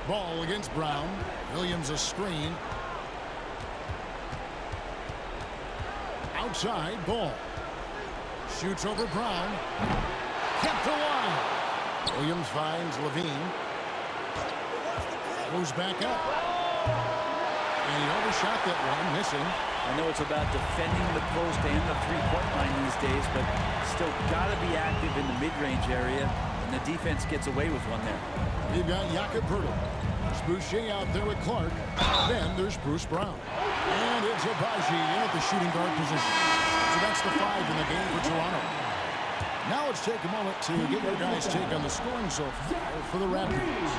Ball against Brown. Williams a screen. Outside ball. Shoots over Brown. Kept alive. Williams finds Levine. Goes back up. And he overshot that one, missing. I know it's about defending the post and the three-point line these days, but still got to be active in the mid-range area, and the defense gets away with one there. You've got Jakob Poeltl. There's Boucher out there with Clark. Then there's Bruce Brown. And it's Agbaji in at the shooting guard position. So that's the 5 in the game for Toronto. Now let's take a moment to get your guys' take on the scoring so far for the Raptors.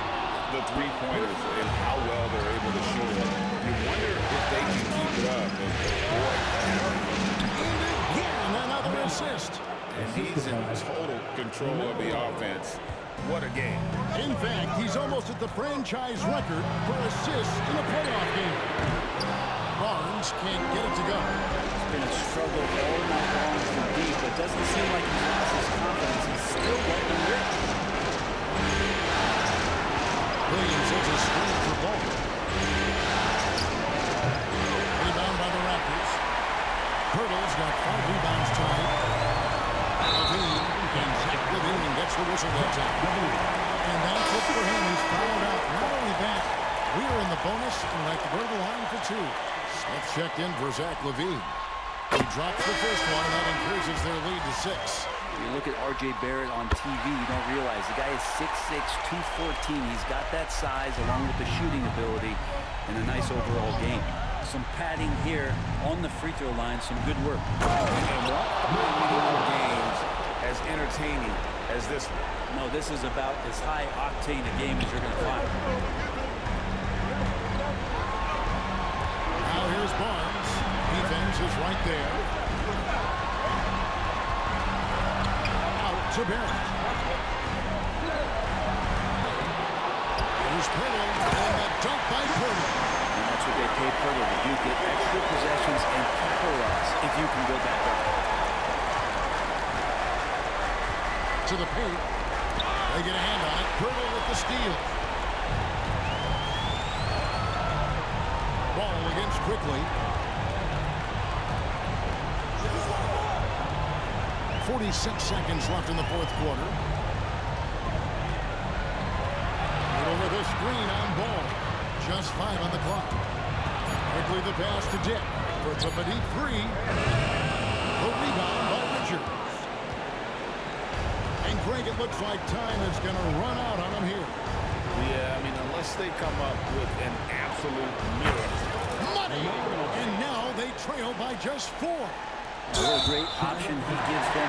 The three-pointers and how well they're able to shoot it. You wonder if they can keep it up. And boy, And again, another assist. and he's in total control of the offense. What a game. In fact, he's almost at the franchise record for assists in a playoff game. Barnes can't get it to go. It's been a struggle all night long from deep, but it doesn't seem like he's lost his confidence. He's still letting them rip. Williams has a screen for Ball. Rebound by the Raptors. Hurdle's got 5 rebounds tonight. Levine, and Zach Levine gets the whistle that time. And that's it for him. He's fouled out. Not only that, we are in the bonus and like to go to the line for 2. Smith checked in for Zach Levine. He drops the first one. That increases their lead to 6. You look at R.J. Barrett on TV, you don't realize the guy is 6'6", 214. He's got that size along with the shooting ability and a nice overall game. Some padding here on the free throw line, some good work. And what games as entertaining as this one? No, this is about as high octane a game as you're going to find. Now here's Barnes. Defense is right there. To Barrett. Here's Pirtle, and the dunk by Pirtle. And that's what they pay Pirtle to do, get extra possessions and capitalize if you can go back up. To the paint. They get a hand on it. Pirtle with the steal. Ball against Quickly. 46 seconds left in the fourth quarter. Middle with a screen on Ball. Just 5 on the clock. Quickly the pass to Dick. Puts up a deep 3. The rebound by Richards. And Greg, it looks like time is going to run out on him here. Yeah, I mean, unless they come up with an absolute miracle. Money! And now they trail by just 4. What a great option he gives them.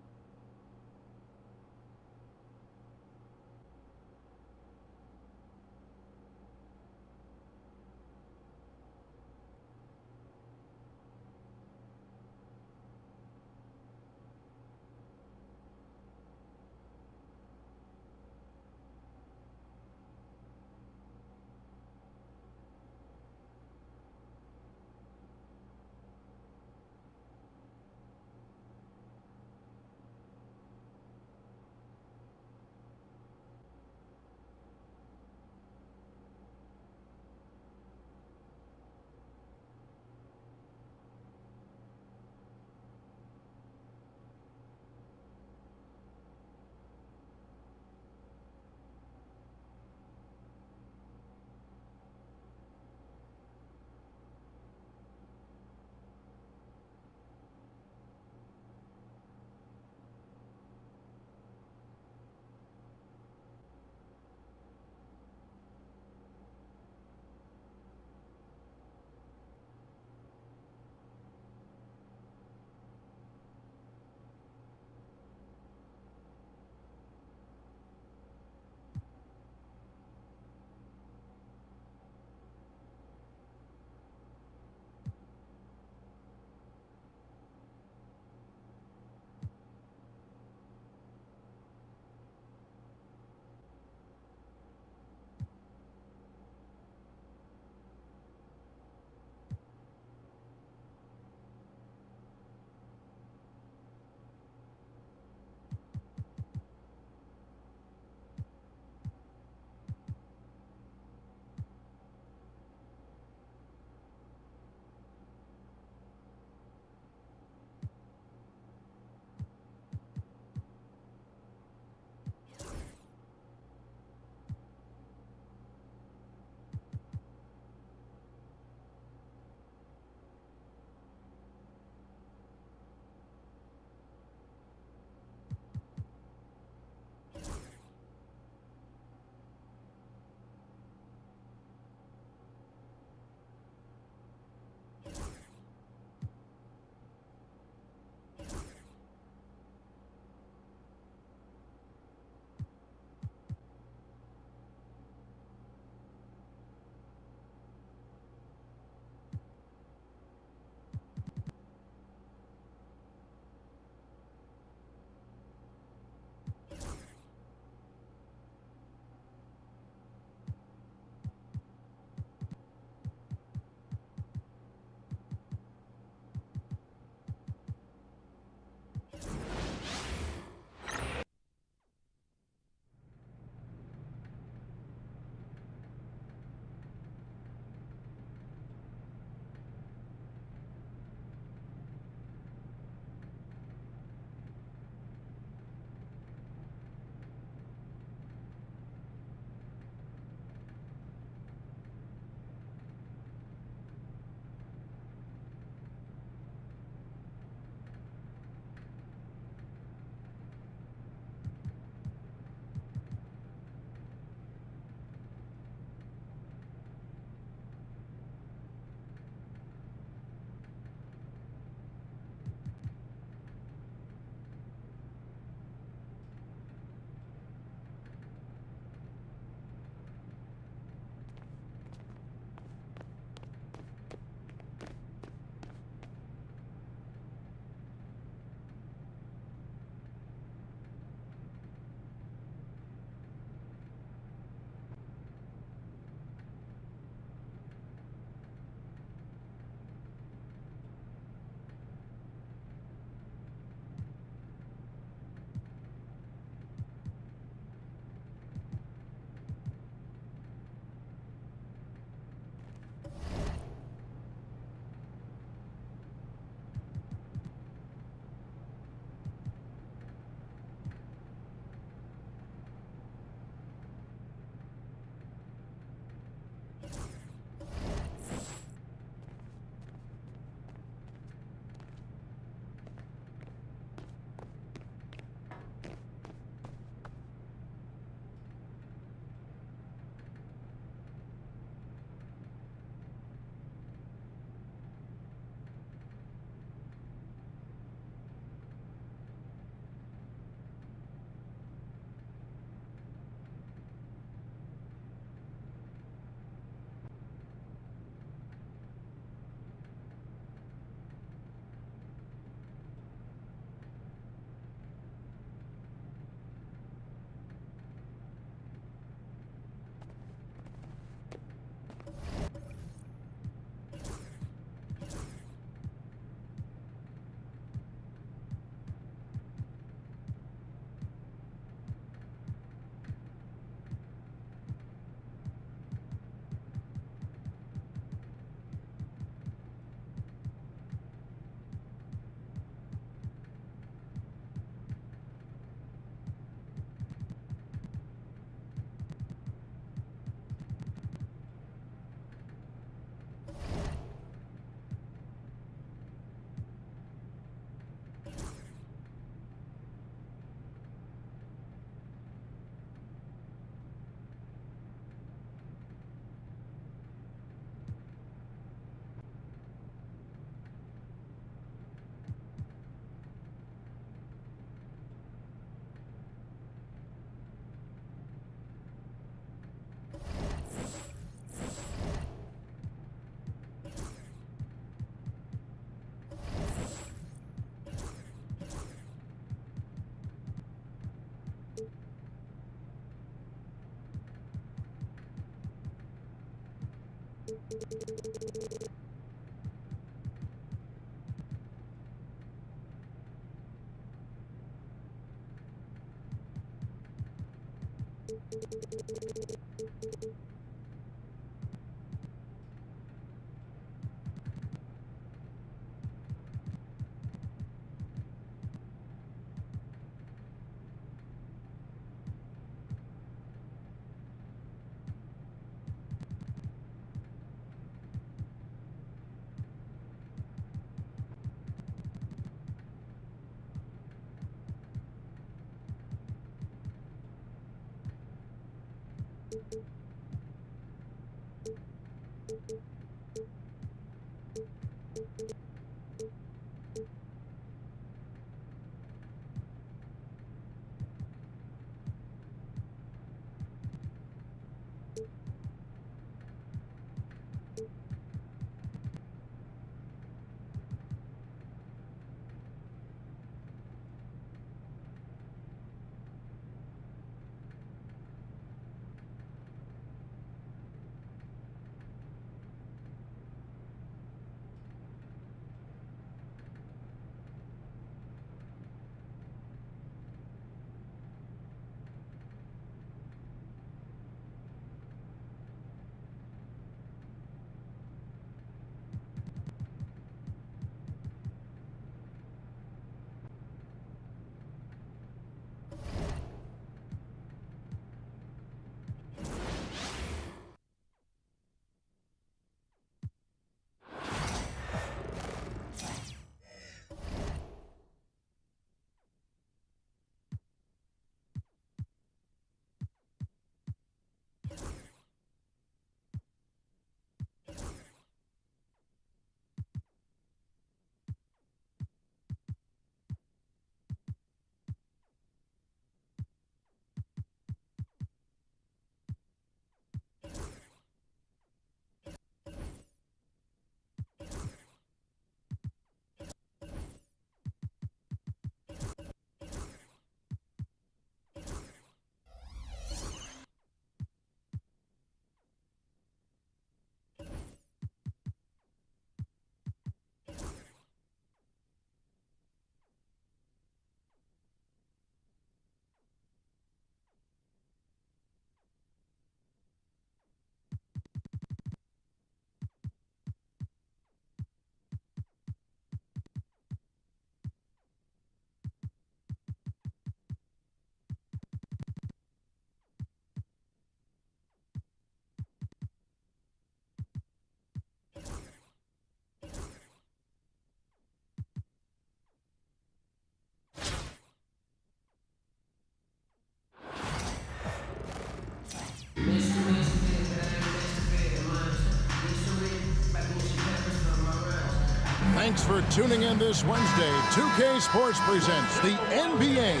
Thanks for tuning in this Wednesday. 2K Sports presents the NBA.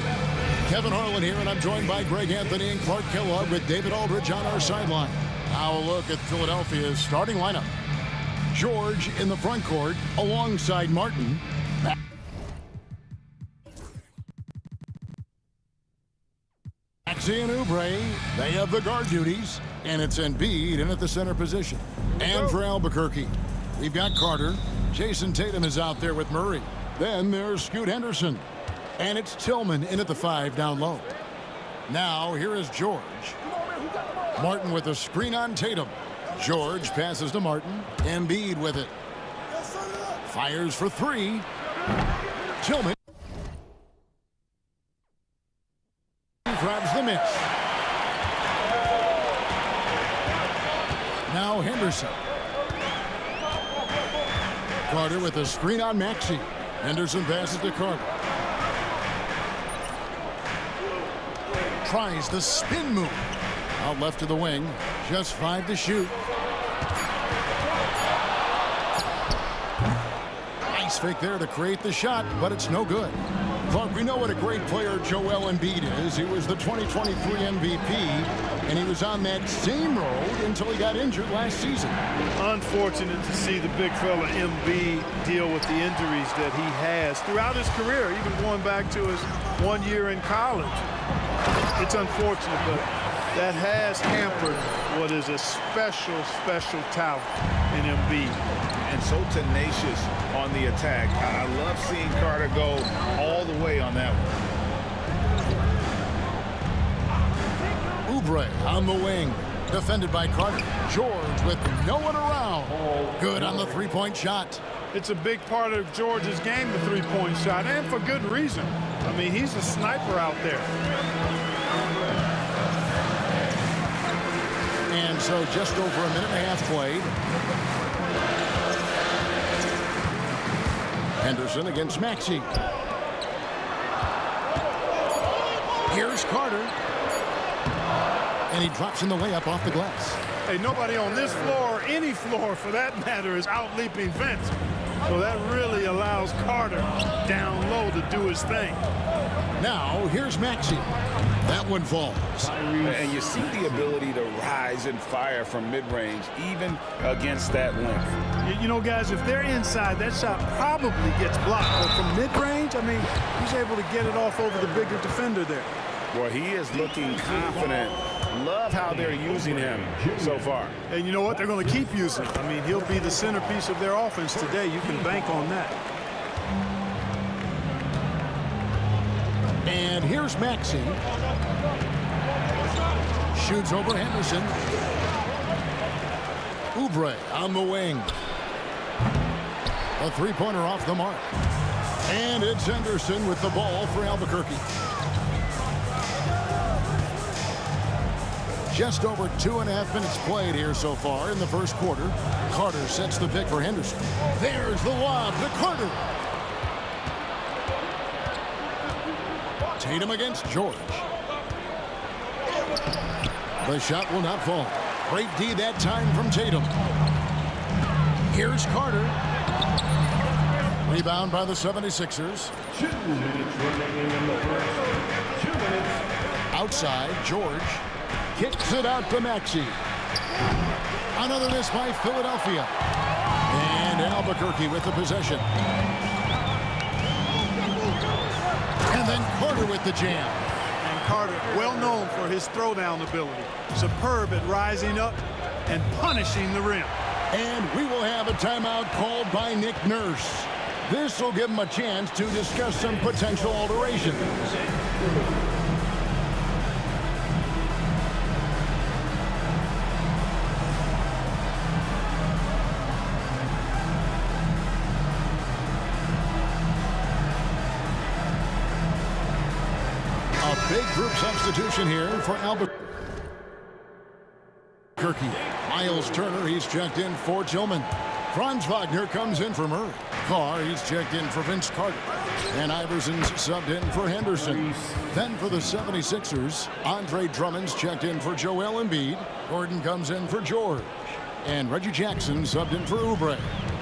Kevin Harlan here, and I'm joined by Greg Anthony and Clark Kellogg with David Aldridge on our sideline. Now a look at Philadelphia's starting lineup. George in the front court alongside Martin. Maxey and Oubre, they have the guard duties, and it's Embiid in at the center position. And for Albuquerque, we've got Carter. Jason Tatum is out there with Murray. Then there's Scoot Henderson. And it's Tillman in at the 5 down low. Now here is George. Martin with a screen on Tatum. George passes to Martin. Embiid with it. Fires for 3. Tillman grabs the miss. Now Henderson. Carter with a screen on Maxey. Henderson passes to Carter. Tries the spin move. Out left to the wing. Just 5 to shoot. Nice fake there to create the shot, but it's no good. Clark, we know what a great player Joel Embiid is. He was the 2023 MVP, and he was on that same road until he got injured last season. Unfortunate to see the big fella Embiid deal with the injuries that he has throughout his career, even going back to his 1 year in college. It's unfortunate, but that has hampered what is a special talent in Embiid. And so tenacious on the attack. I love seeing Carter go all the way on that one. Oubre on the wing. Defended by Carter. George with no one around. Good on the three-point shot. It's a big part of George's game, the three-point shot, and for good reason. I mean, he's a sniper out there. And so just over a minute and a half played. Henderson against Maxey. Here's Carter. And he drops in the layup off the glass. Hey, nobody on this floor, or any floor for that matter, is out-leaping Vince. So that really allows Carter down low to do his thing. Now, here's Maxey. That one falls. And you see the ability to rise and fire from mid-range, even against that length. You know, guys, if they're inside, that shot probably gets blocked. But from mid-range, I mean, he's able to get it off over the bigger defender there. Boy, he is looking confident. Love how they're using him so far. And you know what? They're going to keep using him. I mean, he'll be the centerpiece of their offense today. You can bank on that. And here's Maxey. Shoots over Henderson. Oubre on the wing. A three-pointer off the mark. And it's Henderson with the ball for Albuquerque. Just over 2.5 minutes played here so far in the first quarter. Carter sets the pick for Henderson. There's the lob to Carter. Tatum against George. The shot will not fall. Great D that time from Tatum. Here's Carter. Rebound by the 76ers. 2 minutes remaining in the first. 2 minutes. Outside, George kicks it out to Maxey. Another miss by Philadelphia. And Albuquerque with the possession. And then Carter with the jam. And Carter, well known for his throwdown ability. Superb at rising up and punishing the rim. And we will have a timeout called by Nick Nurse. This will give him a chance to discuss some potential alterations. Big group substitution here for Albuquerque. Miles Turner, he's checked in for Tillman. Franz Wagner comes in for Murray. Carr, he's checked in for Vince Carter. And Iverson's subbed in for Henderson. Then for the 76ers, Andre Drummond's checked in for Joel Embiid. Gordon comes in for George. And Reggie Jackson subbed in for Oubre.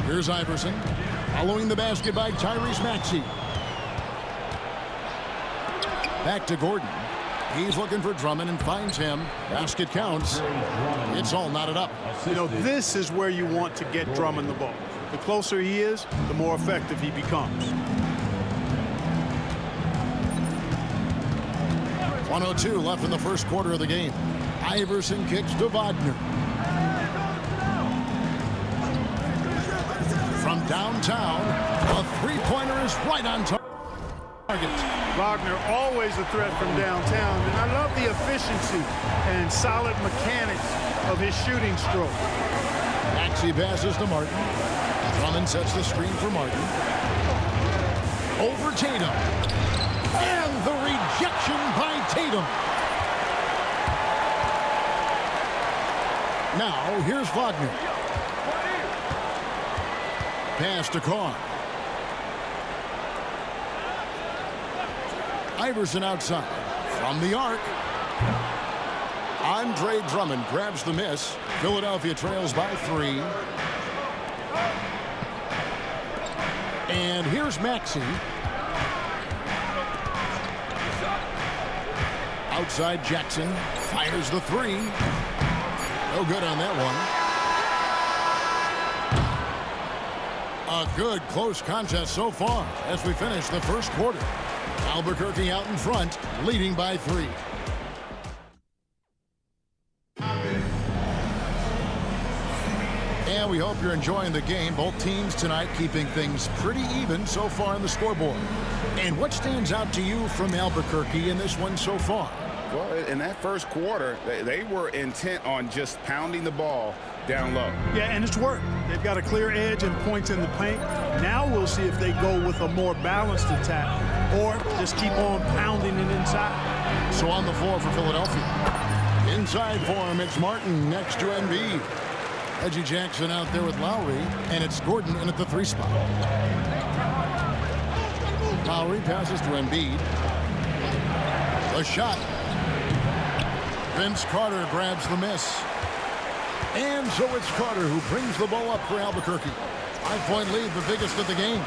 Here's Iverson. Following the basket by Tyrese Maxey. Back to Gordon. He's looking for Drummond and finds him. Basket counts. It's all knotted up. You know, this is where you want to get Drummond the ball. The closer he is, the more effective he becomes. 1:02 left in the first quarter of the game. Iverson kicks to Wagner. From downtown, a three-pointer is right on target. Wagner always a threat from downtown, and I love the efficiency and solid mechanics of his shooting stroke. Maxey passes to Martin. Drummond sets the screen for Martin. Over Tatum. And the rejection by Tatum. Now, here's Wagner. Pass to Carr. Iverson outside. From the arc. Andre Drummond grabs the miss. Philadelphia trails by 3. And here's Maxey. Outside Jackson. Fires the 3. No good on that one. A good close contest so far as we finish the first quarter. Albuquerque out in front, leading by 3. Well, we hope you're enjoying the game. Both teams tonight keeping things pretty even so far on the scoreboard. And what stands out to you from Albuquerque in this one so far? Well, in that first quarter, they were intent on just pounding the ball down low. Yeah, and it's worked. They've got a clear edge and points in the paint. Now we'll see if they go with a more balanced attack or just keep on pounding it inside. So on the floor for Philadelphia. Inside for him, it's Martin next to Embiid. Reggie Jackson out there with Lowry, and it's Gordon in at the 3 spot. Lowry passes to Embiid. A shot. Vince Carter grabs the miss. And so it's Carter who brings the ball up for Albuquerque. 5-point lead, the biggest of the game.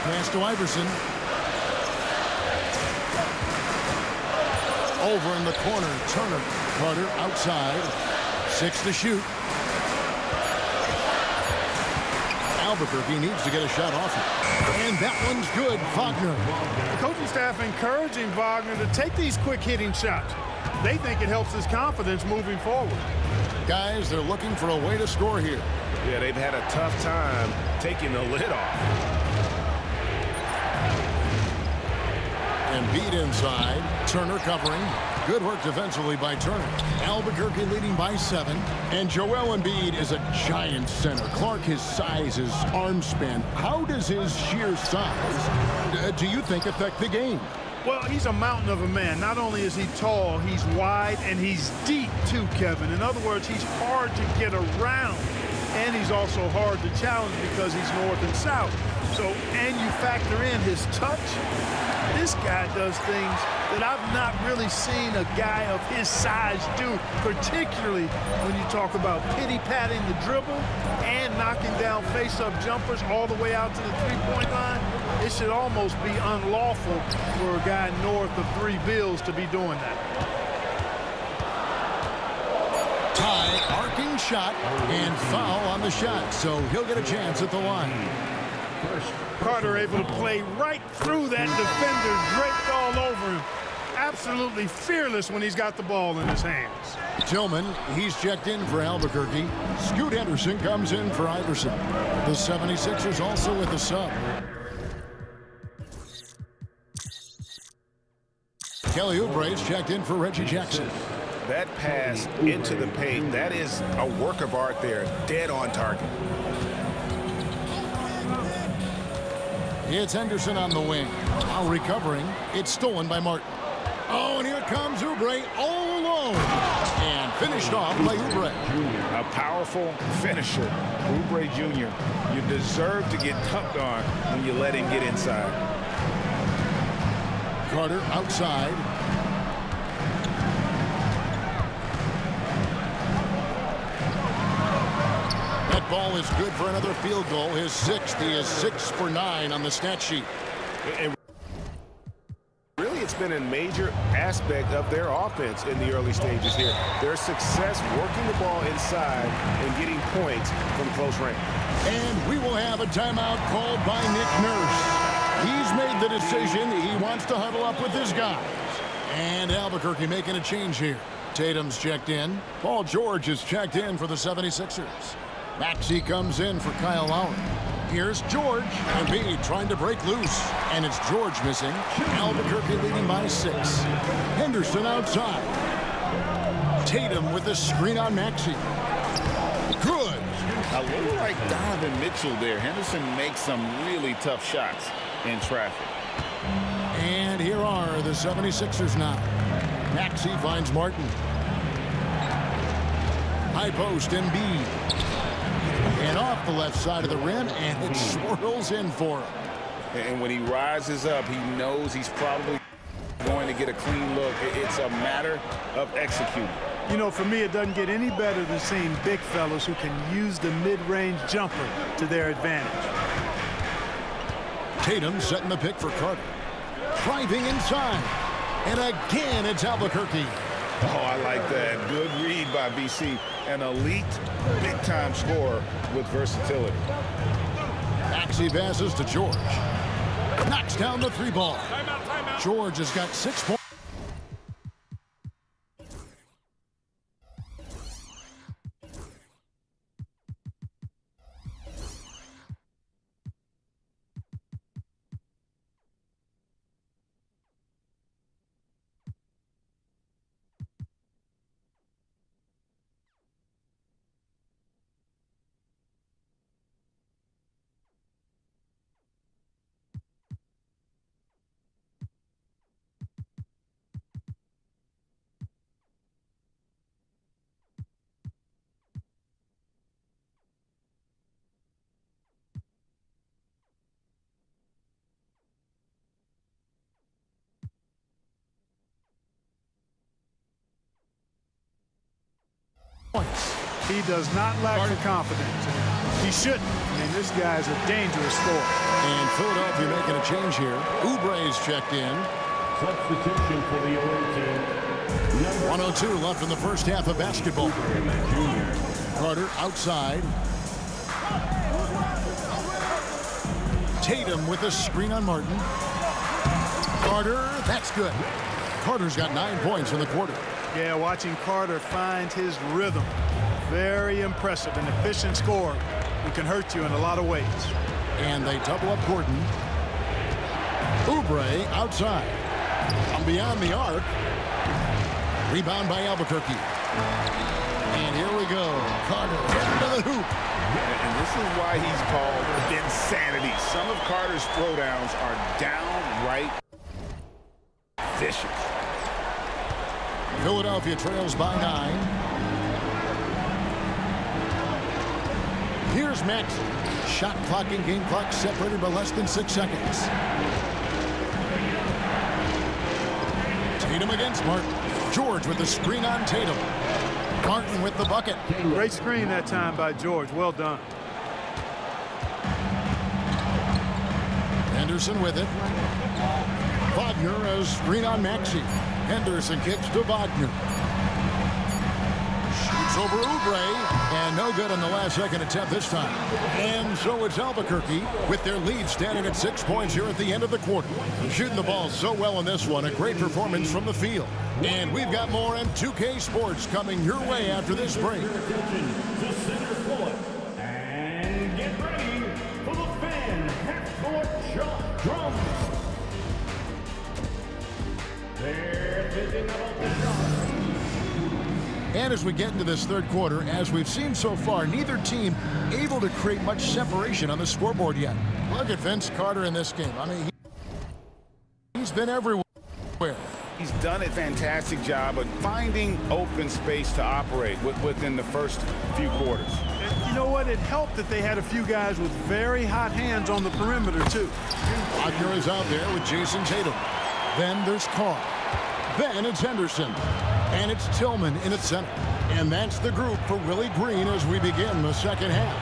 Pass to Iverson. Over in the corner, Turner. Carter outside. 6 to shoot. Albuquerque needs to get a shot off it. And that one's good. Wagner. The coaching staff encouraging Wagner to take these quick-hitting shots. They think it helps his confidence moving forward. Guys, they're looking for a way to score here. Yeah, they've had a tough time taking the lid off. Embiid inside. Turner covering. Good work defensively by Turner. Albuquerque leading by 7. And Joel Embiid is a giant center. Clark, his size, his arm span. How does his sheer size, do you think, affect the game? Well, he's a mountain of a man. Not only is he tall, he's wide, and he's deep too, Kevin. In other words, he's hard to get around. And he's also hard to challenge because he's north and south. So, and you factor in his touch. This guy does things that I've not really seen a guy of his size do, particularly when you talk about pity-patting the dribble and knocking down face-up jumpers all the way out to the three-point line. It should almost be unlawful for a guy north of 3 bills to be doing that. Ty, arcing shot, and foul on the shot, so he'll get a chance at the line. Carter able to play right through that defender, draped all over him. Absolutely fearless when he's got the ball in his hands. Tillman, he's checked in for Albuquerque. Scoot Henderson comes in for Iverson. The 76ers also with a sub. Kelly Oubre's checked in for Reggie Jackson. That pass into the paint, that is a work of art there, dead on target. It's Henderson on the wing. While recovering, it's stolen by Martin. Oh, and here comes Oubre all alone. And finished off by Oubre. A powerful finisher, Oubre Jr. You deserve to get dunked on when you let him get inside. Carter outside. That ball is good for another field goal. His 6th. He is 6 for 9 on the stat sheet. And really, it's been a major aspect of their offense in the early stages here. Their success working the ball inside and getting points from close range. And we will have a timeout called by Nick Nurse. He's made the decision. He wants to huddle up with his guys. And Albuquerque making a change here. Tatum's checked in. Paul George is checked in for the 76ers. Maxey comes in for Kyle Lowry. Here's George. Embiid trying to break loose. And it's George missing. Albuquerque leading by 6. Henderson outside. Tatum with the screen on Maxey. Good. A little like Donovan Mitchell there. Henderson makes some really tough shots in traffic. And here are the 76ers now. Maxey finds Martin. High post, Embiid. And off the left side of the rim, and it swirls in for him. And when he rises up, he knows he's probably going to get a clean look. It's a matter of executing. You know, for me, it doesn't get any better than seeing big fellas who can use the mid-range jumper to their advantage. Tatum setting the pick for Carter. Driving inside. And again, it's Albuquerque. Oh, I like that. Good read by BC. An elite, big-time scorer with versatility. Maxey passes to George. Knocks down the 3 ball. Timeout. George has got 6 points. points. He does not lack the confidence. He shouldn't. I mean, this guy's a dangerous scorer. And Philadelphia making a change here. Oubre's checked in. Substitution for the away team. 1:02 left in the first half of basketball. Carter outside. Tatum with a screen on Martin. Carter, that's good. Carter's got 9 points in the quarter. Yeah, watching Carter find his rhythm. Very impressive. An efficient scorer who can hurt you in a lot of ways. And they double up Gordon. Oubre outside. From beyond the arc. Rebound by Albuquerque. And here we go. Carter into the hoop. And this is why he's called insanity. Some of Carter's throwdowns are downright vicious. Philadelphia trails by 9. Here's Maxey. Shot clock and game clock separated by less than 6 seconds. Tatum against Martin. George with the screen on Tatum. Martin with the bucket. Great screen that time by George. Well done. Henderson with it. Wagner a screen on Maxey. Henderson kicks to Wagner. Shoots over Oubre. And no good on the last second attempt this time. And so it's Albuquerque with their lead standing at 6 points here at the end of the quarter. Shooting the ball so well in this one. A great performance from the field. And we've got more on 2K Sports coming your way after this break. Attention to center court. And get ready for the fan half-court shot drums. They're thinking about the shot. And as we get into this third quarter, as we've seen so far, neither team able to create much separation on the scoreboard yet. Look at Vince Carter in this game. I mean, he's been everywhere. He's done a fantastic job of finding open space to operate within the first few quarters. And you know what? It helped that they had a few guys with very hot hands on the perimeter, too. Wagner is out there with Jason Tatum. Then there's Carr. Then it's Henderson. And it's Tillman in its center. And that's the group for Willie Green as we begin the second half.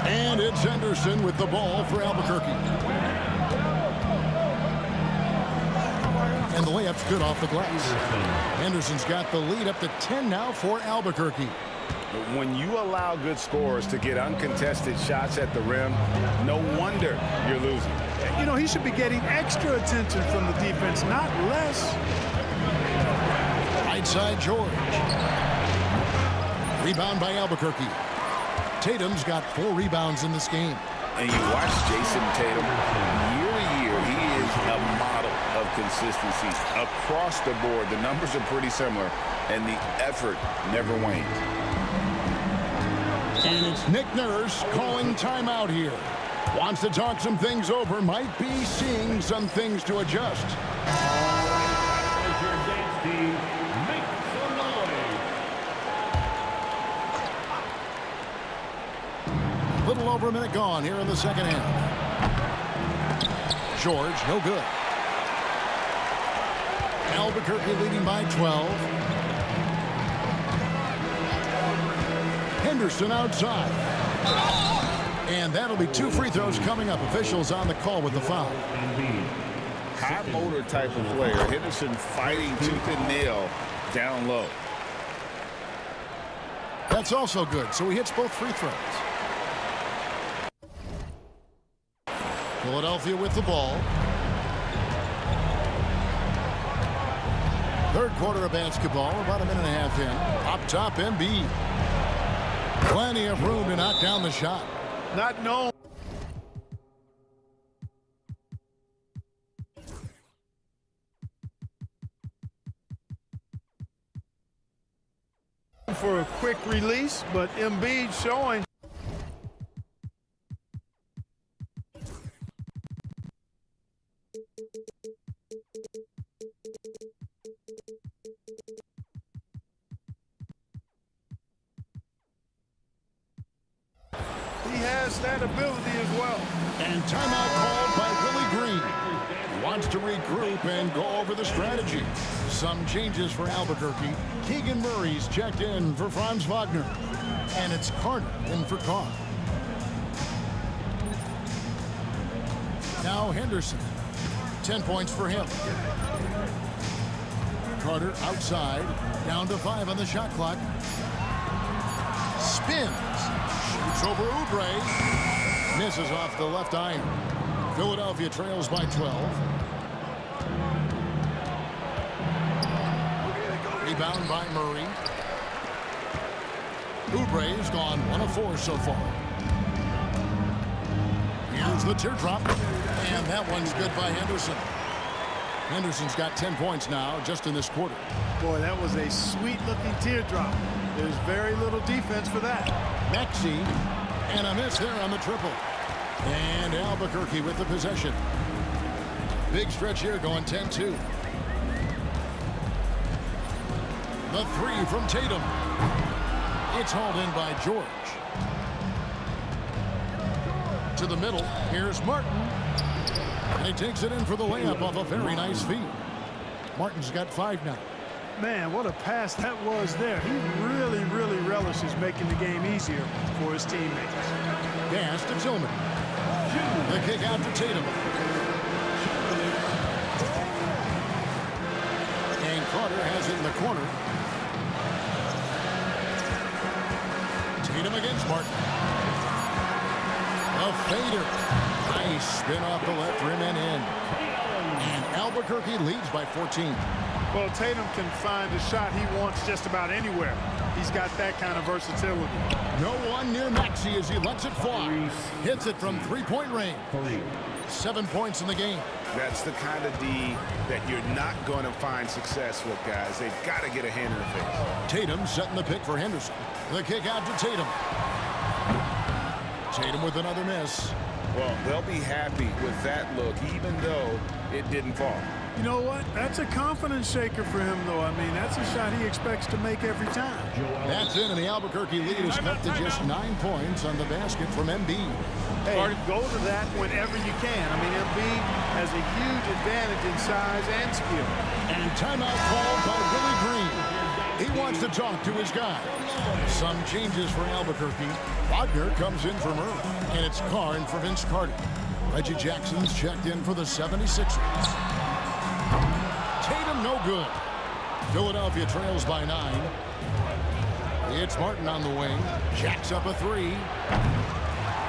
And it's Henderson with the ball for Albuquerque. And the layup's good off the glass. Henderson's got the lead up to 10 now for Albuquerque. When you allow good scorers to get uncontested shots at the rim, no wonder you're losing. You know, he should be getting extra attention from the defense, not less. Right side George. Rebound by Albuquerque. Tatum's got 4 rebounds in this game. And you watch Jason Tatum, year to year, he is a model of consistency. Across the board, the numbers are pretty similar, and the effort never wanes. And it's Nick Nurse calling timeout here. Wants to talk some things over, might be seeing some things to adjust. As your dance team, make some noise. A little over a minute gone here in the second half. George, no good. Albuquerque leading by 12. Henderson outside. And that'll be 2 free throws coming up. Officials on the call with the foul. High motor type of player. Henderson fighting tooth and nail down low. That's also good. So he hits both free throws. Philadelphia with the ball. Third quarter of basketball, about a minute and a half in. Up top, Embiid. Plenty of room to knock down the shot. Not known for a quick release, but Embiid showing. He has that ability as well. And timeout called by Willie Green. wants to regroup and go over the strategy. Some changes for Albuquerque. Keegan Murray's checked in for Franz Wagner. And it's Carter in for Carr. Now Henderson. 10 points for him. Carter outside. Down to 5 on the shot clock. Spins. Shoots over Oubre. Misses off the left iron. Philadelphia trails by 12. Rebound by Murray. Oubre's gone 1 of 4 so far. Here's the teardrop. And that one's good by Henderson. Henderson's got 10 points now just in this quarter. Boy, that was a sweet-looking teardrop. There's very little defense for that. Maxey, and a miss there on the triple. And Albuquerque with the possession. Big stretch here going 10-2. The 3 from Tatum. It's hauled in by George. To the middle. Here's Martin. And he takes it in for the layup off a very nice feed. Martin's got 5 now. Man, what a pass that was there. He really, really relishes making the game easier for his teammates. Pass to Tillman. The kick out to Tatum. And Carter has it in the corner. Tatum against Martin. A fader. Nice spin off the left rim and in. And Albuquerque leads by 14. Well, Tatum can find a shot he wants just about anywhere. He's got that kind of versatility. No one near Maxey as he lets it fly. Hits it from 3-point range. 7 points in the game. That's the kind of D that you're not going to find success with, guys. They've got to get a hand in the face. Tatum setting the pick for Henderson. The kick out to Tatum. Tatum with another miss. Well, they'll be happy with that look, even though it didn't fall. You know what? That's a confidence shaker for him, though. I mean, that's a shot he expects to make every time. That's in, and the Albuquerque lead is cut to just 9 points on the basket from Embiid. Hey, go to that whenever you can. I mean, Embiid has a huge advantage in size and skill. And timeout called by Willie Green. He wants to talk to his guy. Some changes for Albuquerque. Wagner comes in for Murray, and it's Carr in for Vince Carter. Reggie Jackson's checked in for the 76ers. Tatum no good. Philadelphia trails by 9. It's Martin on the wing. Jacks up a 3.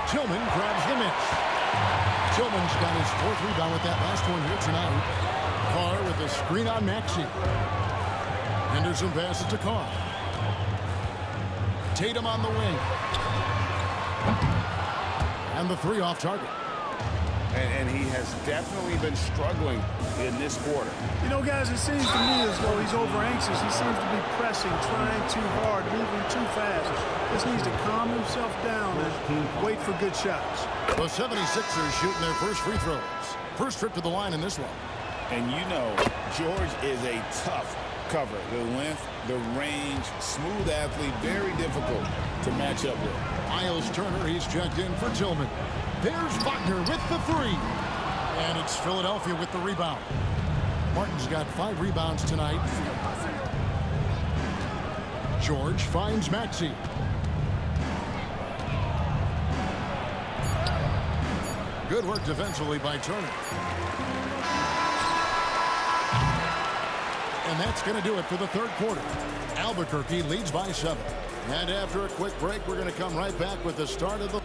Tillman grabs the miss. Tillman's got his 4th rebound with that last one here tonight. Carr with a screen on Maxey. Henderson passes to Carr. Tatum on the wing. And the 3 off target. And he has definitely been struggling in this quarter. You know, guys, it seems to me as though he's over-anxious. He seems to be pressing, trying too hard, moving too fast. Just needs to calm himself down and wait for good shots. The 76ers shooting their first free throws. First trip to the line in this one. And you know, George is a tough cover. The length, the range, smooth athlete, very difficult to match up with. Miles Turner, he's checked in for Tillman. There's Wagner with the 3. And it's Philadelphia with the rebound. Martin's got 5 rebounds tonight. George finds Maxey. Good work defensively by Turner. And that's going to do it for the 3rd quarter. Albuquerque leads by 7. And after a quick break, we're going to come right back with the start of the...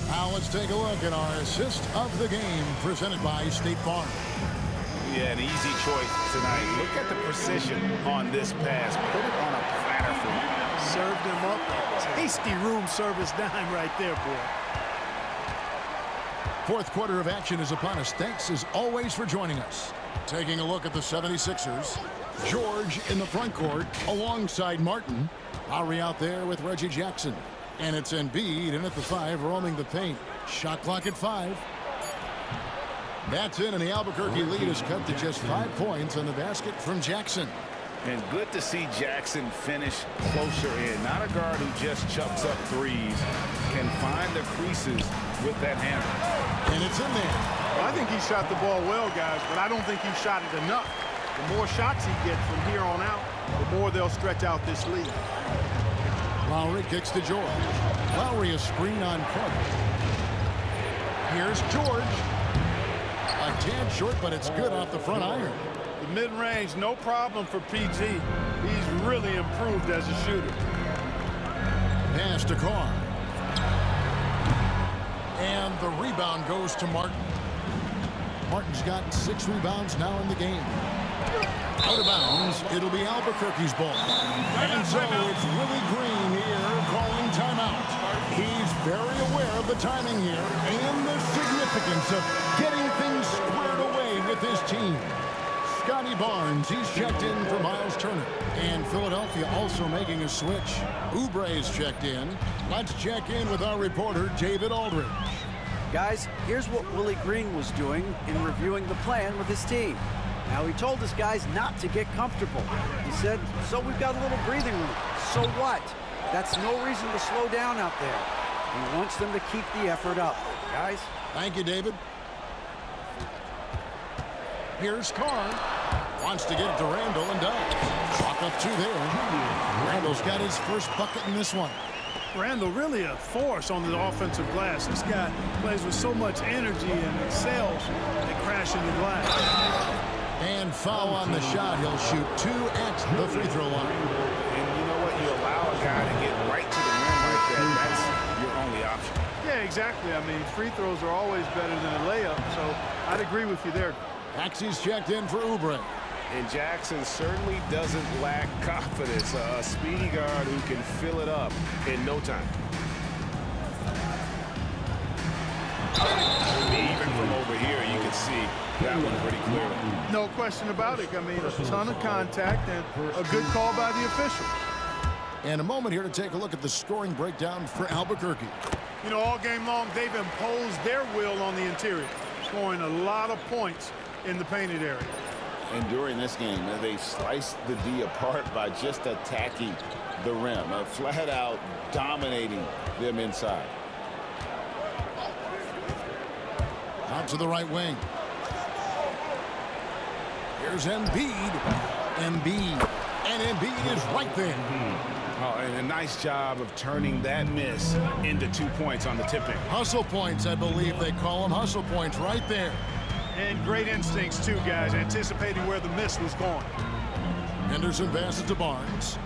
Now let's take a look at our assist of the game presented by State Farm. Yeah, an easy choice tonight. Look at the precision on this pass. Put it on a platter for him. Served him up. Tasty room service dime right there, boy. 4th quarter of action is upon us. Thanks as always for joining us. Taking a look at the 76ers. George in the front court alongside Martin. Lowry out there with Reggie Jackson. And it's Embiid in at the 5, roaming the paint. Shot clock at 5. That's in, and the Albuquerque lead is cut to just 5 points on the basket from Jackson. And good to see Jackson finish closer in. Not a guard who just chucks up threes. Can find the creases with that hammer. And it's in there. Well, I think he shot the ball well, guys, but I don't think he shot it enough. The more shots he gets from here on out, the more they'll stretch out this lead. Lowry kicks to George. Lowry a screen on Carter. Here's George. A tad short, but it's good off the front iron. The mid-range, no problem for PG. He's really improved as a shooter. Pass to Carr. And the rebound goes to Martin. Martin's got 6 rebounds now in the game. Out of bounds, it'll be Albuquerque's ball. And so it's Willie Green here calling timeout. He's very aware of the timing here and the significance of getting things squared away with his team. Scotty Barnes, he's checked in for Miles Turner. And Philadelphia also making a switch. Oubre's checked in. Let's check in with our reporter, David Aldridge. Guys, here's what Willie Green was doing in reviewing the plan with his team. Now, he told his guys not to get comfortable. He said, so we've got a little breathing room. So what? That's no reason to slow down out there. He wants them to keep the effort up. Guys? Thank you, David. Here's Carr. Wants to get it to Randall and does. Chalk up 2 there. Randall's got his first bucket in this one. Randall really a force on the offensive glass. This guy plays with so much energy and excels at crashing the glass. And foul on the shot. He'll shoot 2 at the free throw line. And you know what? You allow a guy to get right to the rim like that. That's your only option. Yeah, exactly. I mean, free throws are always better than a layup, so I'd agree with you there. Maxey's checked in for Oubre. And Jackson certainly doesn't lack confidence. A speedy guard who can fill it up in no time. Even from over here, you can see that one pretty clearly. No question about it. I mean, a ton of contact and a good call by the official. And a moment here to take a look at the scoring breakdown for Albuquerque. You know, all game long, they've imposed their will on the interior, scoring a lot of points in the painted area. And during this game, they sliced the D apart by just attacking the rim, flat out dominating them inside. Out to the right wing. Here's Embiid. Embiid. And Embiid is right there. Oh, and a nice job of turning that miss into 2 points on the tip-in. Hustle points, I believe they call them. Hustle points right there. And great instincts, too, guys, anticipating where the miss was going. Henderson passes to Barnes.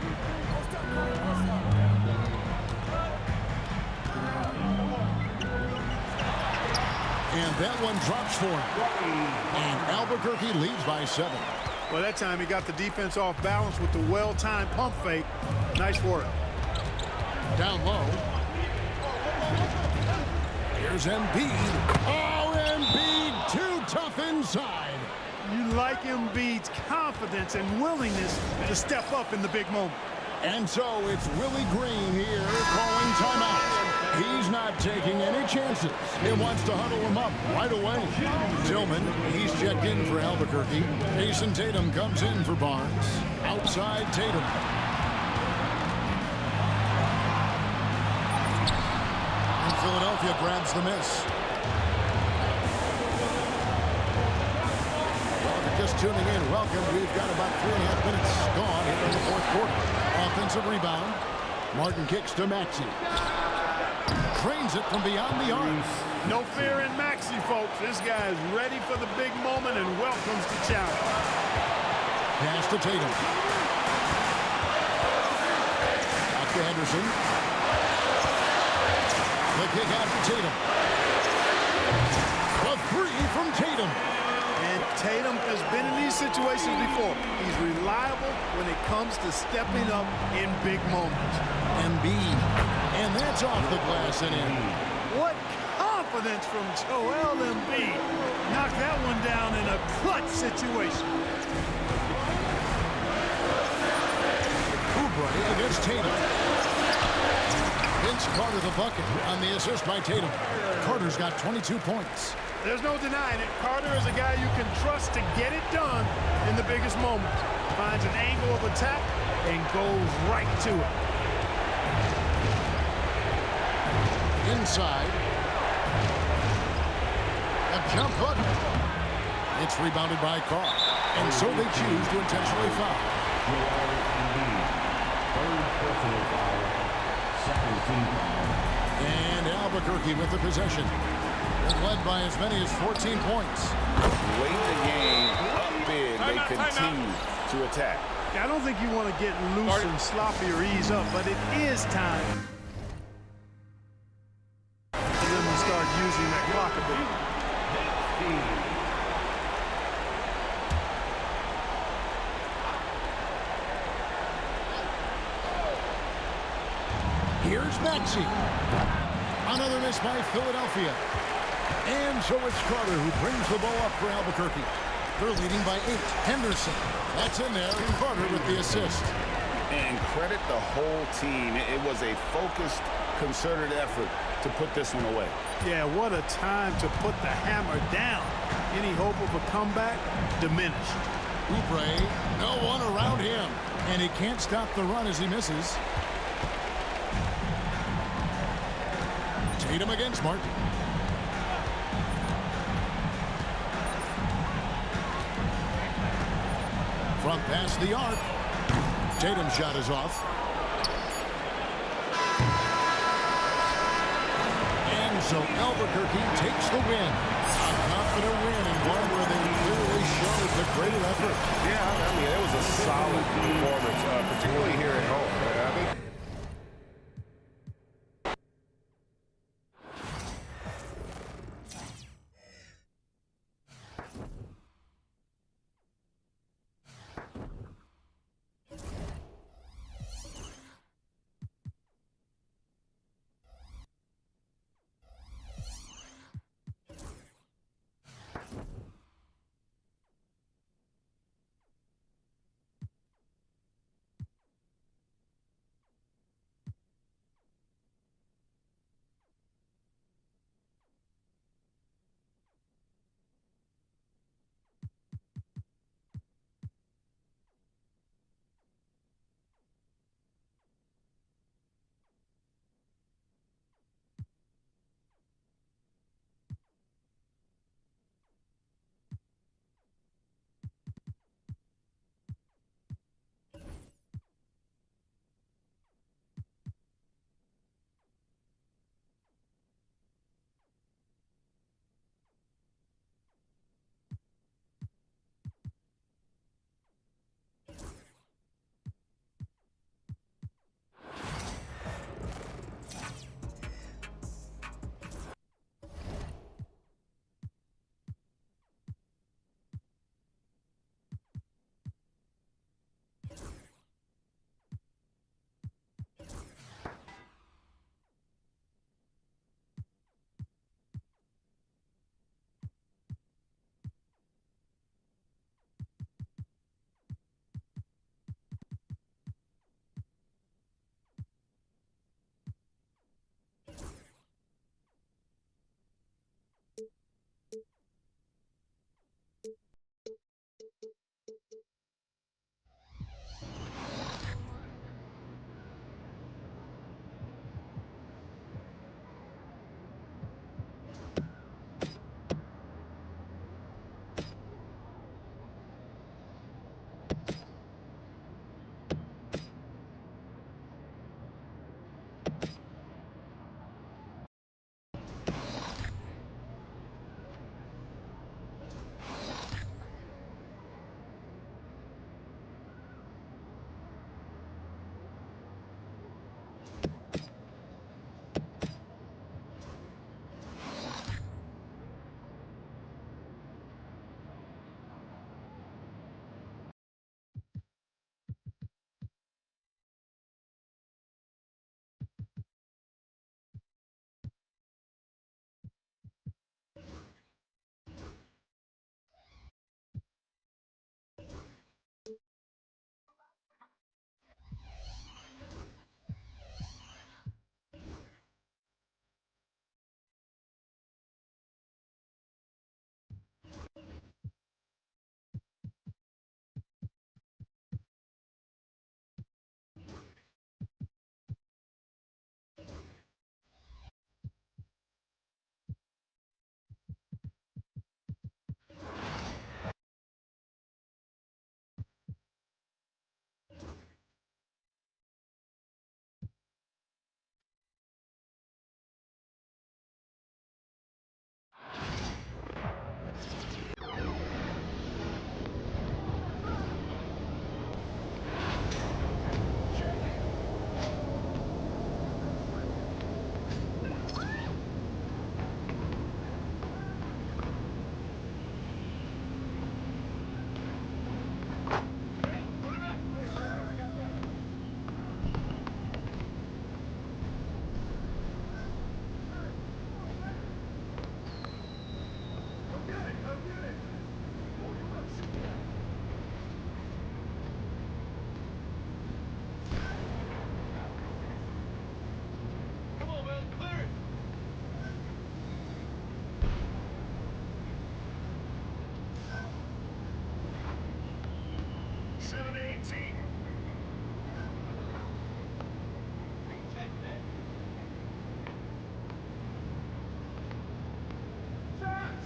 And that one drops for him. And Albuquerque leads by 7. Well, that time he got the defense off balance with the well-timed pump fake. Nice work. Down low. Here's Embiid. Oh, Embiid, too tough inside. You like Embiid's confidence and willingness to step up in the big moment. And so it's Willie Green here calling timeout. He's not taking any chances. He wants to huddle him up right away. Tillman, he's checked in for Albuquerque. Jason Tatum comes in for Barnes. Outside Tatum. And Philadelphia grabs the miss. Well, if you're just tuning in, welcome. We've got about 3.5 minutes gone here in the 4th quarter. Offensive rebound. Martin kicks to Maxey. Trains it from beyond the arc. No fear in Maxey, folks. This guy is ready for the big moment and welcomes the challenge. Pass to Tatum. Back to Henderson. The kick out to Tatum. The 3 from Tatum. And Tatum has been in these situations before. He's reliable when it comes to stepping up in big moments. Embiid. And that's off the glass and in. What confidence from Joel Embiid. Knocked that one down in a clutch situation. Oubre against Tatum. Vince Carter the bucket on the assist by Tatum. Carter's got 22 points. There's no denying it. Carter is a guy you can trust to get it done in the biggest moments. Finds an angle of attack and goes right to it. Inside. A jump hook. It's rebounded by Carr. And so they choose to intentionally foul. Joel Embiid. Third personal foul. Second team foul. And Albuquerque with the possession. They're led by as many as 14 points. Late in the game, up big, they continue to attack. Yeah, I don't think you want to get loose and sloppy or ease up, but it is time for them to start using that clock a bit. Here's Maxey. Another miss by Philadelphia. And so it's Carter who brings the ball up for Albuquerque. They're leading by 8. Henderson. That's in there. Carter with the assist. And credit the whole team. It was a focused, concerted effort to put this one away. Yeah, what a time to put the hammer down. Any hope of a comeback? Diminished. Oubre, no one around him. And he can't stop the run as he misses. Tatum against Smart. Front past the arc. Tatum's shot is off. And so Albuquerque takes the win. A confident win and one where they clearly showed the greater effort. Yeah, I mean, it was a solid performance, particularly here at home. I think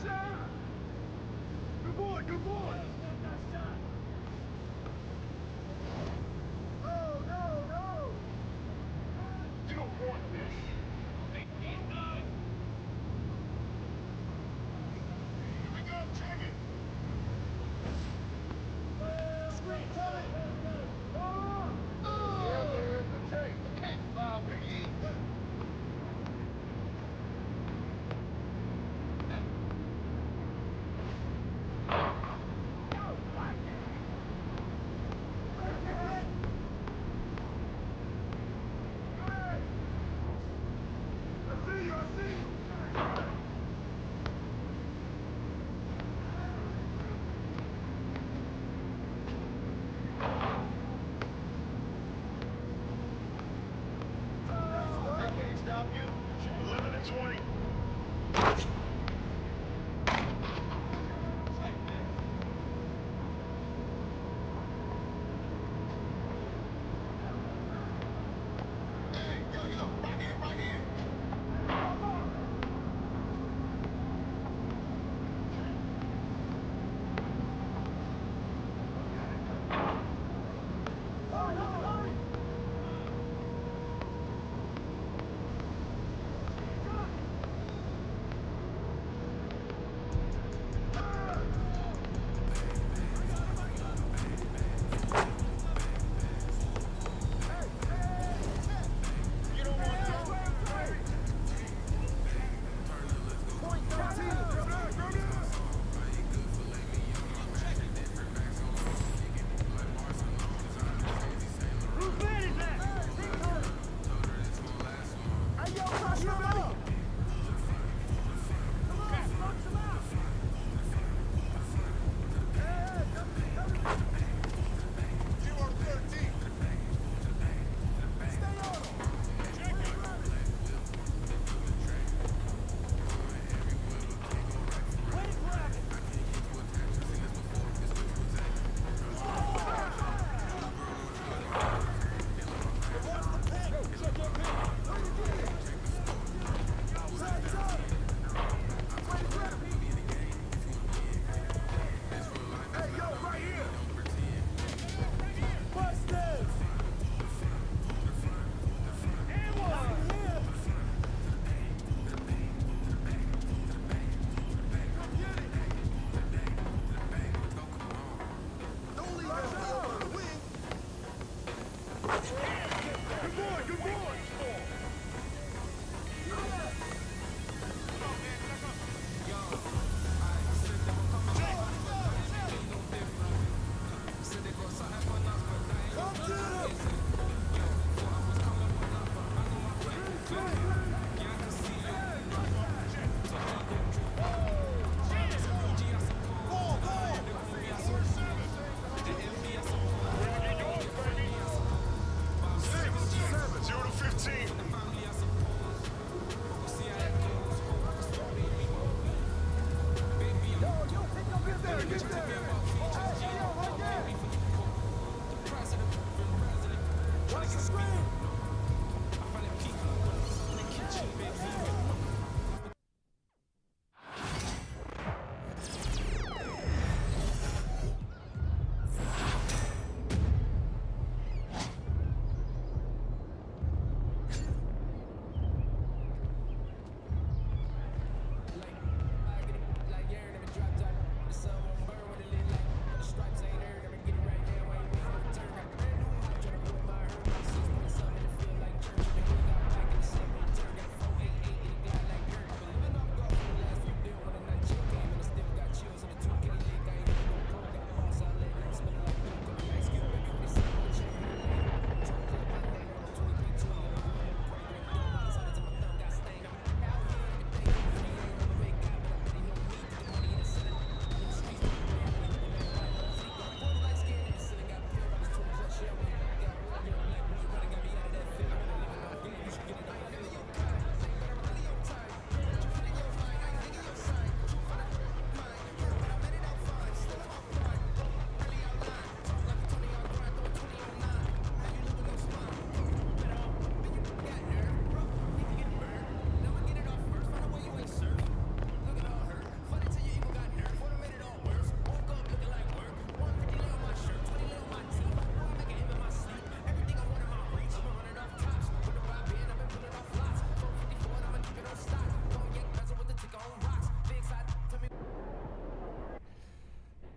Good boy, good boy. No, no, no. You don't want this. Here we go, check it. Screen coming. Yeah, there's the tape. Bob McGee. Stop you. 11 and 20. Hey, yo, right here, right here.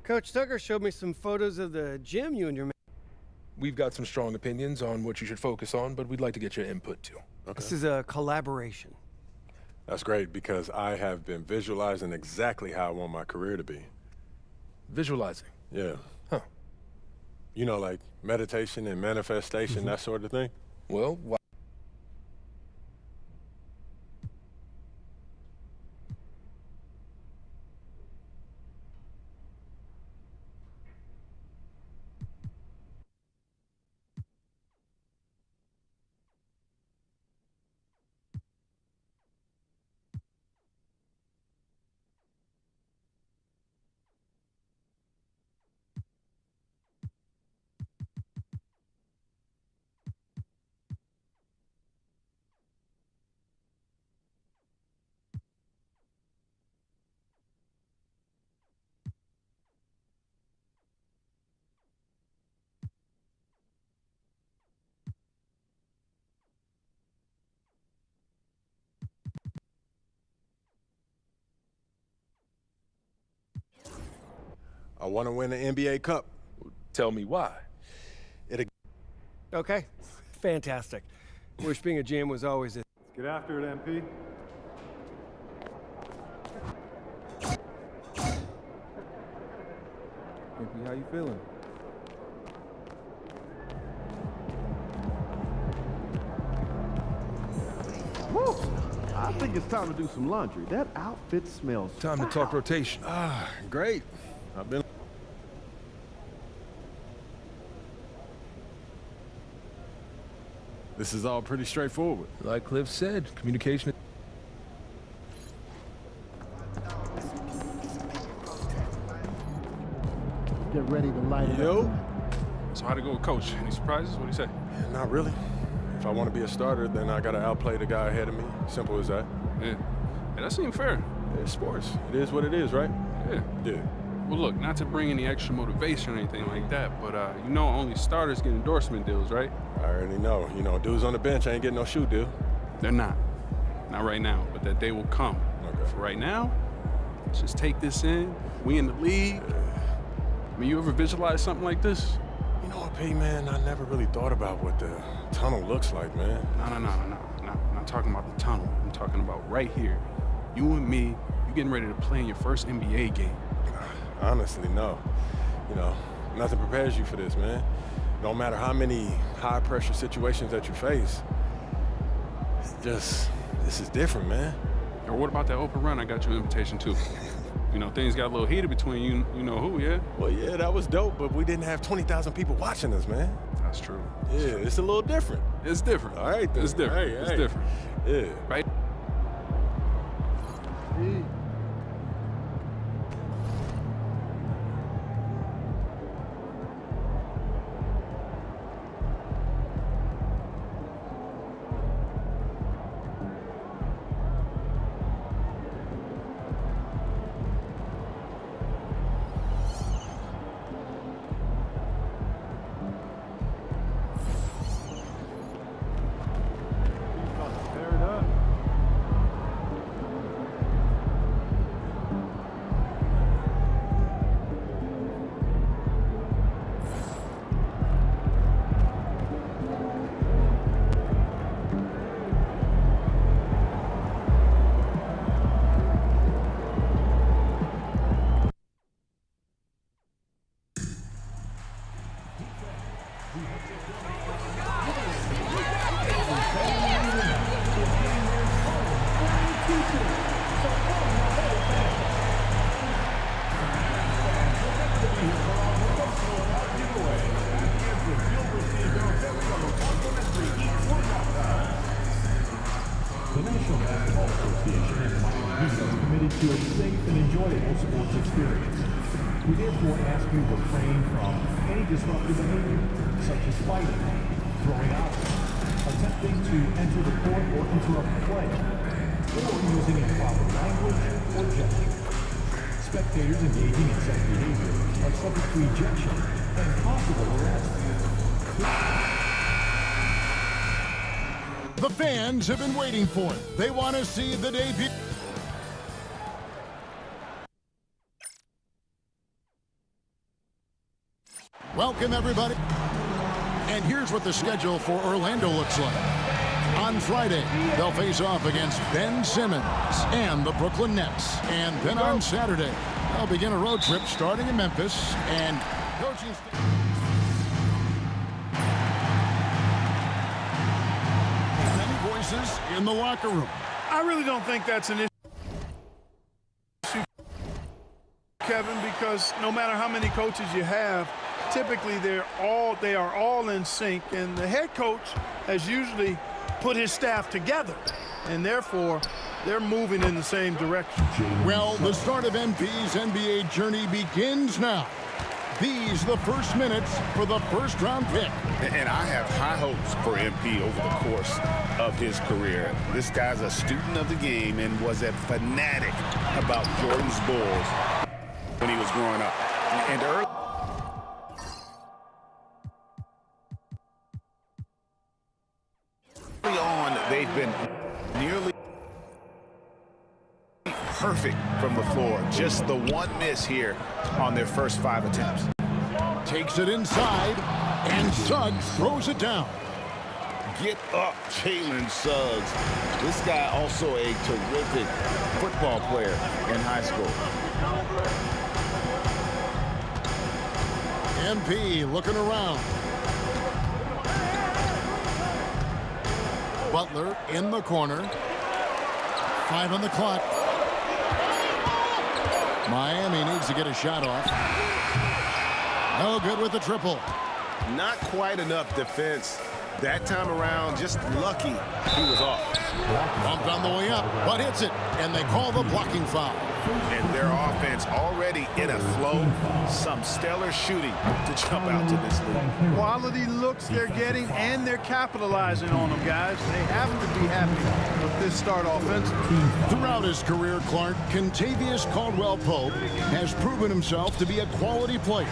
Coach Tucker showed me some photos of the gym you and your man. We've got some strong opinions on what you should focus on, but we'd like to get your input too. This is a collaboration. That's great because I have been visualizing exactly how I want my career to be. Visualizing. Yeah. Huh. You know, like meditation and manifestation, that sort of thing. Well, why? I want to win the NBA Cup. Tell me why. Okay, fantastic. Wish being a GM was always this. Get after it, MP. MP, how you feeling? Woo! I think it's time to do some laundry. That outfit smells Time to talk rotation. Great. I've been. This is all pretty straightforward. Like Cliff said, communication. Get ready to light it up. Yo. So how'd it go with Coach? Any surprises? What'd he say? Not really. If I want to be a starter, then I got to outplay the guy ahead of me. Simple as that. Yeah. Hey, that seemed fair. It's sports. It is what it is, right? Yeah. Yeah. Well, look, not to bring any extra motivation or anything like that, but you know only starters get endorsement deals, right? I already know. You know, dudes on the bench ain't getting no shoe deal. They're not. Not right now, but that day will come. Okay. For right now, let's just take this in. We in the league. I mean, you ever visualize something like this? You know what, P, man? I never really thought about what the tunnel looks like, man. No. I'm not talking about the tunnel. I'm talking about right here. You and me, you getting ready to play in your first NBA game. Honestly, no. You know, nothing prepares you for this, man. No matter how many high-pressure situations that you face, it's just, this is different, man. Or what about that open run I got you an invitation to? You know, things got a little heated between you know who, yeah? Well, yeah, that was dope, but we didn't have 20,000 people watching us, man. That's true. Yeah, it's a little different. It's different. All right, then. It's different. Hey, it's hey. different. Yeah. Right? The National Basketball Association and Miami Heat are committed to a safe and enjoyable sports experience. We therefore ask you to refrain from any disruptive behavior, such as fighting, throwing out, attempting to enter the court or interrupt play, or using improper language or gesture. Spectators engaging in such behavior are subject to ejection and possible arrest. The fans have been waiting for it. They want to see the debut. Welcome, everybody. And here's what the schedule for Orlando looks like. On Friday, they'll face off against Ben Simmons and the Brooklyn Nets. And then on Saturday, they'll begin a road trip starting in Memphis and coaching. Many voices in the locker room. I really don't think that's an issue, Kevin, because no matter how many coaches you have, typically they are all in sync, and the head coach has usually put his staff together, and therefore they're moving in the same direction. Well, the start of MP's NBA journey begins now. These the first minutes for the first-round pick. And I have high hopes for MP over the course of his career. This guy's a student of the game and was a fanatic about Jordan's Bulls when he was growing up. And early on, they've been nearly perfect from the floor. Just the one miss here on their first 5 attempts. Takes it inside, and Suggs throws it down. Get up, Jalen Suggs. This guy also a terrific football player in high school. MP looking around. Butler in the corner. 5 on the clock. Miami needs to get a shot off. No good with the triple. Not quite enough defense that time around. Just lucky he was off. Bumped on the way up, but hits it, and they call the blocking foul. And their offense already in a flow. Some stellar shooting to jump out to this lead. Quality looks they're getting, and they're capitalizing on them, guys. They have to be happy with this start offensively. Throughout his career, Clark, Kentavious Caldwell-Pope has proven himself to be a quality player.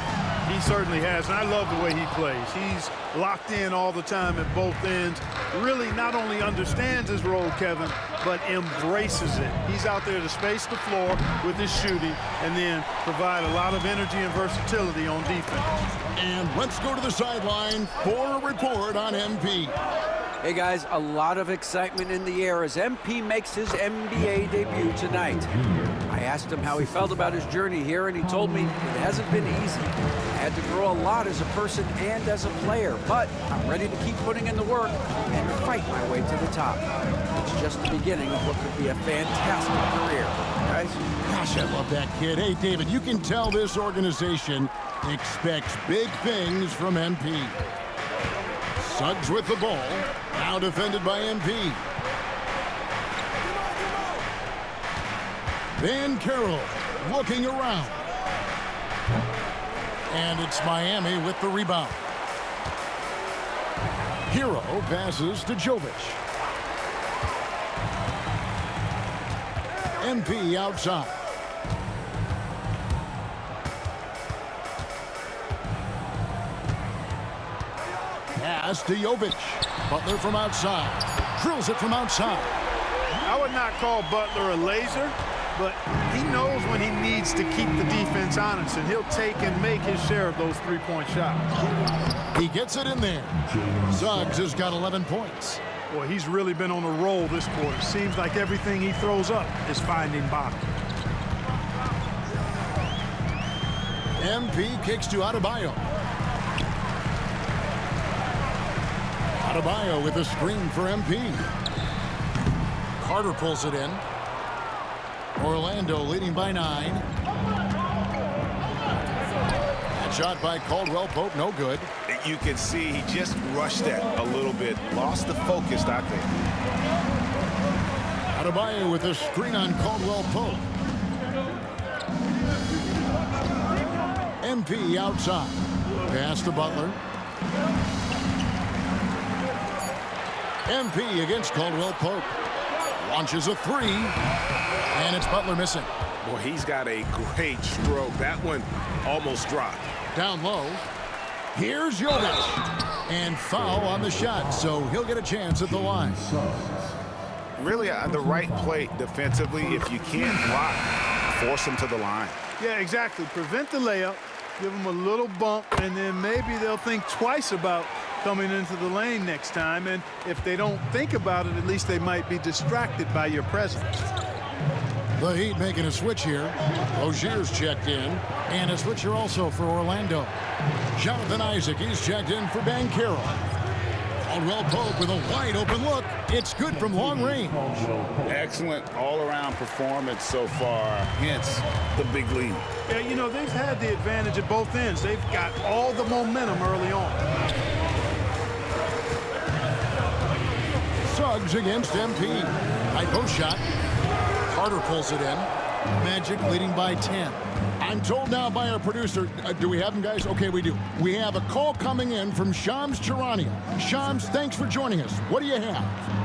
He certainly has, and I love the way he plays. He's locked in all the time at both ends. Really not only understands his role, Kevin, but embraces it. He's out there to space the floor with his shooting and then provide a lot of energy and versatility on defense. And let's go to the sideline for a report on MP. Hey guys, a lot of excitement in the air as MP makes his NBA debut tonight. I asked him how he felt about his journey here, and he told me it hasn't been easy. I had to grow a lot as a person and as a player, but I'm ready to keep putting in the work and fight my way to the top. It's just the beginning of what could be a fantastic career. Guys? Gosh, I love that kid. Hey, David, you can tell this organization expects big things from MP. Suggs with the ball, now defended by MP. Van Carroll looking around. And it's Miami with the rebound. Hero passes to Jovic. MP outside. Pass to Jovic. Butler from outside. Drills it from outside. I would not call Butler a laser, but he knows when he needs to keep the defense honest, and he'll take and make his share of those three-point shots. He gets it in there. Suggs has got 11 points. Boy, he's really been on a roll this quarter. Seems like everything he throws up is finding bottom. MP kicks to Adebayo. Adebayo with a screen for MP. Carter pulls it in. Orlando leading by 9. That shot by Caldwell-Pope, no good. You can see he just rushed that a little bit. Lost the focus, I think. Adebayo with a screen on Caldwell-Pope. MP outside. Pass to Butler. MP against Caldwell-Pope. Launches a 3. And it's Butler missing. Boy, he's got a great stroke. That one almost dropped. Down low. Here's Jovic. And foul on the shot, so he'll get a chance at the line. Really, the right play defensively. If you can't block, force him to the line. Yeah, exactly. Prevent the layup Give them a little bump, and then maybe they'll think twice about coming into the lane next time. And if they don't think about it, at least they might be distracted by your presence. The Heat making a switch here. Rozier's checked in. And a switch here also for Orlando. Jonathan Isaac, he's checked in for Banchero. Caldwell Pope with a wide open look. It's good from long range. Excellent all-around performance so far, hence the big lead. Yeah, you know, they've had the advantage at both ends. They've got all the momentum early on. Suggs against MP. High post shot. Carter pulls it in. Magic leading by 10. I'm told now by our producer, do we have him, guys? Okay, we do. We have a call coming in from Shams Charania. Shams, thanks for joining us. What do you have?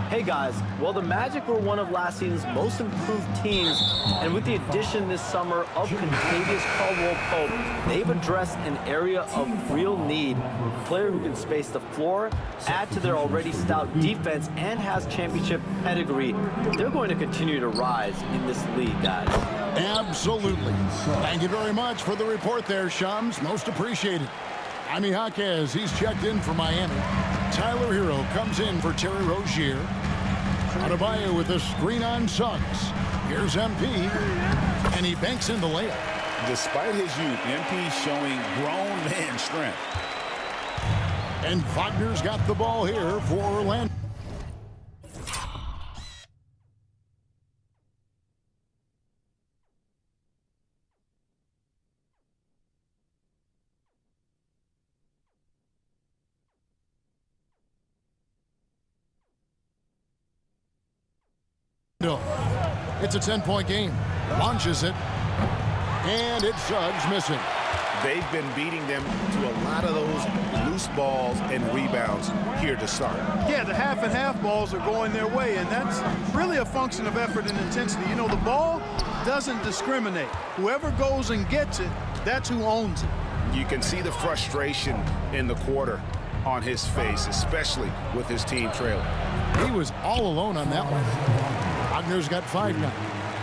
Hey, guys. Well, the Magic were one of last season's most improved teams, and with the addition this summer of Kentavious Caldwell-Pope, they've addressed an area of real need. A player who can space the floor, add to their already stout defense, and has championship pedigree. They're going to continue to rise in this league, guys. Absolutely. Thank you very much for the report there, Shams. Most appreciated. Jaime Jaquez, he's checked in for Miami. Tyler Hero comes in for Terry Rozier. Adebayo with a screen on Suggs. Here's MP, and he banks in the layup. Despite his youth, MP showing grown man strength. And Wagner's got the ball here for Orlando. It's a 10-point game. Launches it. And it's Suggs missing. They've been beating them to a lot of those loose balls and rebounds here to start. Yeah, the half and half balls are going their way, and that's really a function of effort and intensity. You know, the ball doesn't discriminate. Whoever goes and gets it, that's who owns it. You can see the frustration in the quarter on his face, especially with his team trailing. He was all alone on that one. Wagner's got 5 now.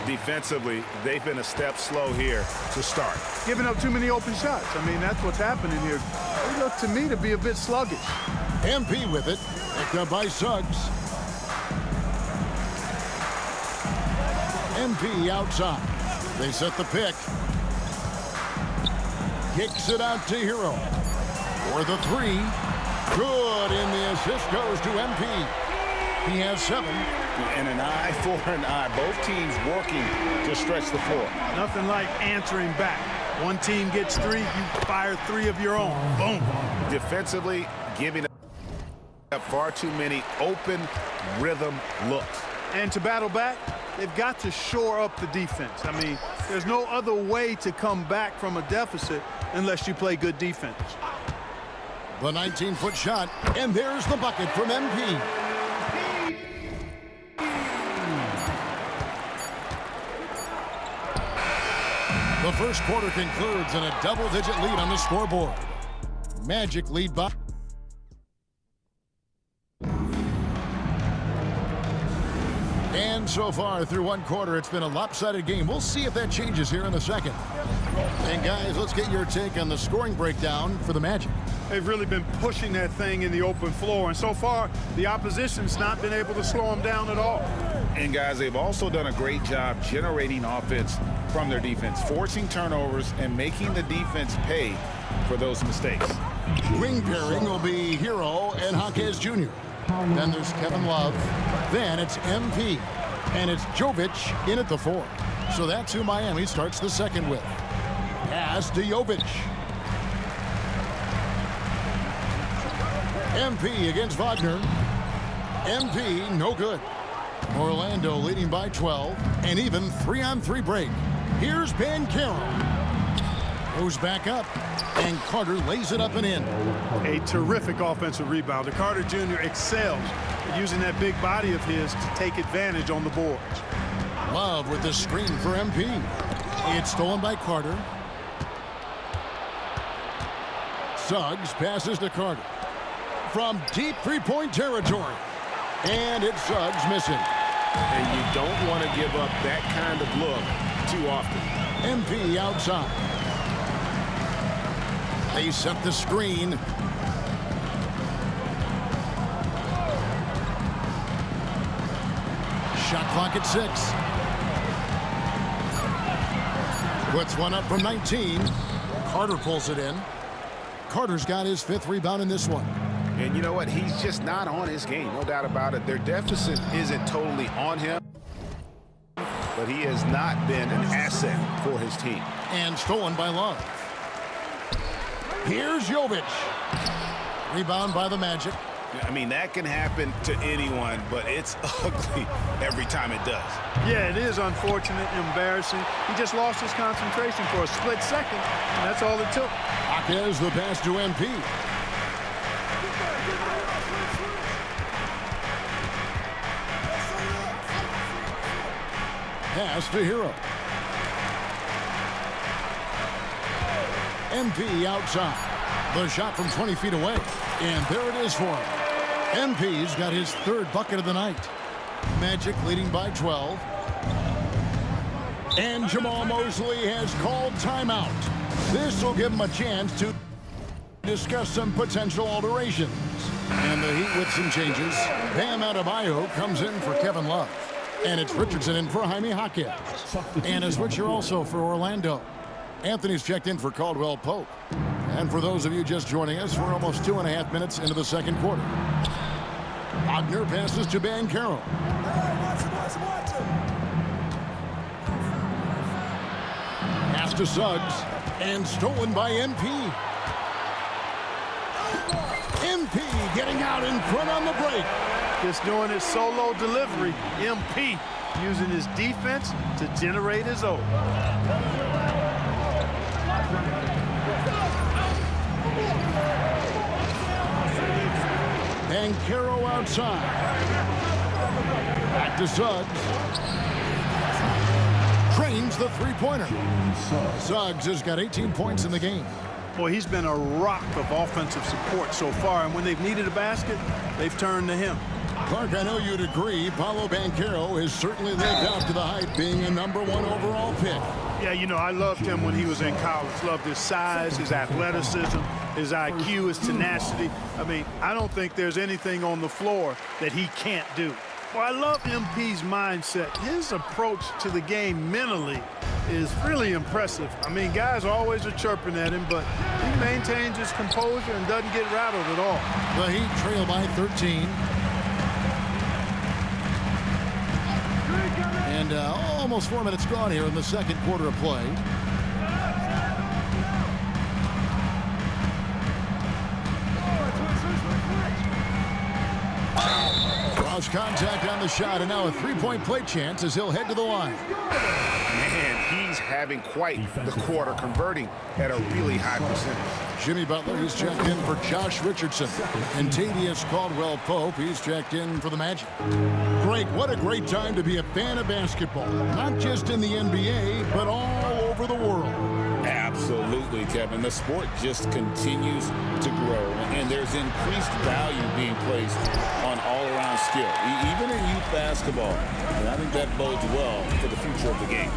Defensively, they've been a step slow here to start. Giving up too many open shots. I mean, that's what's happening here. They look to me to be a bit sluggish. MP with it. Picked up by Suggs. MP outside. They set the pick. Kicks it out to Hero. For the 3. Good, and the assist goes to MP. He has 7. And an eye for an eye. Both teams working to stretch the floor. Nothing like answering back. One team gets 3, you fire 3 of your own. Boom. Defensively, giving up far too many open rhythm looks. And to battle back, they've got to shore up the defense. I mean, there's no other way to come back from a deficit unless you play good defense. The 19-foot shot, and there's the bucket from MP. The first quarter concludes in a double-digit lead on the scoreboard. Magic lead by. And so far through one quarter, it's been a lopsided game. We'll see if that changes here in a second. And guys, let's get your take on the scoring breakdown for the Magic. They've really been pushing that thing in the open floor, and so far the opposition's not been able to slow them down at all. And guys, they've also done a great job generating offense from their defense, forcing turnovers and making the defense pay for those mistakes. Wing pairing will be Hero and Jaquez Jr. Then there's Kevin Love. Then it's MP. And it's Jovic in at the 4. So that's who Miami starts the second with. Pass to Jovic. MP against Wagner. MP, no good. Orlando leading by 12. And even 3-on-3 break. Here's Banchero. Goes back up. And Carter lays it up and in. A terrific offensive rebounder. Carter Jr. excels at using that big body of his to take advantage on the boards. Love with the screen for MP. It's stolen by Carter. Suggs passes to Carter. From deep three-point territory. And it's Suggs missing. And you don't want to give up that kind of look too often. MP outside. They set the screen. Shot clock at 6. Puts one up from 19. Carter pulls it in. Carter's got his 5th rebound in this one. And you know what? He's just not on his game, no doubt about it. Their deficit isn't totally on him, but he has not been an asset for his team. And stolen by Love. Here's Jovic. Rebound by the Magic. I mean, that can happen to anyone, but it's ugly every time it does. Yeah, it is unfortunate, embarrassing. He just lost his concentration for a split second, and that's all it took. Jaquez the pass to MP. Pass to Hero. MP outside. The shot from 20 feet away. And there it is for him. MP's got his 3rd bucket of the night. Magic leading by 12. And Jamal Mosley has called timeout. This will give him a chance to discuss some potential alterations. And the Heat with some changes. Bam Adebayo comes in for Kevin Love. And it's Richardson in for Jaime Jaquez. And a switcher also for Orlando. Anthony's checked in for Caldwell Pope. And for those of you just joining us, we're almost 2.5 minutes into the second quarter. Wagner passes to Banchero. Pass to Suggs. And stolen by MP. MP getting out in front on the break. Just doing his solo delivery. MP using his defense to generate his own. Banchero outside. Back to Suggs. Trains the three-pointer. Suggs has got 18 points in the game. Boy, he's been a rock of offensive support so far, and when they've needed a basket, they've turned to him. Clark, I know you'd agree, Paolo Banchero has certainly lived up to the hype, being a #1 overall pick. Yeah, you know, I loved him when he was in college. Loved his size, his athleticism, his IQ, his tenacity. I mean, I don't think there's anything on the floor that he can't do. Well, I love MP's mindset. His approach to the game mentally is really impressive. I mean, guys always are chirping at him, but he maintains his composure and doesn't get rattled at all. The Heat trail by 13. And almost 4 minutes gone here in the second quarter of play. Cross contact on the shot, and now a three-point play chance as he'll head to the line. Man, he's having quite the quarter, converting at a really high percentage. Jimmy Butler, he's checked in for Josh Richardson. And Tavius Caldwell-Pope, he's checked in for the Magic. Greg, what a great time to be a fan of basketball. Not just in the NBA, but all over the world. Absolutely, Kevin. The sport just continues to grow, and there's increased value being placed on all-around skill, even in youth basketball. And I think that bodes well for the future of the game.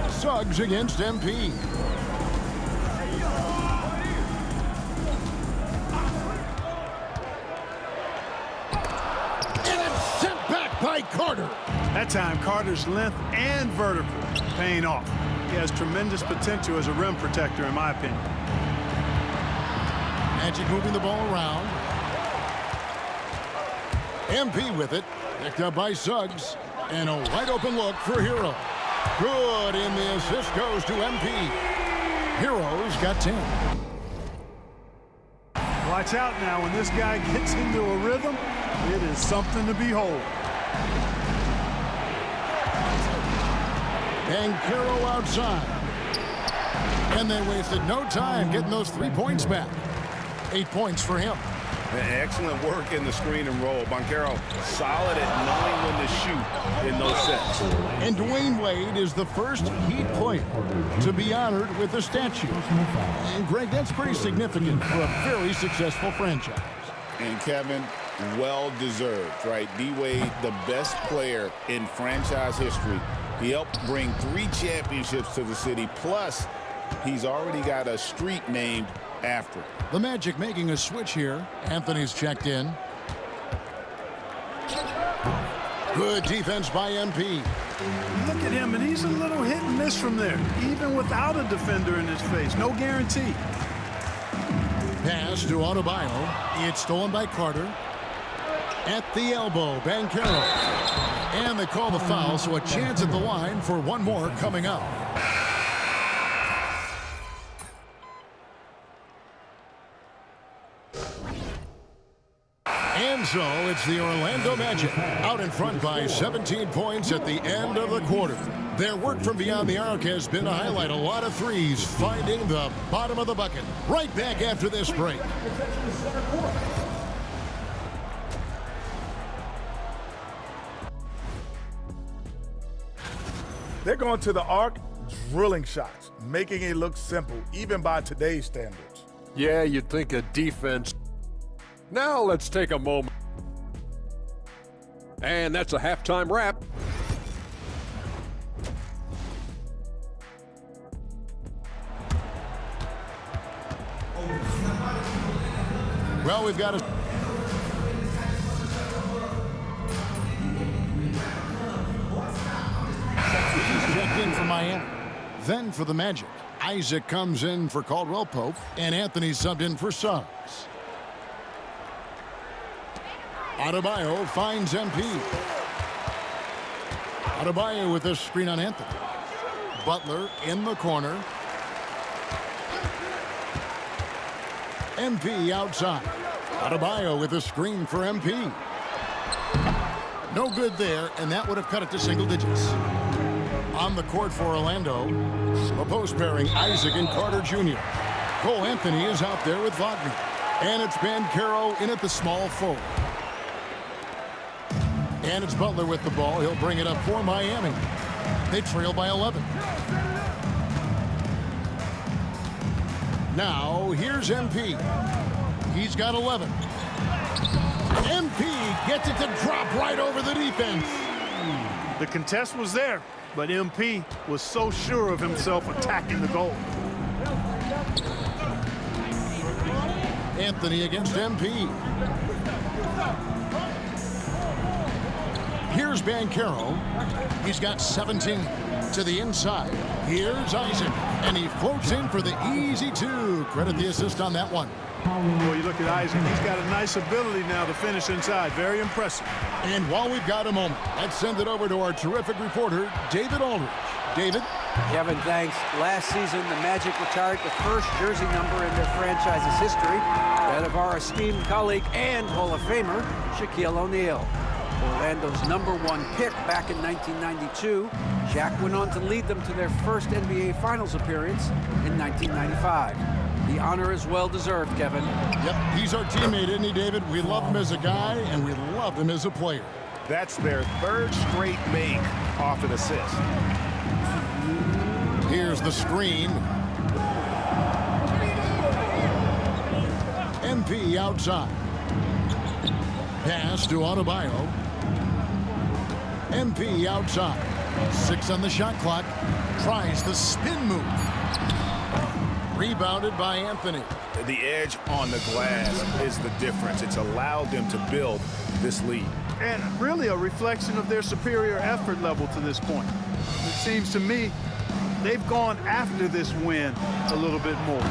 Suggs against MP. And it's sent back by Carter. That time, Carter's length and vertical paying off. He has tremendous potential as a rim protector, in my opinion. Magic moving the ball around. MP with it. Picked up by Suggs. And a wide open look for Hero. Good, and the assist goes to MP. Hero's got 10. Watch out now. When this guy gets into a rhythm, it is something to behold. Banchero outside. And they wasted no time getting those 3 points back. 8 points for him. Excellent work in the screen and roll. Banchero solid at knowing when to shoot in those sets. And Dwayne Wade is the first Heat player to be honored with a statue. And Greg, that's pretty significant for a very successful franchise. And Kevin, well deserved, right? D-Wade, the best player in franchise history, He helped bring 3 championships to the city, plus he's already got a street named after him. The Magic making a switch here. Anthony's checked in. Good defense by MP. Look at him, and he's a little hit and miss from there, even without a defender in his face. No guarantee. Pass to Adebayo. It's stolen by Carter. At the elbow, Banchero. And they call the foul, so a chance at the line for one more coming up. And so it's the Orlando Magic out in front by 17 points at the end of the quarter. Their work from beyond the arc has been a highlight. A lot of threes finding the bottom of the bucket. Right back after this break. They're going to the arc, drilling shots, making it look simple, even by today's standards. Yeah, you'd think a defense. Now let's take a moment. And that's a halftime wrap. Well, we've got a... checked in for Miami. Then for the Magic, Isaac comes in for Caldwell Pope, and Anthony subbed in for Suggs. Adebayo finds MP. Adebayo with a screen on Anthony. Butler in the corner. MP outside. Adebayo with a screen for MP. No good there, and that would have cut it to single digits. On the court for Orlando, a post pairing, Isaac and Carter Jr. Cole Anthony is out there with Wagner. And it's Banchero in at the small forward. And it's Butler with the ball. He'll bring it up for Miami. They trail by 11. Now, here's MP. He's got 11. MP gets it to drop right over the defense. The contest was there, but MP was so sure of himself attacking the goal. Anthony against MP. Here's Banchero. He's got 17 to the inside. Here's Isaac, and he floats in for the easy 2. Credit the assist on that one. Boy, you look at Isaac. He's got a nice ability now to finish inside. Very impressive. And while we've got a moment, let's send it over to our terrific reporter, David Aldridge. David? Kevin, thanks. Last season, the Magic retired the first jersey number in their franchise's history, that of our esteemed colleague and Hall of Famer, Shaquille O'Neal. Orlando's #1 pick back in 1992, Shaq went on to lead them to their first NBA Finals appearance in 1995. The honor is well-deserved, Kevin. Yep, he's our teammate, isn't he, David? We love him as a guy, and we love him as a player. That's their 3rd straight make off an assist. Here's the screen. MP outside. Pass to Adebayo. MP outside. 6 on the shot clock. Tries the spin move. Rebounded by Anthony. The edge on the glass is the difference. It's allowed them to build this lead. And really a reflection of their superior effort level to this point. It seems to me they've gone after this win a little bit more.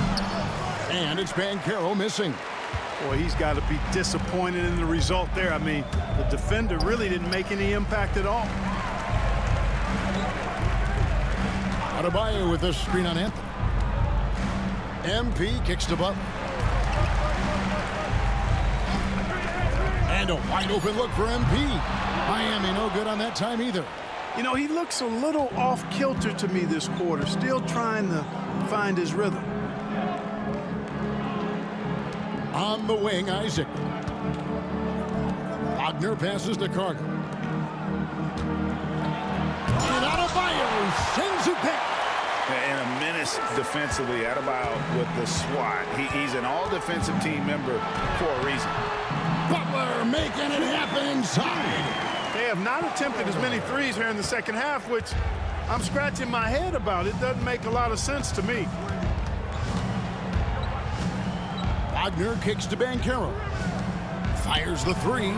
And it's Banchero missing. Boy, he's got to be disappointed in the result there. I mean, the defender really didn't make any impact at all. Adebayo with a screen on Anthony. MP kicks to Butler. And a wide open look for MP. Miami no good on that time either. You know, he looks a little off kilter to me this quarter, still trying to find his rhythm. On the wing, Isaac. Wagner passes to Carter. And Adebayo sends it back. And a menace defensively. Adebayo with the swat. He's an all-defensive team member for a reason. Butler making it happen inside. They have not attempted as many threes here in the second half, which I'm scratching my head about. It doesn't make a lot of sense to me. Wagner kicks to Banchero. Fires the three.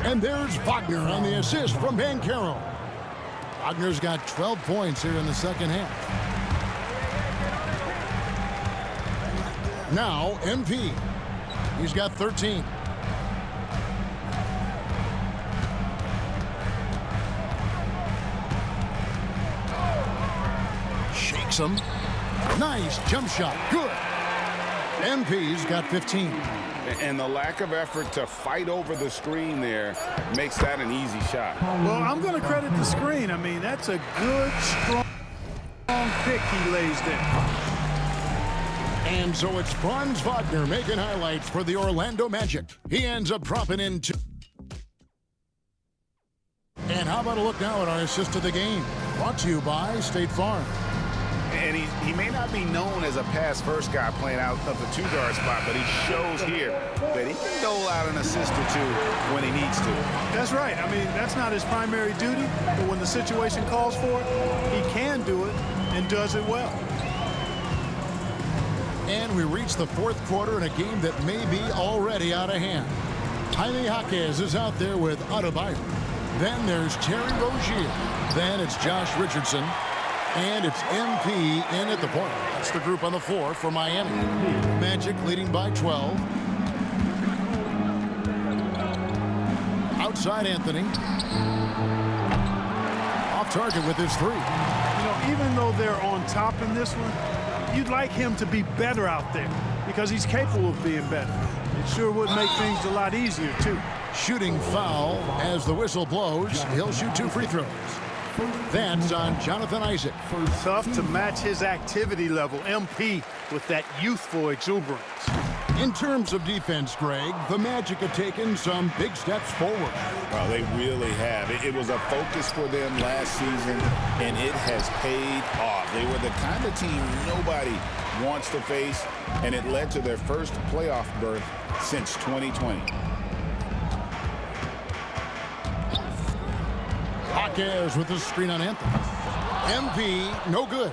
And there's Wagner on the assist from Banchero. Wagner's got 12 points here in the second half. Now, MP. He's got 13. Shakes him. Nice jump shot. Good. MP's got 15. And the lack of effort to fight over the screen there makes that an easy shot. Well, I'm going to credit the screen. I mean, that's a good, strong pick he lays there. And so it's Franz Wagner making highlights for the Orlando Magic. He ends up dropping in two. And how about a look now at our assist of the game? Brought to you by State Farm. And he may not be known as a pass-first guy playing out of the two-guard spot, but he shows here that he can dole out an assist or two when he needs to. That's right. I mean, that's not his primary duty, but when the situation calls for it, he can do it and does it well. And we reach the fourth quarter in a game that may be already out of hand. Jaime Jaquez is out there with Adebayo. Then there's Terry Rozier. Then it's Josh Richardson. And it's MP in at the point. That's the group on the floor for Miami. Magic leading by 12. Outside Anthony. Off target with his three. You know, even though they're on top in this one, you'd like him to be better out there because he's capable of being better. It sure would make things a lot easier, too. Shooting foul as the whistle blows. He'll shoot 2 free throws. That's on Jonathan Isaac. Tough to match his activity level. MP with that youthful exuberance. In terms of defense, Greg, the Magic have taken some big steps forward. Well, they really have. It was a focus for them last season, and it has paid off. They were the kind of team nobody wants to face, and it led to their first playoff berth since 2020. Jaquez with the screen on Anthony. MP, no good.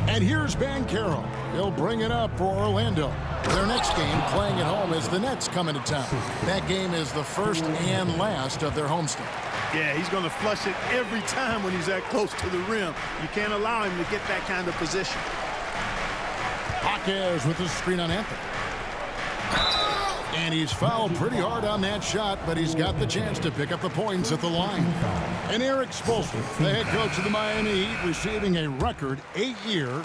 And here's Banchero. He'll bring it up for Orlando. Their next game, playing at home, as the Nets come into town. That game is the first and last of their homestand. Yeah, he's going to flush it every time when he's that close to the rim. You can't allow him to get that kind of position. Jaquez with the screen on Anthony. And he's fouled pretty hard on that shot, but he's got the chance to pick up the points at the line. And Eric Spoelstra, the head coach of the Miami Heat, receiving a record 8-year,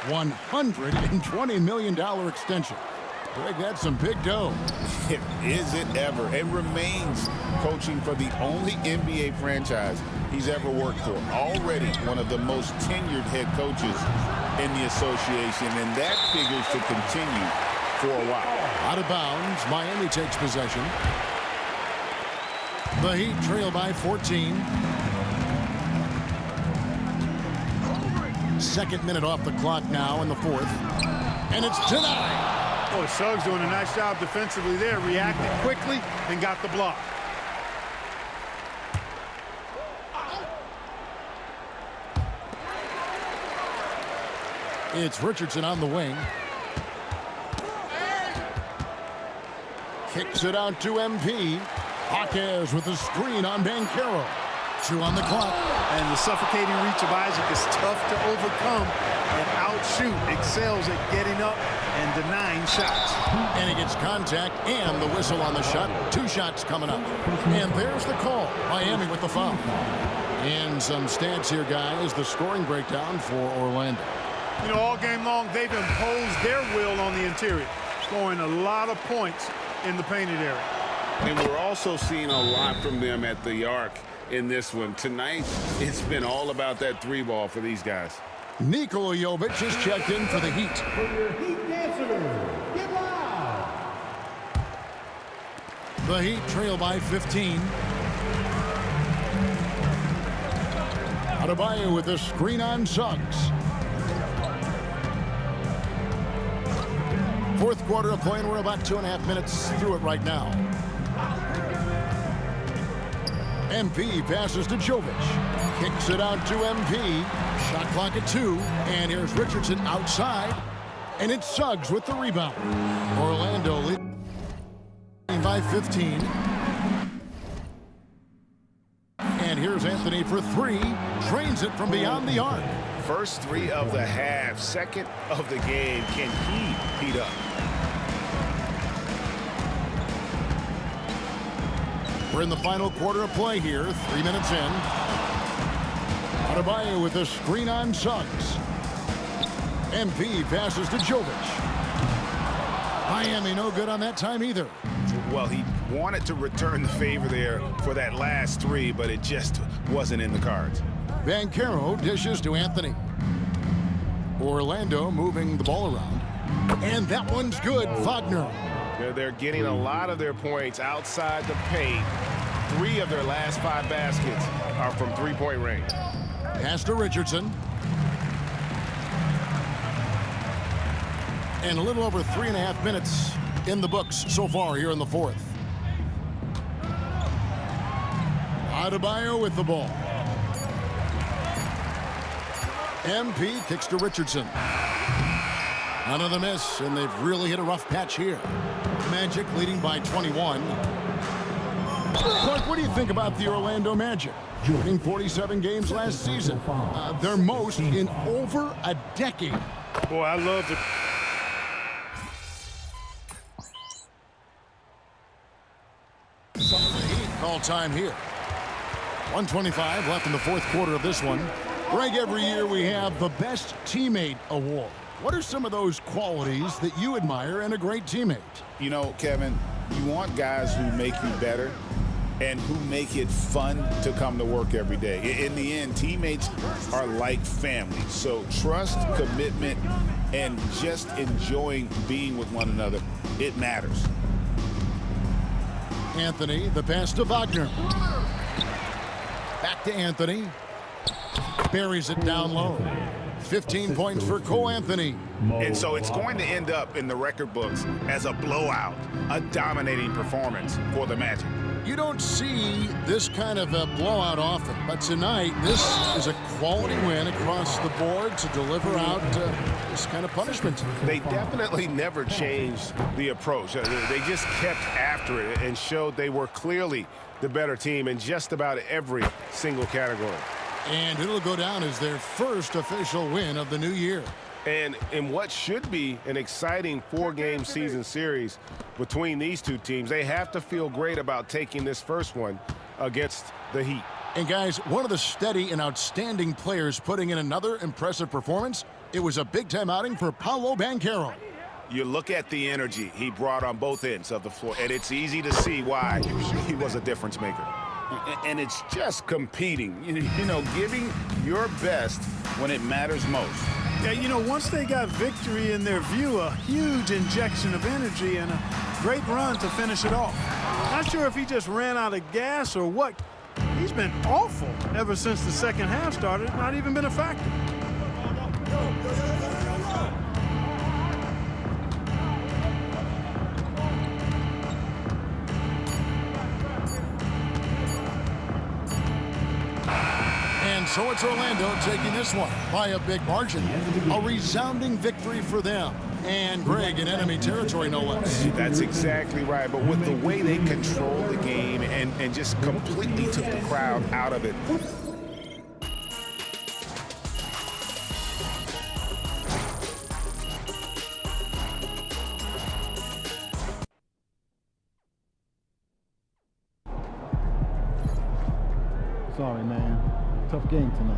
$120 million extension. Greg, that's some big dough. Is it ever? It remains coaching for the only NBA franchise he's ever worked for. Already one of the most tenured head coaches in the association, and that figures to continue for a while. Out of bounds, Miami takes possession. The Heat trail by 14. Second minute off the clock now in the fourth. And it's denied. Boy, Suggs doing a nice job defensively there. Reacted quickly and got the block. It's Richardson on the wing. Kicks it out to MP. Jaquez with the screen on Banchero. 2 on the clock. And the suffocating reach of Isaac is tough to overcome and outshoot. Excels at getting up and denying shots. And he gets contact and the whistle on the shot. 2 shots coming up. And there's the call. Miami with the foul. And some stats here, guys. The scoring breakdown for Orlando. You know, all game long, they've imposed their will on the interior, scoring a lot of points in the painted area. And we're also seeing a lot from them at the arc in this one. Tonight, it's been all about that 3-ball for these guys. Nikola Jovic is checked in for the Heat. The Heat trail by 15. Adebayo with the screen on Suggs. Fourth quarter of play, and we're about 2.5 minutes through it right now. MP passes to Jovic. Kicks it out to MP. Shot clock at 2. And here's Richardson outside. And it's Suggs with the rebound. Orlando leading by 15. And here's Anthony for 3. Drains it from beyond the arc. First 3 of the half, second of the game. Can he heat up? We're in the final quarter of play here. 3 minutes in. Adebayo with a screen on Suggs. MP passes to Jovic. Miami no good on that time either. Well, he wanted to return the favor there for that last 3, but it just wasn't in the cards. Banchero dishes to Anthony. Orlando moving the ball around. And that one's good. Wagner. They're getting a lot of their points outside the paint. 3 of their last 5 baskets are from three-point range. Pass to Richardson. And a little over 3.5 minutes in the books so far here in the fourth. Adebayo with the ball. MP kicks to Richardson. Another miss, and they've really hit a rough patch here. Magic leading by 21. Clark, what do you think about the Orlando Magic? Winning 47 games last season. Their most in over a decade. Boy, I love it. Call time here. 1:25 left in the fourth quarter of this one. Greg, every year we have the Best Teammate Award. What are some of those qualities that you admire in a great teammate? You know, Kevin, you want guys who make you better and who make it fun to come to work every day. In the end, teammates are like family. So trust, commitment, and just enjoying being with one another, it matters. Anthony, the pass to Wagner. Back to Anthony. Buries it down low. 15 points for Cole Anthony. And so it's going to end up in the record books as a blowout, a dominating performance for the Magic. You don't see this kind of a blowout often, but tonight this is a quality win across the board to deliver out this kind of punishment. They definitely never changed the approach. They just kept after it and showed they were clearly the better team in just about every single category. And it'll go down as their first official win of the new year. And in what should be an exciting 4-game season series between these two teams, they have to feel great about taking this first one against the Heat. And guys, one of the steady and outstanding players putting in another impressive performance, it was a big-time outing for Paolo Banchero. You look at the energy he brought on both ends of the floor, and it's easy to see why he was a difference maker. And it's just competing, you know, giving your best when it matters most. Yeah, you know, once they got victory in their view, a huge injection of energy and a great run to finish it off. Not sure if he just ran out of gas or what. He's been awful ever since the second half started, not even been a factor. And so it's Orlando taking this one by a big margin. A resounding victory for them. And Greg in enemy territory, no less. That's exactly right. But with the way they controlled the game and just completely took the crowd out of it. Sorry, man. Tough game tonight.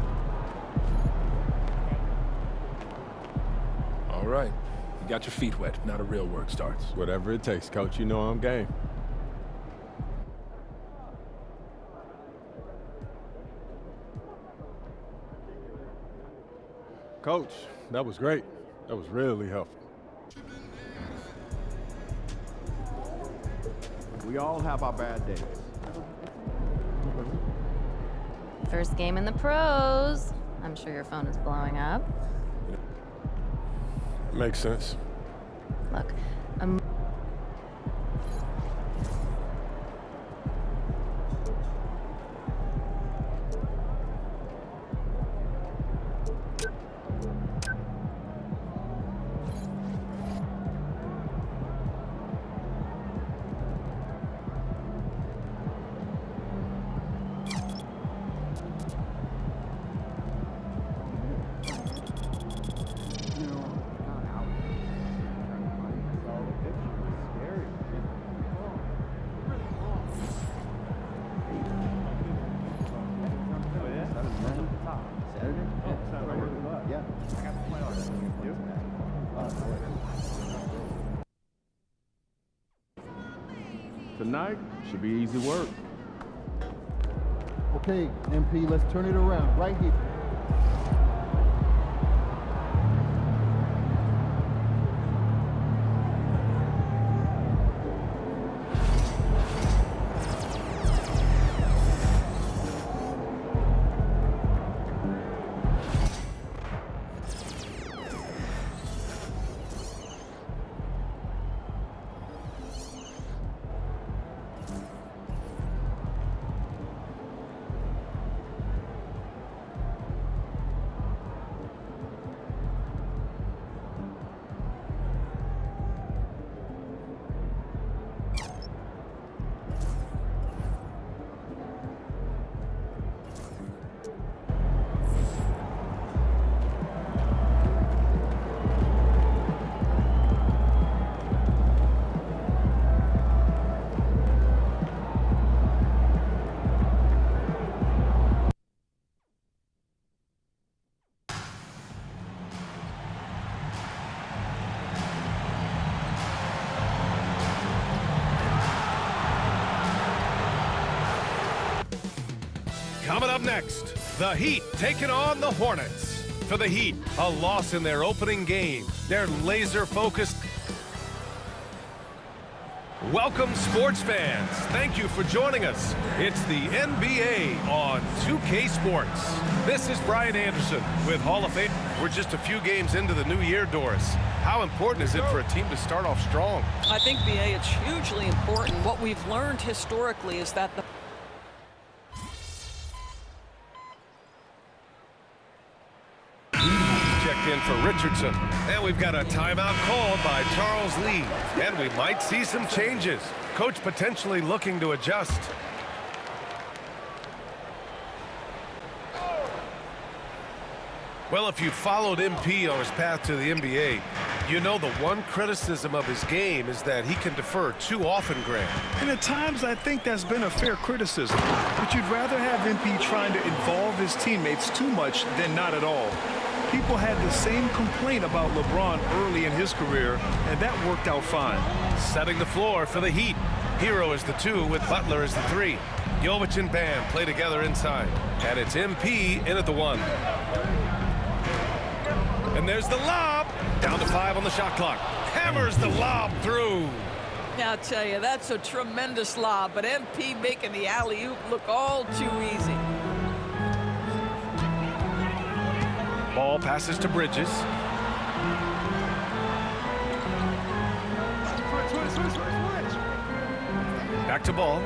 All right. You got your feet wet. Now the real work starts. Whatever it takes, Coach. You know I'm game. Coach, that was great. That was really helpful. We all have our bad days. First game in the pros. I'm sure your phone is blowing up. Makes sense. Look, Tonight should be easy work. Okay, MP, let's turn it around right here. Coming up next, the Heat taking on the Hornets. For the Heat, a loss in their opening game. They're laser focused. Welcome, sports fans. Thank you for joining us. It's the NBA on 2K Sports. This is Brian Anderson with Hall of Fame. We're just a few games into the new year, Doris. How important is it for a team to start off strong? I think, BA, it's hugely important. What we've learned historically is that the checked in for Richardson. And we've got a timeout called by Charles Lee. And we might see some changes. Coach potentially looking to adjust. Well, if you followed MP on his path to the NBA, you know the one criticism of his game is that he can defer too often, Grant. And at times I think that's been a fair criticism. But you'd rather have MP trying to involve his teammates too much than not at all. People had the same complaint about LeBron early in his career, and that worked out fine. Setting the floor for the Heat. Hero is the 2 with Butler as the 3. Jovic and Bam play together inside. And it's MP in at the 1. And there's the lob. Down to 5 on the shot clock. Hammers the lob through. Now, I'll tell you, that's a tremendous lob, but MP making the alley-oop look all too easy. Ball passes to Bridges. Back to Ball.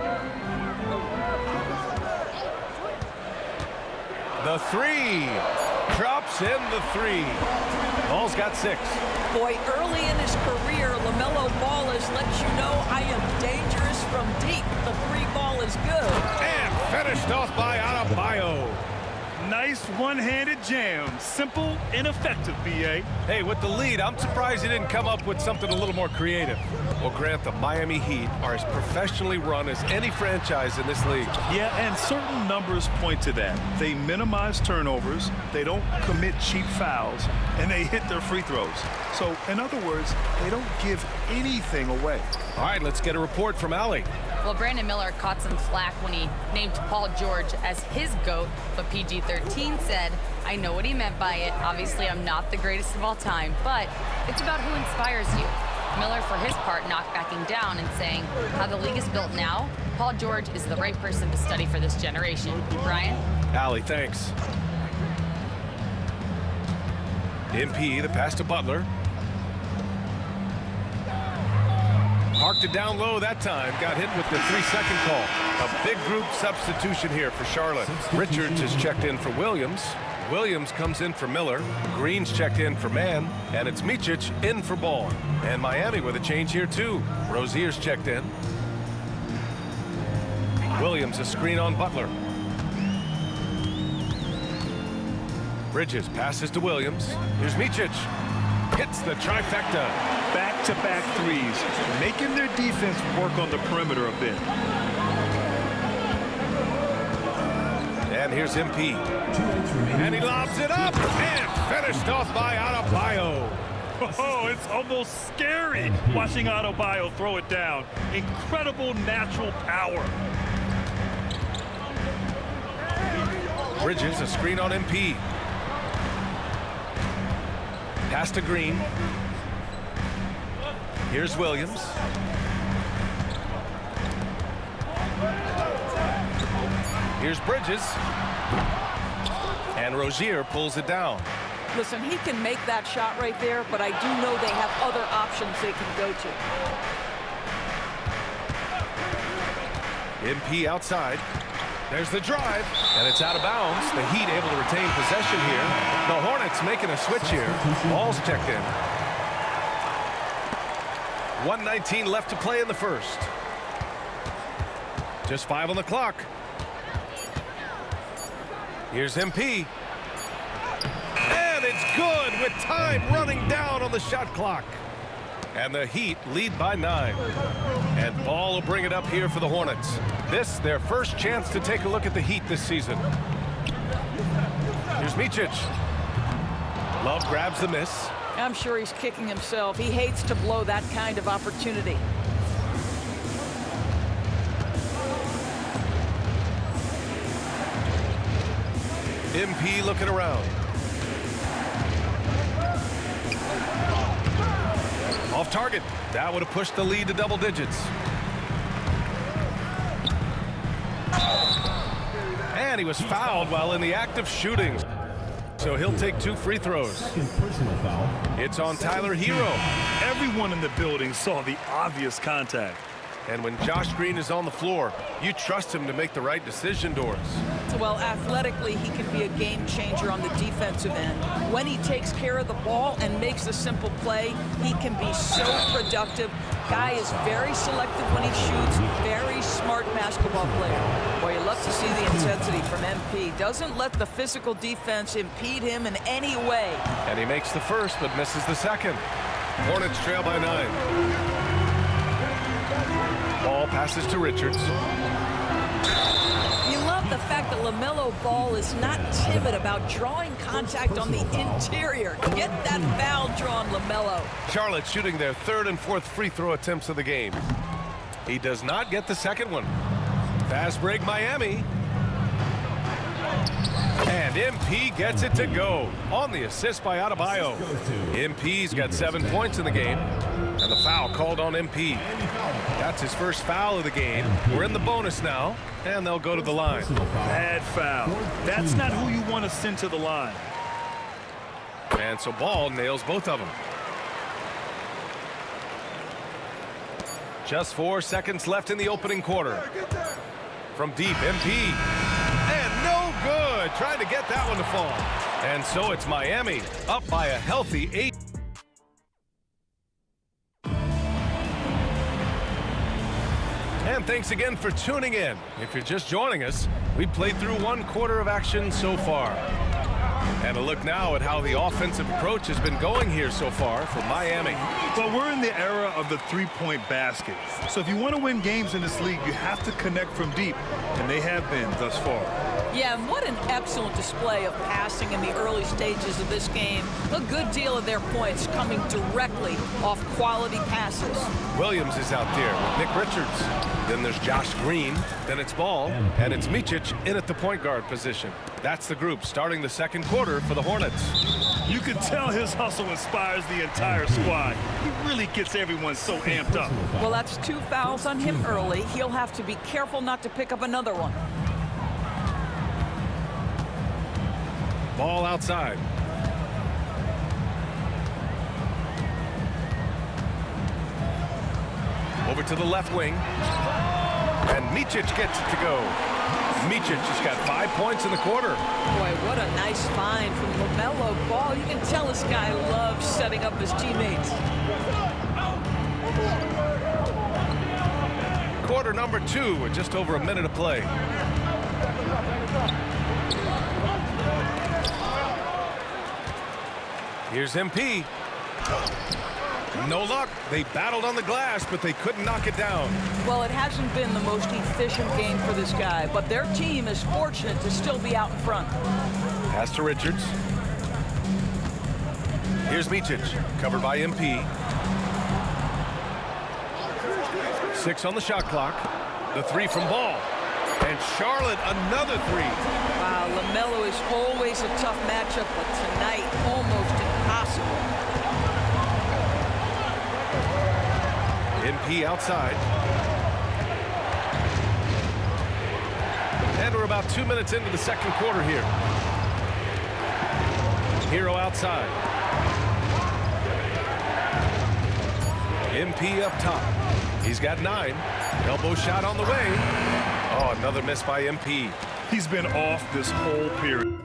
The 3. Drops in the 3. Ball's got 6. Boy, early in his career, LaMelo Ball has let you know I am dangerous from deep. The 3 ball is good. And finished off by Adebayo. Nice one-handed jam. Simple and effective, BA. Hey, with the lead, I'm surprised he didn't come up with something a little more creative. Well, Grant, the Miami Heat are as professionally run as any franchise in this league. Yeah, and certain numbers point to that. They minimize turnovers, they don't commit cheap fouls, and they hit their free throws. So, in other words, they don't give anything away. All right, let's get a report from Allie. Well, Brandon Miller caught some flack when he named Paul George as his GOAT, but PG-13 said, I know what he meant by it. Obviously, I'm not the greatest of all time, but it's about who inspires you. Miller, for his part, not backing down and saying, how the league is built now, Paul George is the right person to study for this generation. Brian? Allie, thanks. MP, the pass to Butler. Parked it down low that time. Got hit with the 3-second call. A big group substitution here for Charlotte. Richards is checked in for Williams. Williams comes in for Miller. Green's checked in for Mann. And it's Micic in for Ball. And Miami with a change here too. Rozier's checked in. Williams a screen on Butler. Bridges passes to Williams. Here's Micic. Hits the trifecta. Back-to-back threes, making their defense work on the perimeter a bit. And here's MP. And he lobs it up and finished off by Adebayo. Oh, it's almost scary watching Adebayo throw it down. Incredible natural power. Bridges, a screen on MP. Pass to Green. Here's Williams. Here's Bridges. And Rozier pulls it down. Listen, he can make that shot right there, but I do know they have other options they can go to. MP outside. There's the drive, and it's out of bounds. The Heat able to retain possession here. The Hornets making a switch here. Ball's checked in. 1:19 left to play in the first. Just 5 on the clock. Here's MP. And it's good with time running down on the shot clock. And the Heat lead by 9. And Ball will bring it up here for the Hornets. This, their first chance to take a look at the Heat this season. Here's Micic. Love grabs the miss. I'm sure he's kicking himself. He hates to blow that kind of opportunity. MP looking around. Off target. That would have pushed the lead to double digits. And he was fouled while in the act of shooting. So he'll take 2 free throws. It's on Tyler Hero. Everyone in the building saw the obvious contact. And when Josh Green is on the floor, you trust him to make the right decision, Doris. Well, athletically, he can be a game changer on the defensive end. When he takes care of the ball and makes a simple play, he can be so productive. Guy is very selective when he shoots. Very smart basketball player. Boy, you love to see the intensity from MP. Doesn't let the physical defense impede him in any way. And he makes the first, but misses the second. Hornets trail by 9. Ball passes to Richards. You love the fact that LaMelo Ball is not timid about drawing contact on the interior. Get that foul drawn, LaMelo. Charlotte shooting their 3rd and 4th free throw attempts of the game. He does not get the second one. Fast break Miami. And MP gets it to go on the assist by Adebayo. MP's got 7 points in the game. And the foul called on MP. That's his first foul of the game. We're in the bonus now, and they'll go to the line. Bad foul. That's not who you want to send to the line. And so Ball nails both of them. Just 4 seconds left in the opening quarter. From deep, MP. And no good. Trying to get that one to fall. And so it's Miami up by a healthy 8. And thanks again for tuning in. If you're just joining us, we played through 1 quarter of action so far. And a look now at how the offensive approach has been going here so far for Miami. Well, we're in the era of the three-point basket. So if you want to win games in this league, you have to connect from deep, and they have been thus far. Yeah, and what an excellent display of passing in the early stages of this game. A good deal of their points coming directly off quality passes. Williams is out there with Nick Richards. Then there's Josh Green. Then it's Ball. And it's Micic in at the point guard position. That's the group starting the second quarter for the Hornets. You can tell his hustle inspires the entire squad. He really gets everyone so amped up. Well, that's 2 fouls on him early. He'll have to be careful not to pick up another one. Ball outside. Over to the left wing. And Micic gets it to go. Micic has got 5 points in the quarter. Boy, what a nice find from LaMelo Ball. You can tell this guy loves setting up his teammates. Quarter number 2 with just over a minute of play. Here's MP. No luck. They battled on the glass, but they couldn't knock it down. Well, it hasn't been the most efficient game for this guy, but their team is fortunate to still be out in front. Pass to Richards. Here's Micic, covered by MP. 6 on the shot clock. The 3 from Ball. And Charlotte, another 3. Wow, LaMelo is always a tough matchup, but tonight, almost impossible. MP outside. And we're about 2 minutes into the second quarter here. Hero outside. MP up top. He's got 9. Elbow shot on the way. Oh, another miss by MP. He's been off this whole period.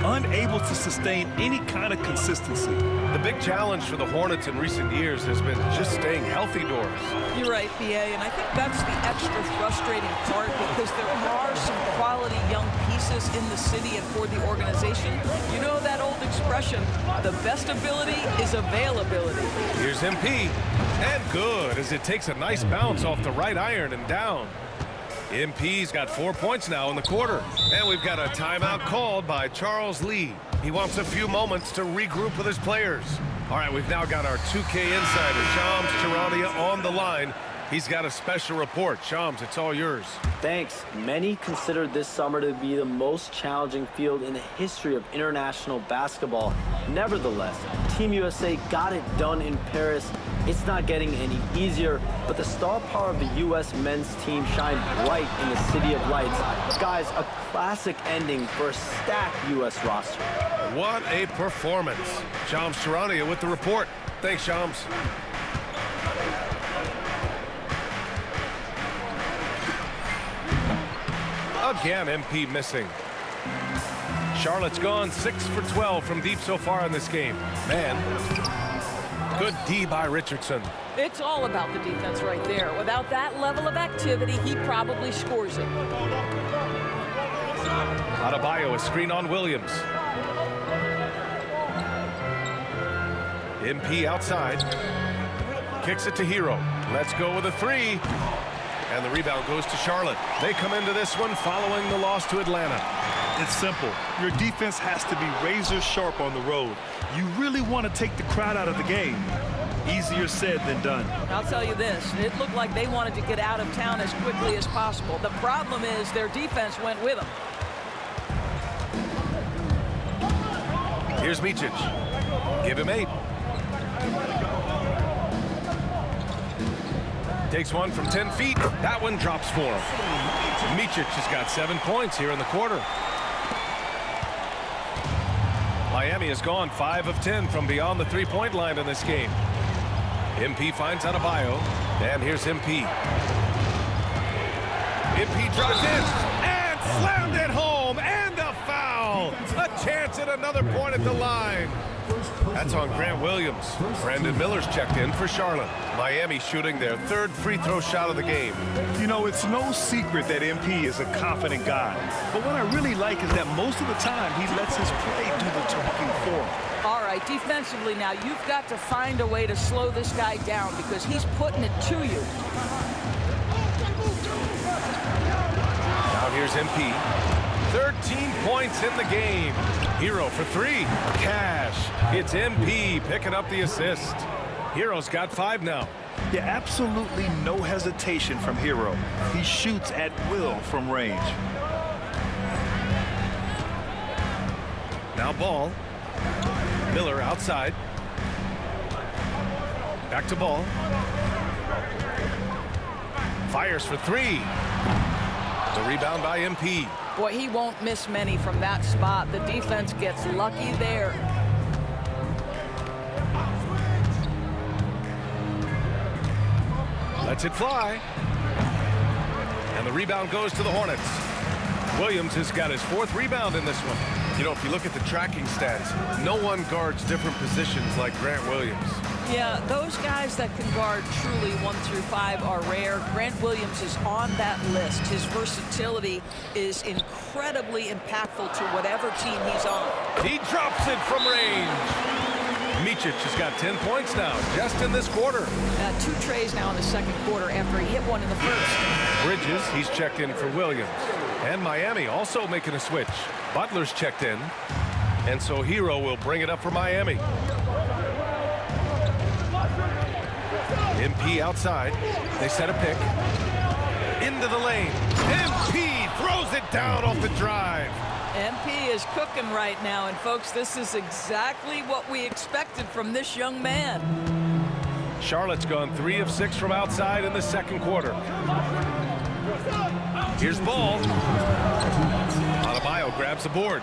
Unable to sustain any kind of consistency. The big challenge for the Hornets in recent years has been just staying healthy, Doris. You're right, BA, and I think that's the extra frustrating part because there are some quality young pieces in the city and for the organization. You know that old expression, the best ability is availability. Here's MP, and good as it takes a nice bounce off the right iron and down. MP's got 4 points now in the quarter. And we've got a timeout called by Charles Lee. He wants a few moments to regroup with his players. All right, we've now got our 2K insider, Shams Charania, on the line. He's got a special report. Shams, it's all yours. Thanks. Many consider this summer to be the most challenging field in the history of international basketball. Nevertheless, Team USA got it done in Paris. It's not getting any easier, but the star power of the U.S. men's team shined bright in the City of Lights. Guys, a classic ending for a stacked U.S. roster. What a performance. Shams Charania with the report. Thanks, Shams. Again, MP missing. Charlotte's gone 6 for 12 from deep so far in this game. Man, good D by Richardson. It's all about the defense right there. Without that level of activity, he probably scores it. Adebayo, a screen on Williams. MP outside. Kicks it to Hero. Let's go with a 3. And the rebound goes to Charlotte. They come into this one following the loss to Atlanta. It's simple. Your defense has to be razor sharp on the road. You really want to take the crowd out of the game. Easier said than done. I'll tell you this, it looked like they wanted to get out of town as quickly as possible. The problem is their defense went with them. Here's Micic. Give him 8. Takes one from 10 feet. That one drops for him. Micic has got 7 points here in the quarter. Miami has gone 5 of 10 from beyond the three-point line in this game. MP finds Adebayo, and here's MP. MP drives in and slammed it home, and a foul. A chance at another point at the line. That's on Grant Williams. Brandon Miller's checked in for Charlotte. Miami shooting their 3rd free throw shot of the game. You know, it's no secret that MP is a confident guy. But what I really like is that most of the time he lets his play do the talking for him. All right, defensively now, you've got to find a way to slow this guy down because he's putting it to you. Now here's MP. 13 points in the game. Hero for 3. Cash. It's MP picking up the assist. Hero's got 5 now. Yeah, absolutely no hesitation from Hero. He shoots at will from range. Now Ball. Miller outside. Back to Ball. Fires for 3. The rebound by MP. Boy, he won't miss many from that spot. The defense gets lucky there. Lets it fly. And the rebound goes to the Hornets. Williams has got his 4th rebound in this one. You know, if you look at the tracking stats, no one guards different positions like Grant Williams. Yeah, those guys that can guard truly 1 through 5 are rare. Grant Williams is on that list. His versatility is incredibly impactful to whatever team he's on. He drops it from range. Micic has got 10 points now, just in this quarter. 2 trays now in the second quarter after he hit one in the first. Bridges, he's checked in for Williams. And Miami also making a switch. Butler's checked in. And so Hero will bring it up for Miami. MP outside. They set a pick. Into the lane. MP throws it down off the drive. MP is cooking right now, and folks, this is exactly what we expected from this young man. Charlotte's gone 3 of 6 from outside in the second quarter. Here's ball. Adebayo grabs the board.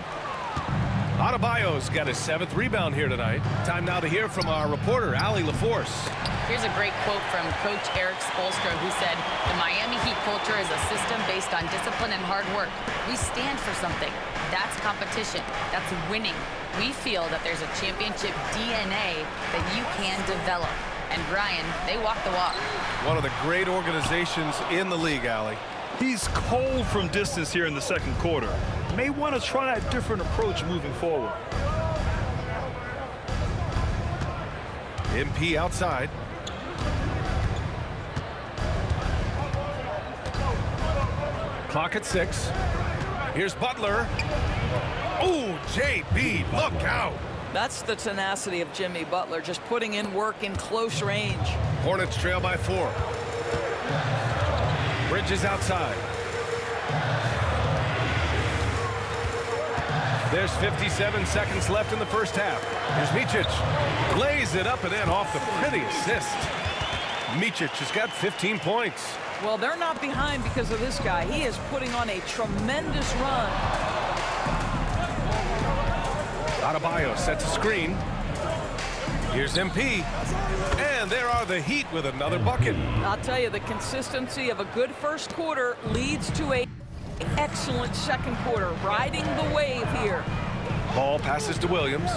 Adebayo's got his 7th rebound here tonight. Time now to hear from our reporter, Allie LaForce. Here's a great quote from Coach Eric Spoelstra, who said, "The Miami Heat culture is a system based on discipline and hard work. We stand for something. That's competition. That's winning. We feel that there's a championship DNA that you can develop." And Brian, they walk the walk. One of the great organizations in the league, Allie. He's cold from distance here in the second quarter. May want to try a different approach moving forward. MP outside. Clock at 6. Here's Butler. Oh, JB, look out. That's the tenacity of Jimmy Butler, just putting in work in close range. Hornets trail by 4. Bridges outside. There's 57 seconds left in the first half. Here's Micic. Lays it up and in off the pretty assist. Micic has got 15 points. Well, they're not behind because of this guy. He is putting on a tremendous run. Adebayo sets a screen. Here's MP. And there are the Heat with another bucket. I'll tell you, the consistency of a good first quarter leads to a excellent second quarter, riding the wave here. Ball passes to Williams.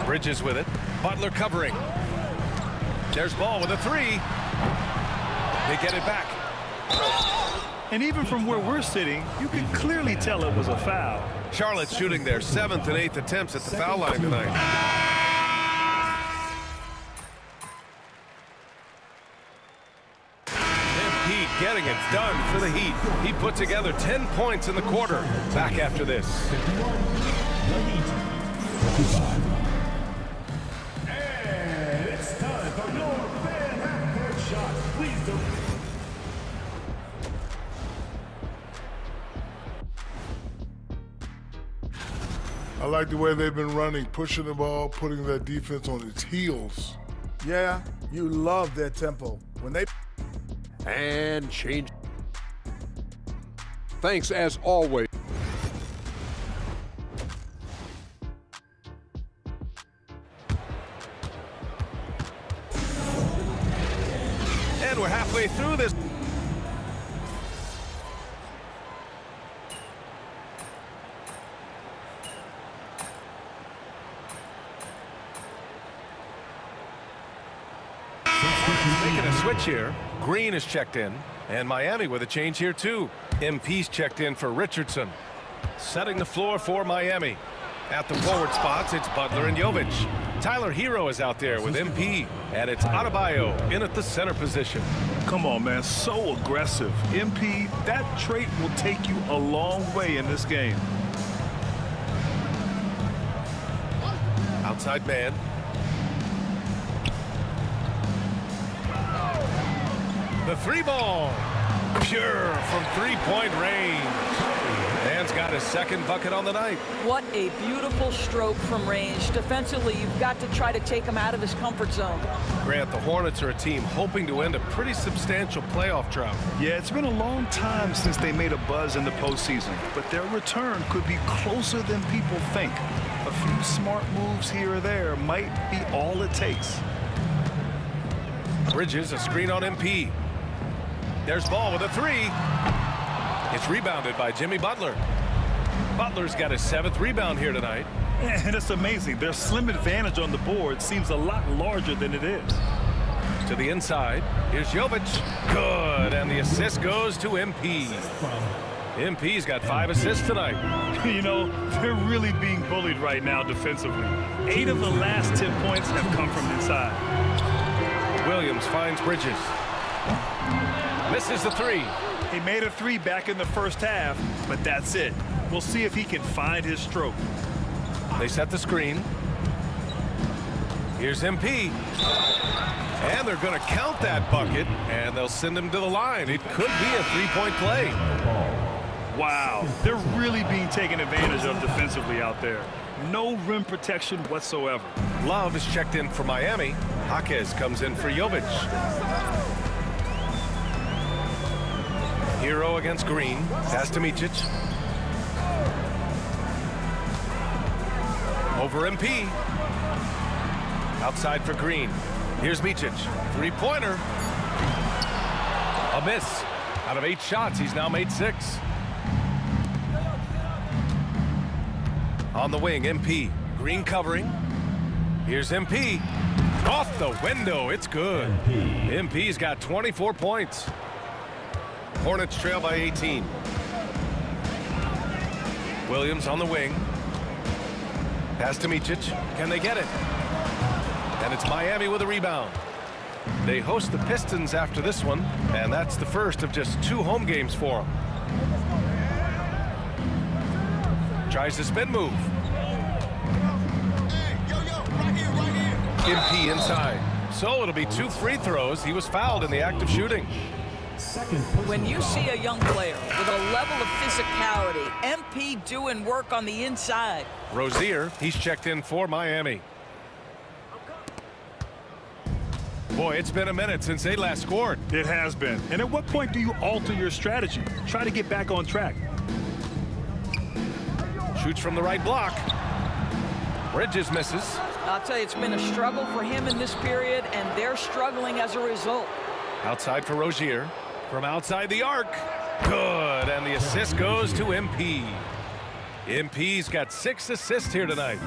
Bridges with it. Butler covering. There's Ball with a 3. They get it back. And even from where we're sitting, you can clearly tell it was a foul. Charlotte shooting their 7th and 8th attempts at the foul line tonight. MP getting it done for the Heat. He put together 10 points in the quarter. Back after this. And it's time for your fan half-court shot. Please don't. I like the way they've been running, pushing the ball, putting their defense on its heels. Yeah, you love their tempo. When they And change. Thanks as always. And we're halfway through this. Making a switch here. Green is checked in. And Miami with a change here too. MP's checked in for Richardson. Setting the floor for Miami. At the forward spots, it's Butler and Jovic. Tyler Hero is out there with MP. And it's Adebayo in at the center position. Come on, man. So aggressive. MP, that trait will take you a long way in this game. Outside man. The 3 ball. Pure from 3-point range. Man's got his 2nd bucket on the night. What a beautiful stroke from range. Defensively, you've got to try to take him out of his comfort zone. Grant, the Hornets are a team hoping to end a pretty substantial playoff drought. Yeah, it's been a long time since they made a buzz in the postseason, but their return could be closer than people think. A few smart moves here or there might be all it takes. Bridges, a screen on MP. There's Ball with a 3. It's rebounded by Jimmy Butler. Butler's got his 7th rebound here tonight. And it's amazing. Their slim advantage on the board seems a lot larger than it is. To the inside. Here's Jovic. Good. And the assist goes to MP. MP's got 5 assists tonight. You know, they're really being bullied right now defensively. 8 of the last 10 points have come from inside. Williams finds Bridges. Misses the 3. He made a 3 back in the first half, but that's it. We'll see if he can find his stroke. They set the screen. Here's MP. And they're going to count that bucket, and they'll send him to the line. It could be a three-point play. Wow, they're really being taken advantage of defensively out there. No rim protection whatsoever. Love is checked in for Miami. Jaquez comes in for Jovic. Hero against Green. Pass to Micic. Over MP. Outside for Green. Here's Micic. Three-pointer. A miss. Out of 8 shots, he's now made 6. On the wing, MP. Green covering. Here's MP. Off the window. It's good. MP's got 24 points. Hornets trail by 18. Williams on the wing. Pass to Micic. Can they get it? And it's Miami with a rebound. They host the Pistons after this one, and that's the first of just 2 home games for them. Tries the spin move. MP inside. So it'll be 2 free throws. He was fouled in the act of shooting. When you see a young player with a level of physicality, MP doing work on the inside. Rozier, he's checked in for Miami. Boy, it's been a minute since they last scored. It has been. And at what point do you alter your strategy? Try to get back on track. Shoots from the right block. Bridges misses. I'll tell you, it's been a struggle for him in this period, and they're struggling as a result. Outside for Rozier. From outside the arc. Good, and the assist goes to MP. MP's got 6 assists here tonight.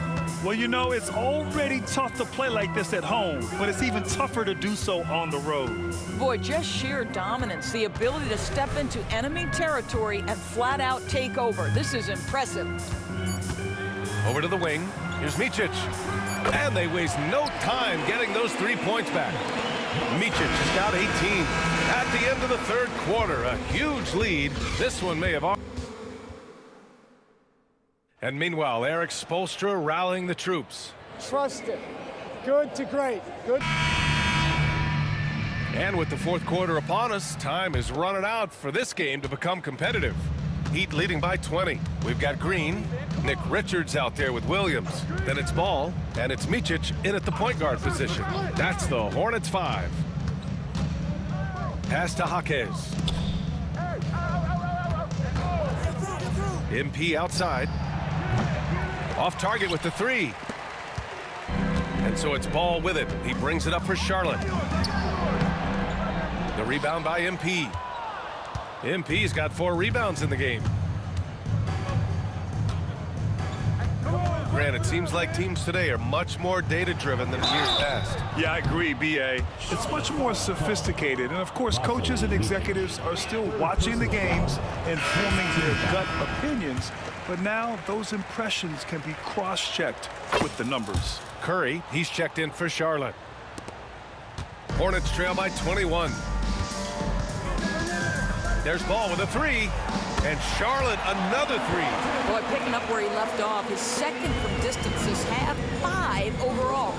Well, you know, it's already tough to play like this at home, but it's even tougher to do so on the road. Boy, just sheer dominance, the ability to step into enemy territory and flat out take over. This is impressive. Over to the wing. Here's Micic. And they waste no time getting those 3 points back. Micic has got 18. At the end of the 3rd quarter, a huge lead. This one may have... And meanwhile, Eric Spoelstra rallying the troops. Trust it. Good to great. Good. And with the 4th quarter upon us, time is running out for this game to become competitive. Heat leading by 20. We've got Green, Nick Richards out there with Williams. Then it's Ball, and it's Micic in at the point guard position. That's the Hornets 5. Pass to Jaquez. MP outside. Off target with the 3. And so it's Ball with it. He brings it up for Charlotte. The rebound by MP. MP's got 4 rebounds in the game. Grant, it seems like teams today are much more data-driven than years past. Yeah, I agree, B.A. It's much more sophisticated. And, of course, coaches and executives are still watching the games and forming their gut opinions. But now those impressions can be cross-checked with the numbers. Curry, he's checked in for Charlotte. Hornets trail by 21. There's Ball with a 3. And Charlotte another 3. Boy, picking up where he left off. His 2nd from distance this half, 5 overall.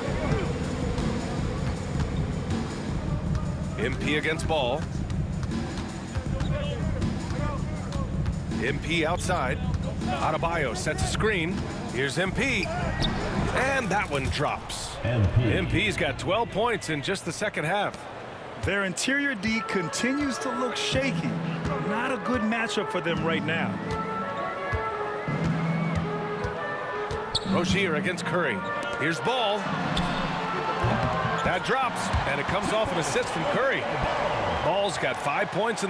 MP against Ball. MP outside. Adebayo sets a screen. Here's MP. And that one drops. MP's got 12 points in just the 2nd half. Their interior D continues to look shaky. Not a good matchup for them right now. Rozier against Curry. Here's Ball. That drops, and it comes off an assist from Curry. Ball's got 5 points in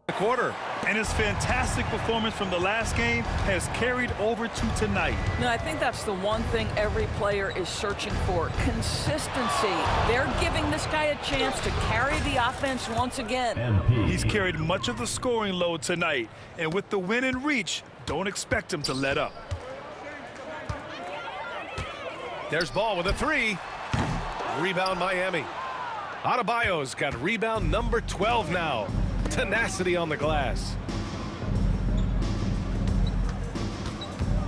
the quarter. And his fantastic performance from the last game has carried over to tonight. No, I think that's the one thing every player is searching for. Consistency. They're giving this guy a chance to carry the offense once again. He's carried much of the scoring load tonight. And with the win in reach, don't expect him to let up. There's Ball with a 3. Rebound Miami. Adebayo's got rebound number 12 now. Tenacity on the glass.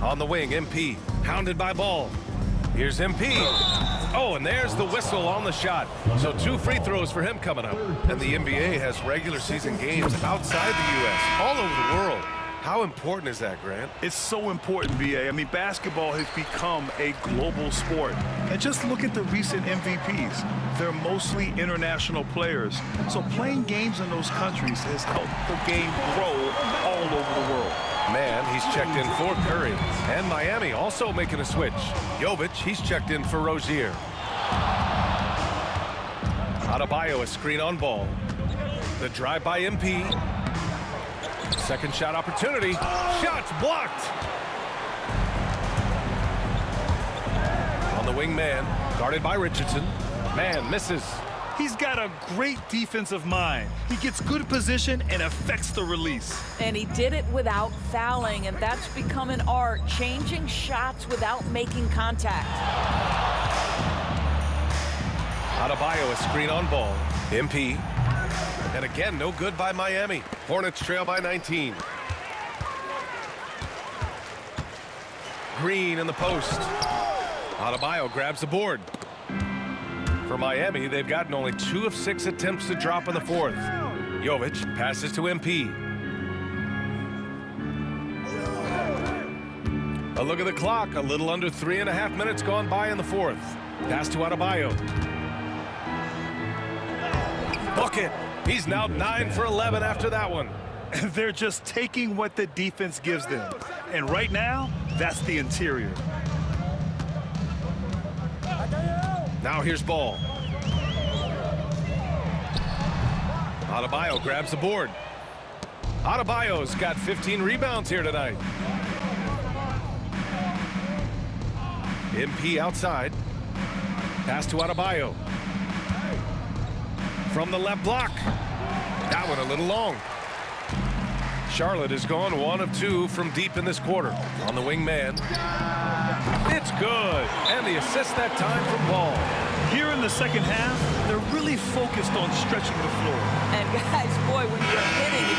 On the wing, MP, hounded by Ball. Here's MP. Oh, and there's the whistle on the shot. So 2 free throws for him coming up. And the NBA has regular season games outside the U.S., all over the world. How important is that, Grant? It's so important, B.A. I mean, basketball has become a global sport. And just look at the recent MVPs. They're mostly international players. So playing games in those countries has helped the game grow all over the world. Man, he's checked in for Curry. And Miami also making a switch. Jovic, he's checked in for Rozier. Adebayo, a screen on ball. The drive by MP. Second shot opportunity. Shots blocked. On the wing man, guarded by Richardson. Man misses. He's got a great defensive mind. He gets good position and affects the release. And he did it without fouling, and that's become an art, changing shots without making contact. Adebayo, a screen on ball. MP. And again, no good by Miami. Hornets trail by 19. Green in the post. Adebayo grabs the board. For Miami, they've gotten only 2 of 6 attempts to drop in the fourth. Jovic passes to MP. A look at the clock. A little under 3.5 minutes gone by in the fourth. Pass to Adebayo. Bucket. He's now 9 for 11 after that one. They're just taking what the defense gives them. And right now, that's the interior. Now here's ball. Adebayo grabs the board. Adebayo's got 15 rebounds here tonight. MP outside. Pass to Adebayo. From the left block. That one a little long. Charlotte has gone 1 of 2 from deep in this quarter. On the wing man. It's good. And the assist that time from Ball. Here in the second half, they're really focused on stretching the floor. And guys, boy, when you're hitting it.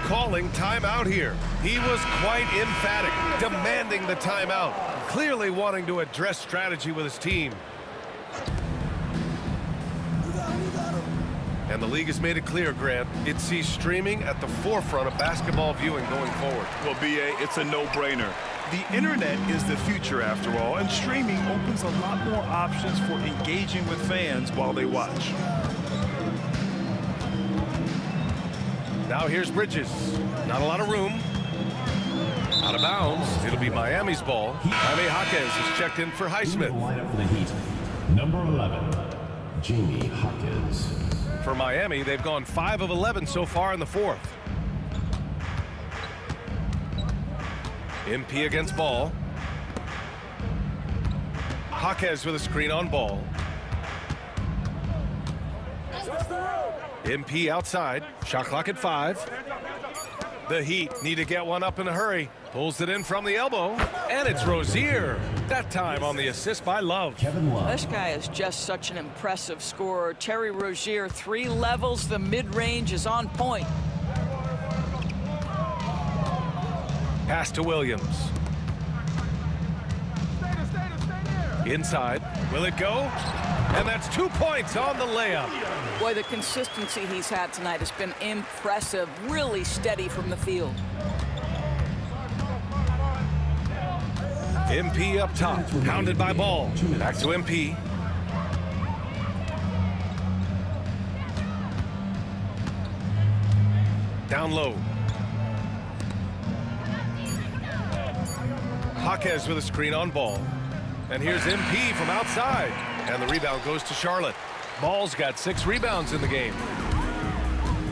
Calling timeout here. He was quite emphatic, demanding the timeout, clearly wanting to address strategy with his team. And the league has made it clear, Grant, it sees streaming at the forefront of basketball viewing going forward. Well, B.A., it's a no-brainer. The internet is the future after all, and streaming opens a lot more options for engaging with fans while they watch. Now here's Bridges. Not a lot of room. Out of bounds. It'll be Miami's ball. Jaime Jaquez is checked in for Highsmith. Lineup for the Heat. Number 11, Jaime Jaquez. For Miami, they've gone 5 of 11 so far in the fourth. MP against ball. Jaquez with a screen on ball. MP outside. Shot clock at 5. The Heat need to get one up in a hurry. Pulls it in from the elbow. And it's Rozier. That time on the assist by Love. Kevin Love. This guy is just such an impressive scorer. Terry Rozier, 3 levels. The mid-range is on point. Pass to Williams. Inside. Will it go? And that's 2 points on the layup. Boy, the consistency he's had tonight has been impressive. Really steady from the field. MP up top. Pounded by Ball. Back to MP. Down low. Jaquez with a screen on Ball. And here's MP from outside. And the rebound goes to Charlotte. Ball's got 6 rebounds in the game.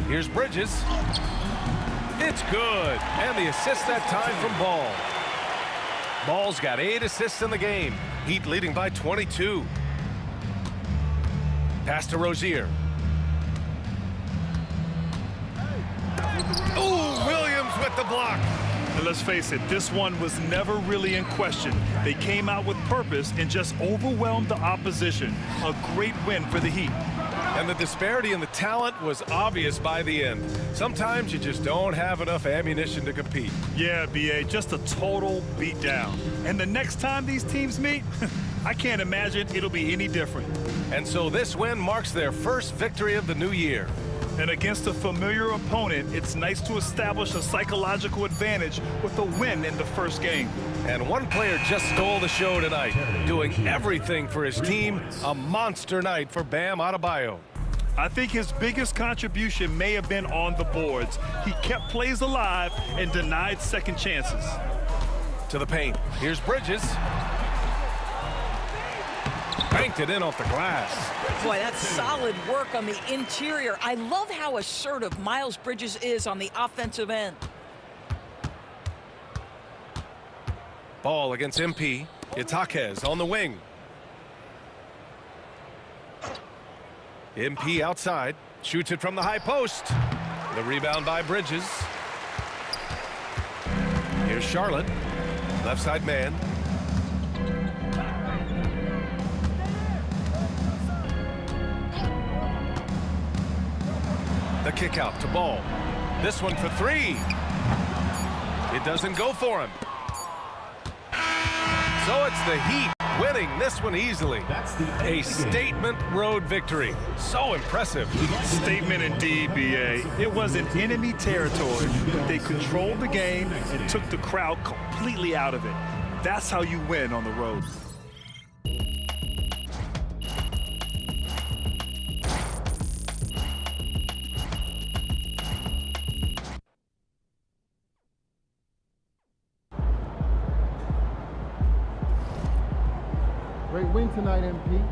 Here's Bridges. It's good. And the assist that time from Ball. Ball's got 8 assists in the game. Heat leading by 22. Pass to Rozier. Ooh, Williams with the block. And let's face it, this one was never really in question. They came out with purpose and just overwhelmed the opposition. A great win for the Heat. And the disparity in the talent was obvious by the end. Sometimes you just don't have enough ammunition to compete. Yeah, B.A., just a total beatdown. And the next time these teams meet, I can't imagine it'll be any different. And so this win marks their first victory of the new year. And against a familiar opponent, it's nice to establish a psychological advantage with a win in the first game. And one player just stole the show tonight, doing everything for his team. A monster night for Bam Adebayo. I think his biggest contribution may have been on the boards. He kept plays alive and denied second chances. To the paint. Here's Bridges. Banked it in off the glass. Boy, that's solid work on the interior. I love how assertive Miles Bridges is on the offensive end. Ball against MP. Itaquez on the wing. MP outside. Shoots it from the high post. The rebound by Bridges. Here's Charlotte. Left side man. The kick out to Ball. This one for three. It doesn't go for him. So it's the Heat winning this one easily. A statement road victory. So impressive. Statement indeed, B.A. It wasn't enemy territory, but they controlled the game and took the crowd completely out of it. That's how you win on the road. Great win tonight, MP.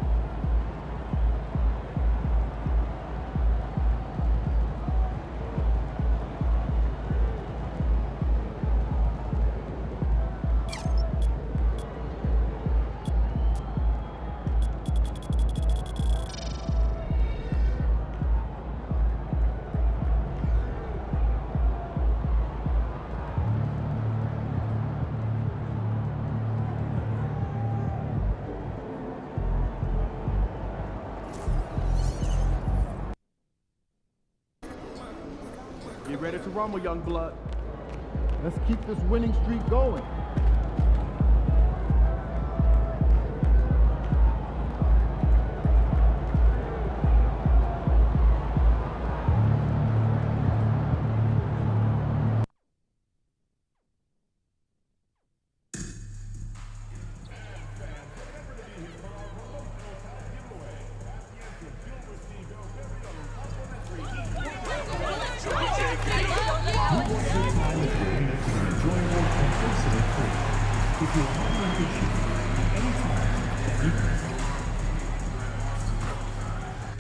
Get ready to rumble, young blood. Let's keep this winning streak going.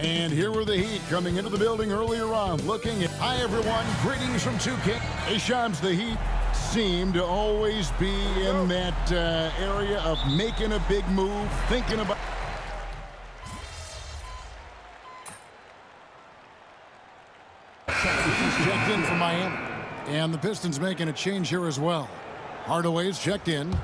And here were the Heat coming into the building earlier on, looking at, hi everyone, greetings from 2K. Hey Shams, the Heat seem to always be in that area of making a big move, thinking about. He's checked in for Miami, and the Pistons making a change here as well. Hardaway's checked in,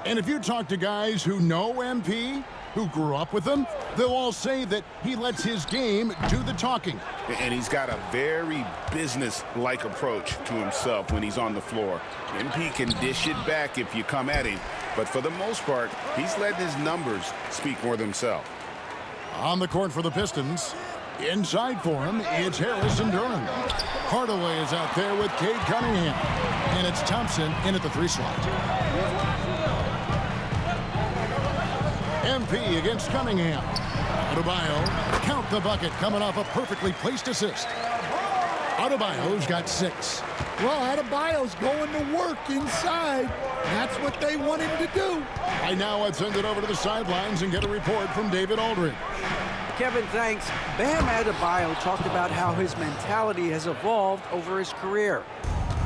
and if you talk to guys who know MP, who grew up with him, they'll all say that he lets his game do the talking. And he's got a very business-like approach to himself when he's on the floor. MP can dish it back if you come at him, but for the most part, he's letting his numbers speak for themselves. On the court for the Pistons, inside for him, it's Harrison Durham. Hardaway is out there with Cade Cunningham, and it's Thompson in at the 3 slot. MP against Cunningham. Adebayo, count the bucket, coming off a perfectly placed assist. Adebayo's got 6. Well, Adebayo's going to work inside. That's what they want him to do. Right now, I'd send it over to the sidelines and get a report from David Aldridge. Kevin, thanks. Bam Adebayo talked about how his mentality has evolved over his career.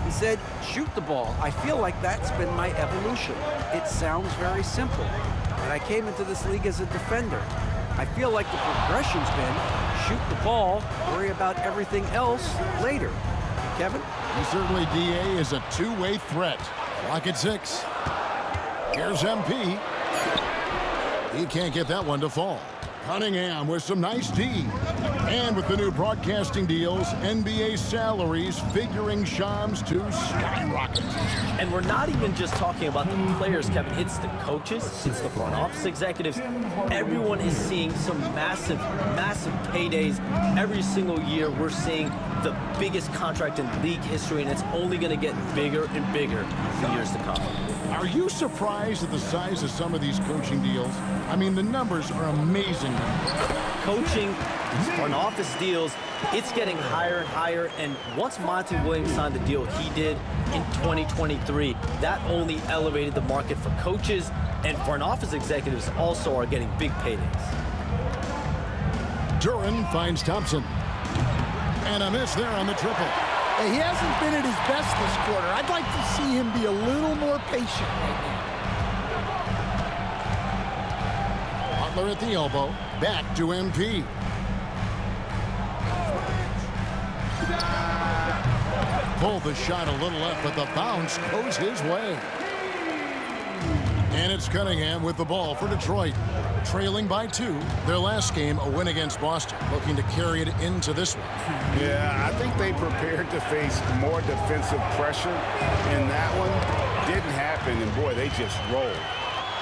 He said, shoot the ball. I feel like that's been my evolution. It sounds very simple. And I came into this league as a defender. I feel like the progression's been shoot the ball, worry about everything else later. Kevin? He certainly, DA, is a two-way threat. Clock at 6. Here's MP. He can't get that one to fall. Cunningham with some nice D. And with the new broadcasting deals, NBA salaries figuring Shams to skyrocket. And we're not even just talking about the players, Kevin. It's the coaches, it's the front office executives. Everyone is seeing some massive, massive paydays. Every single year we're seeing the biggest contract in league history, and it's only going to get bigger and bigger in years to come. Are you surprised at the size of some of these coaching deals? I mean, the numbers are amazing. Coaching, front office deals, it's getting higher and higher. And once Monty Williams signed the deal he did in 2023, that only elevated the market for coaches, and front office executives also are getting big paydays. Duren finds Thompson. And a miss there on the triple. He hasn't been at his best this quarter. I'd like to see him be a little more patient right now. Butler at the elbow. Back to MP. Pulled the shot a little left, but the bounce goes his way. And it's Cunningham with the ball for Detroit. Trailing by 2. Their last game, a win against Boston, looking to carry it into this one. Yeah, I think they prepared to face more defensive pressure, and that one didn't happen, and boy, they just rolled.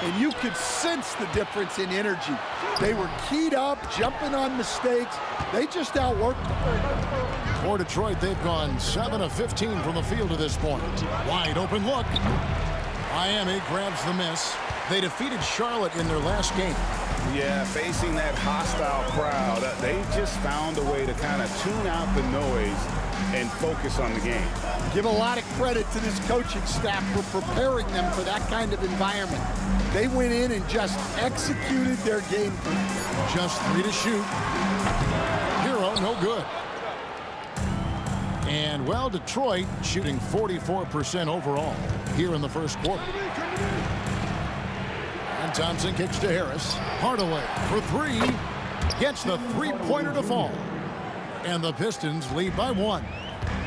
And you could sense the difference in energy. They were keyed up, jumping on mistakes. They just outworked them. For Detroit, they've gone 7 of 15 from the field to this point. Wide open look. Miami grabs the miss. They defeated Charlotte in their last game. Yeah, facing that hostile crowd, they just found a way to kind of tune out the noise and focus on the game. Give a lot of credit to this coaching staff for preparing them for that kind of environment. They went in and just executed their game plan. Just 3 to shoot. Hero, no good. And, well, Detroit shooting 44% overall here in the first quarter. And Thompson kicks to Harris. Hardaway for 3. Gets the three-pointer to fall. And the Pistons lead by 1.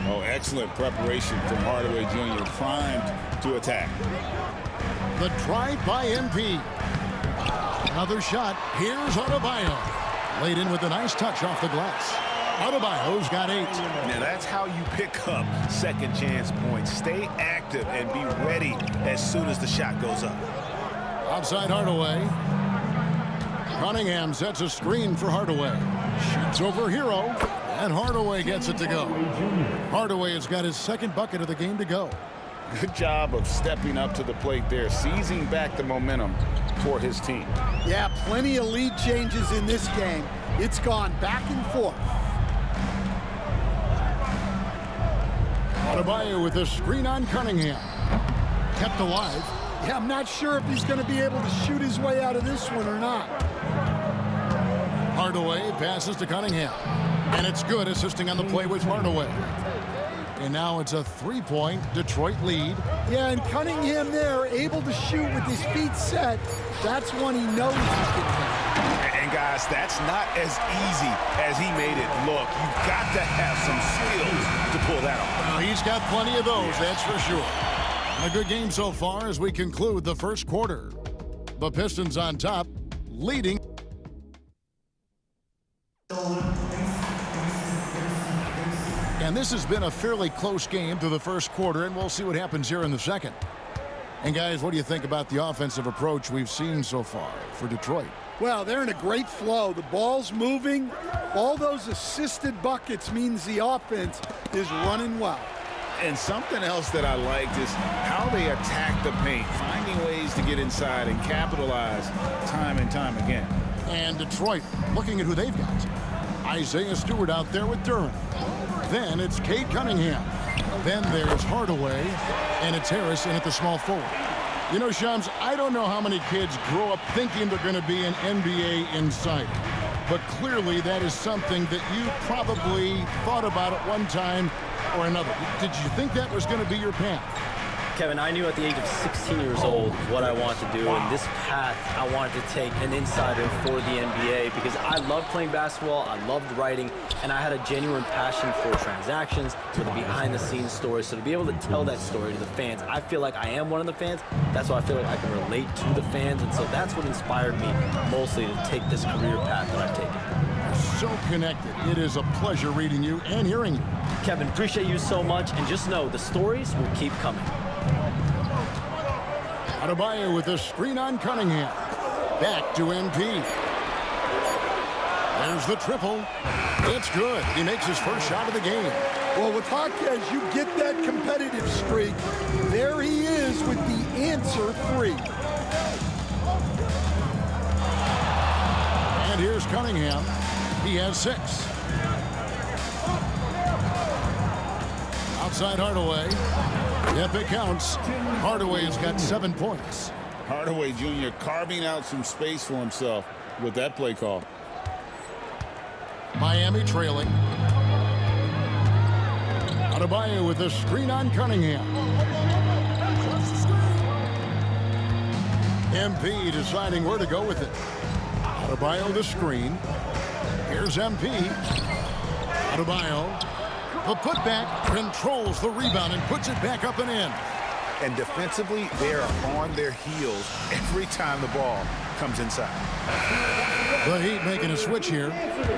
Oh, excellent preparation from Hardaway Jr. Primed to attack. The drive by MP. Another shot. Here's Adebayo. Laid in with a nice touch off the glass. Adebayo's got 8. Now that's how you pick up second chance points. Stay active and be ready as soon as the shot goes up. Outside Hardaway. Cunningham sets a screen for Hardaway. Shoots over Hero. And Hardaway gets it to go. Hardaway has got his second bucket of the game to go. Good job of stepping up to the plate there, seizing back the momentum for his team. Yeah, plenty of lead changes in this game. It's gone back and forth. Adebayo with a screen on Cunningham. Kept alive. Yeah, I'm not sure if he's going to be able to shoot his way out of this one or not. Hardaway passes to Cunningham. And it's good, assisting on the play with Hardaway. And now it's a 3-point Detroit lead. Yeah, and Cunningham there, able to shoot with his feet set. That's one he knows he can hit. And guys, that's not as easy as he made it look. You've got to have some skills to pull that off. Well, he's got plenty of those, that's for sure. A good game so far as we conclude the first quarter. The Pistons on top, leading. And this has been a fairly close game through the first quarter, and we'll see what happens here in the second. And guys, what do you think about the offensive approach we've seen so far for Detroit? Well, they're in a great flow. The ball's moving. All those assisted buckets means the offense is running well. And something else that I liked is how they attack the paint, finding ways to get inside and capitalize time and time again. And Detroit looking at who they've got. Isaiah Stewart out there with Duren. Then it's Cade Cunningham. Then there's Hardaway, and it's Harris in at the small forward. You know, Shams, I don't know how many kids grow up thinking they're going to be an NBA insider, but clearly that is something that you probably thought about at one time or another. Did you think that was going to be your path? Kevin, I knew at the age of 16 years old what I wanted to do, and this path I wanted to take an insider for the NBA because I loved playing basketball, I loved writing, and I had a genuine passion for transactions, for the behind-the-scenes stories. So to be able to tell that story to the fans, I feel like I am one of the fans. That's why I feel like I can relate to the fans, and so that's what inspired me mostly to take this career path that I've taken. So connected. It is a pleasure reading you and hearing you. Kevin, appreciate you so much, and just know the stories will keep coming. Adebayo with a screen on Cunningham. Back to MP. There's the triple. It's good. He makes his first shot of the game. Well, with Jaquez, you get that competitive streak. There he is with the answer 3. And here's Cunningham. He has 6. Outside Hardaway. If it counts, Hardaway has got 7 points. Hardaway Jr. carving out some space for himself with that play call. Miami trailing. Adebayo with a screen on Cunningham. MP deciding where to go with it. Adebayo the screen. Here's MP. Adebayo. The putback controls the rebound and puts it back up and in. And defensively, they are on their heels every time the ball comes inside. The Heat making a switch here.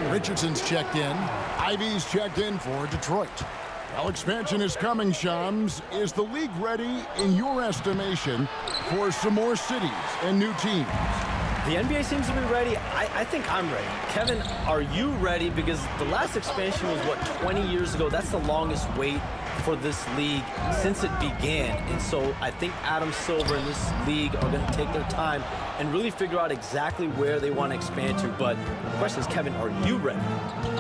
Richardson's checked in. Ivy's checked in for Detroit. Well, expansion is coming, Shams. Is the league ready, in your estimation, for some more cities and new teams? The NBA seems to be ready. I think I'm ready. Kevin, are you ready? Because the last expansion was, what, 20 years ago? That's the longest wait for this league since it began. And so I think Adam Silver and this league are going to take their time and really figure out exactly where they want to expand to. But the question is, Kevin, are you ready?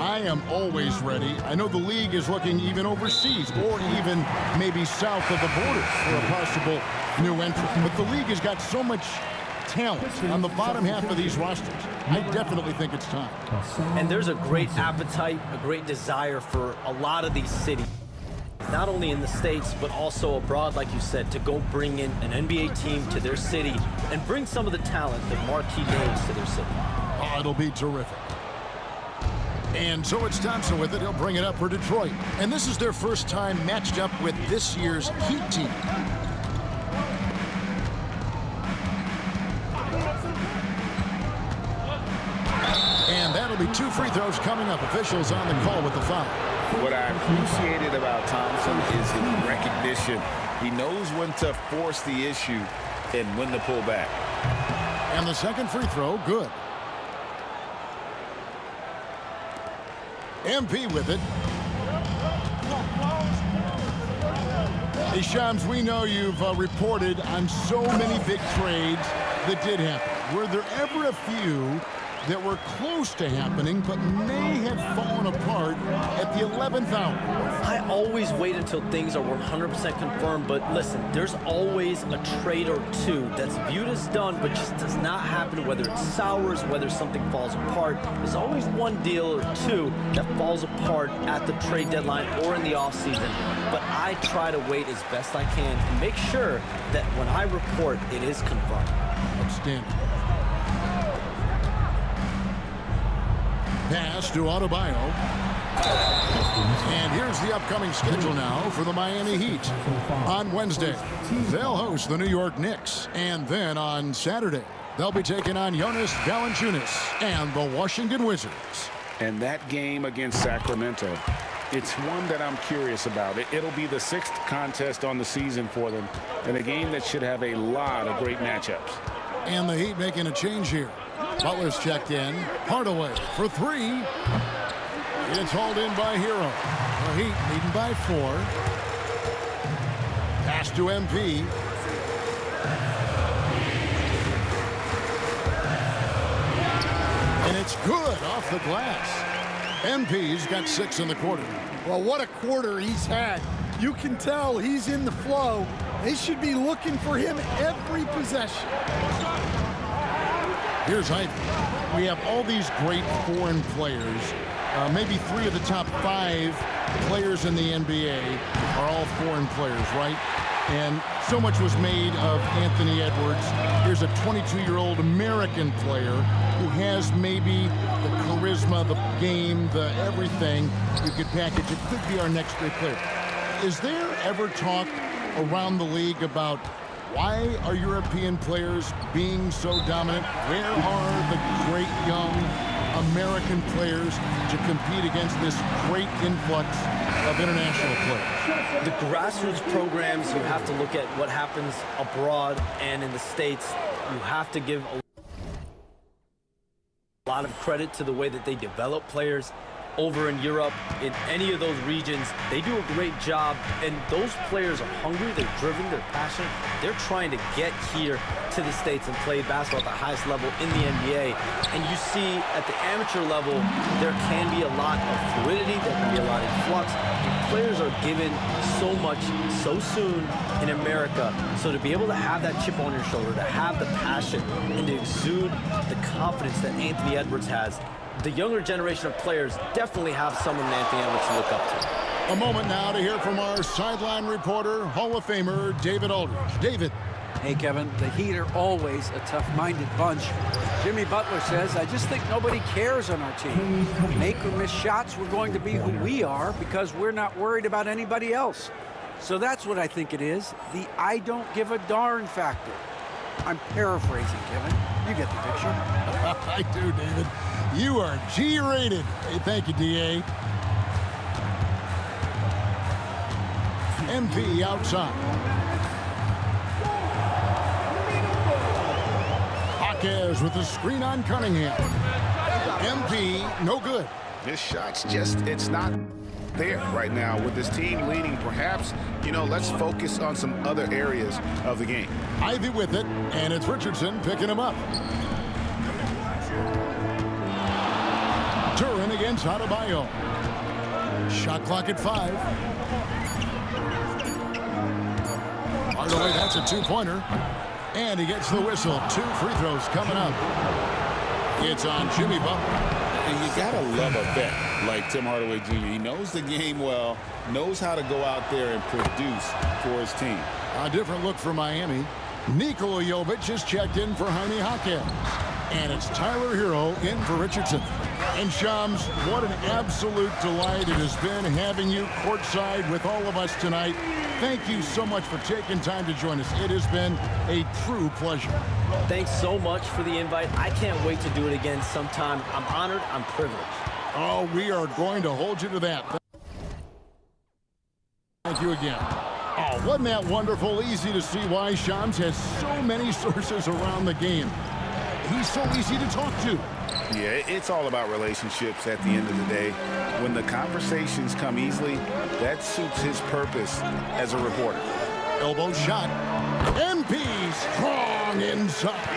I am always ready. I know the league is looking even overseas or even maybe south of the border for a possible new entrant. But the league has got so much talent on the bottom half of these rosters. I definitely think it's time. And there's a great appetite, a great desire for a lot of these cities, not only in the States, but also abroad, like you said, to go bring in an NBA team to their city and bring some of the talent, the marquee names to their city. Oh, it'll be terrific. And so it's Thompson with it. He'll bring it up for Detroit. And this is their first time matched up with this year's Heat team. And that'll be 2 free throws coming up. Officials on the call with the foul. What I appreciated about Thompson is his recognition. He knows when to force the issue and when to pull back. And the second free throw, good. MP with it. Hey, Shams, we know you've reported on so many big trades that did happen. Were there ever a few that were close to happening but may have fallen apart at the 11th hour? I always wait until things are 100% confirmed, but listen, there's always a trade or two that's viewed as done but just does not happen, whether it's sours, whether something falls apart. There's always one deal or two that falls apart at the trade deadline or in the offseason, but I try to wait as best I can and make sure that when I report, it is confirmed. Outstanding. Pass to Adebayo. And here's the upcoming schedule now for the Miami Heat. On Wednesday, they'll host the New York Knicks. And then on Saturday, they'll be taking on Jonas Valanciunas and the Washington Wizards. And that game against Sacramento, it's one that I'm curious about. It'll be the 6th contest on the season for them, and a game that should have a lot of great matchups. And the Heat making a change here. Butler's checked in. Hardaway for 3. It's hauled in by Hero. The Heat leading by 4. Pass to MP. And it's good off the glass. MP's got 6 in the quarter. Well, what a quarter he's had. You can tell he's in the flow. They should be looking for him every possession. Here's Ivy. We have all these great foreign players. Maybe 3 of the top 5 players in the NBA are all foreign players, right? And so much was made of Anthony Edwards. Here's a 22-year-old American player who has maybe the charisma, the game, the everything you could package. It could be our next great player. Is there ever talk around the league about why are European players being so dominant? Where are the great young American players to compete against this great influx of international players? The grassroots programs, you have to look at what happens abroad and in the States. You have to give a lot of credit to the way that they develop players. Over in Europe, in any of those regions, they do a great job, and those players are hungry, they're driven, they're passionate. They're trying to get here to the States and play basketball at the highest level in the NBA. And you see at the amateur level, there can be a lot of fluidity, there can be a lot of flux. Players are given so much so soon in America, so to be able to have that chip on your shoulder, to have the passion, and to exude the confidence that Anthony Edwards has, the younger generation of players definitely have someone Anthony Edwards to look up to. A moment now to hear from our sideline reporter, Hall of Famer David Aldridge. David. Hey, Kevin, the Heat are always a tough-minded bunch. Jimmy Butler says, I just think nobody cares on our team. Make or miss shots, we're going to be who we are because we're not worried about anybody else. So that's what I think it is, the I don't give a darn factor. I'm paraphrasing, Kevin. You get the picture. I do, David. You are G-rated. Hey, thank you, D.A. MP outside. Jaquez with the screen on Cunningham. MP, no good. This shot's just, it's not there right now with this team leaning. Perhaps, let's focus on some other areas of the game. Ivy with it, and it's Richardson picking him up. Turin against Adebayo. Shot clock at 5. Hardaway, that's a two-pointer. And he gets the whistle. 2 free throws coming up. It's on Jimmy Butler. And you gotta love a vet like Tim Hardaway Jr. He knows the game well, knows how to go out there and produce for his team. A different look for Miami. Nikola Jovic is checked in for Jaime Jaquez. And it's Tyler Hero in for Richardson. And Shams, what an absolute delight it has been having you courtside with all of us tonight. Thank you so much for taking time to join us. It has been a true pleasure. Thanks so much for the invite. I can't wait to do it again sometime. I'm honored. I'm privileged. Oh, we are going to hold you to that. Thank you again. Oh, wasn't that wonderful? Easy to see why Shams has so many sources around the game. He's so easy to talk to. Yeah, it's all about relationships at the end of the day. When the conversations come easily, that suits his purpose as a reporter. Elbow shot. MP strong inside.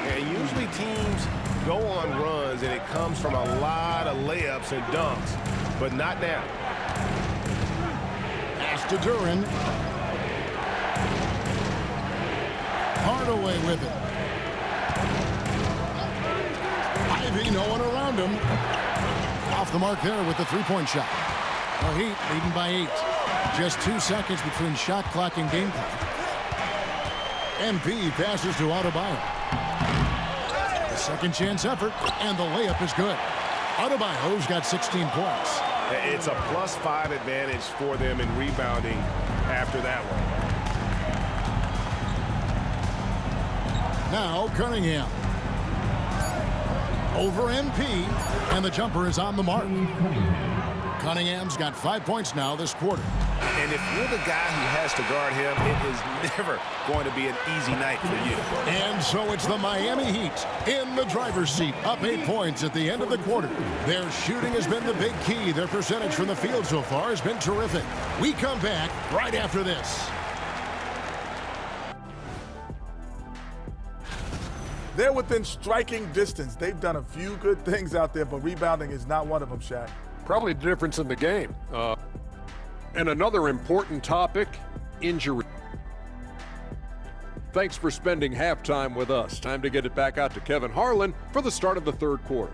And usually teams go on runs, and it comes from a lot of layups and dunks, but not now. Pass to Duran. Hardaway with it. Ivy, no one around him. Off the mark there with the three-point shot. The Heat leading by 8. Just 2 seconds between shot clock and game clock. MP passes to Adebayo. The second chance effort, and the layup is good. Adebayo's got 16 points. It's a +5 advantage for them in rebounding after that one. Now Cunningham. Over MP, and the jumper is on the mark. Cunningham's got 5 points now this quarter. And if you're the guy who has to guard him, it is never going to be an easy night for you. And so it's the Miami Heat in the driver's seat, up 8 points at the end of the quarter. Their shooting has been the big key. Their percentage from the field so far has been terrific. We come back right after this. They're within striking distance. They've done a few good things out there, but rebounding is not one of them, Shaq. Probably the difference in the game. And another important topic, injury. Thanks for spending halftime with us. Time to get it back out to Kevin Harlan for the start of the third quarter.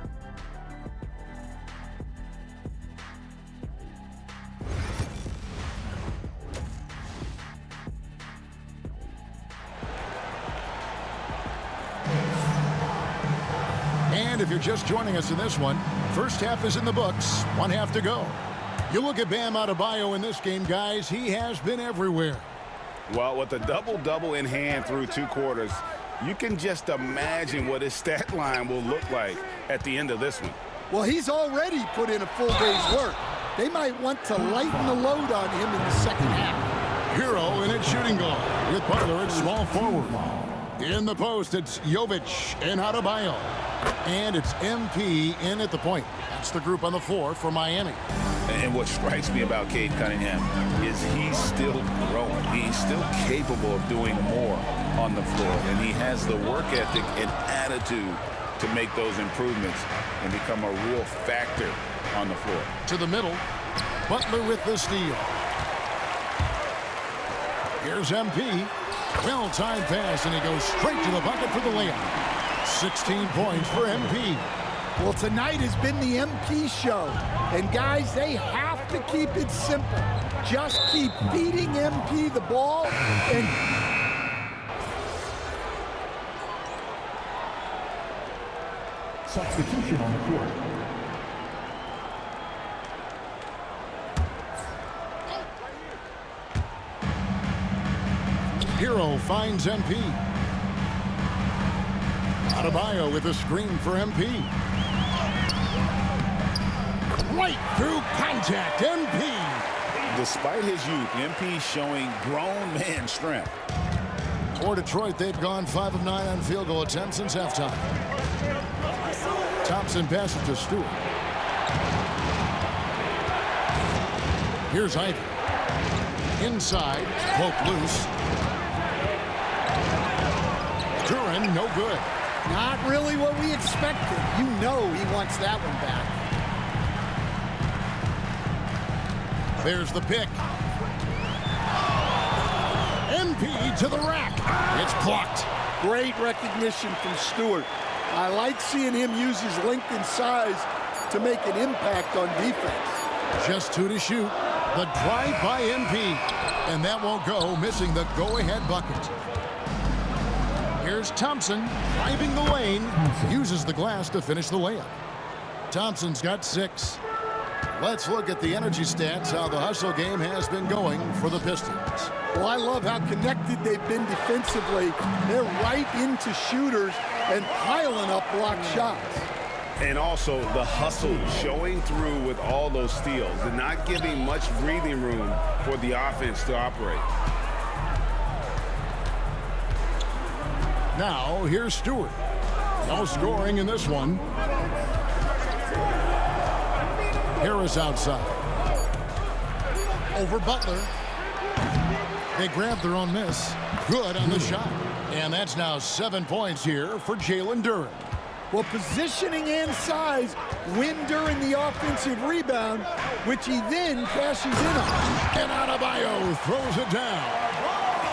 And if you're just joining us in this one, first half is in the books, 1 half to go. You look at Bam Adebayo in this game, guys, he has been everywhere. Well, with a double-double in hand through 2 quarters, you can just imagine what his stat line will look like at the end of this one. Well, he's already put in a full day's work. They might want to lighten the load on him in the second half. Hero in its shooting guard with Butler at small forward. In the post, it's Jovic and Adebayo. And it's MP in at the point. That's the group on the floor for Miami. And what strikes me about Cade Cunningham is he's still growing. He's still capable of doing more on the floor. And he has the work ethic and attitude to make those improvements and become a real factor on the floor. To the middle, Butler with the steal. Here's MP. Well-timed pass, and he goes straight to the bucket for the layup. 16 points for MP. Well, tonight has been the MP show. And, guys, they have to keep it simple. Just keep feeding MP the ball and... Substitution on the court. Hero finds MP. Adebayo with a screen for MP. Right through contact, MP. Despite his youth, MP showing grown man strength. For Detroit, they've gone 5 of 9 on field goal attempts since halftime. Thompson passes to Stewart. Here's Ivy. Inside, poke loose. Duren, no good. Not really what we expected. You know he wants that one back. There's the pick. MP to the rack. It's blocked. Great recognition from Stewart. I like seeing him use his length and size to make an impact on defense. Just 2 to shoot. The drive by MP. And that won't go, missing the go-ahead bucket. Here's Thompson driving the lane. Uses the glass to finish the layup. Thompson's got 6. Let's look at the energy stats, how the hustle game has been going for the Pistons. Well, I love how connected they've been defensively. They're right into shooters and piling up blocked shots. And also the hustle showing through with all those steals and not giving much breathing room for the offense to operate. Now, here's Stewart. No scoring in this one. Harris outside. Over Butler. They grab their own miss. Good on the shot. And that's now 7 points here for Jalen Duren. Well, positioning and size win during the offensive rebound, which he then cashes in on. And Adebayo throws it down.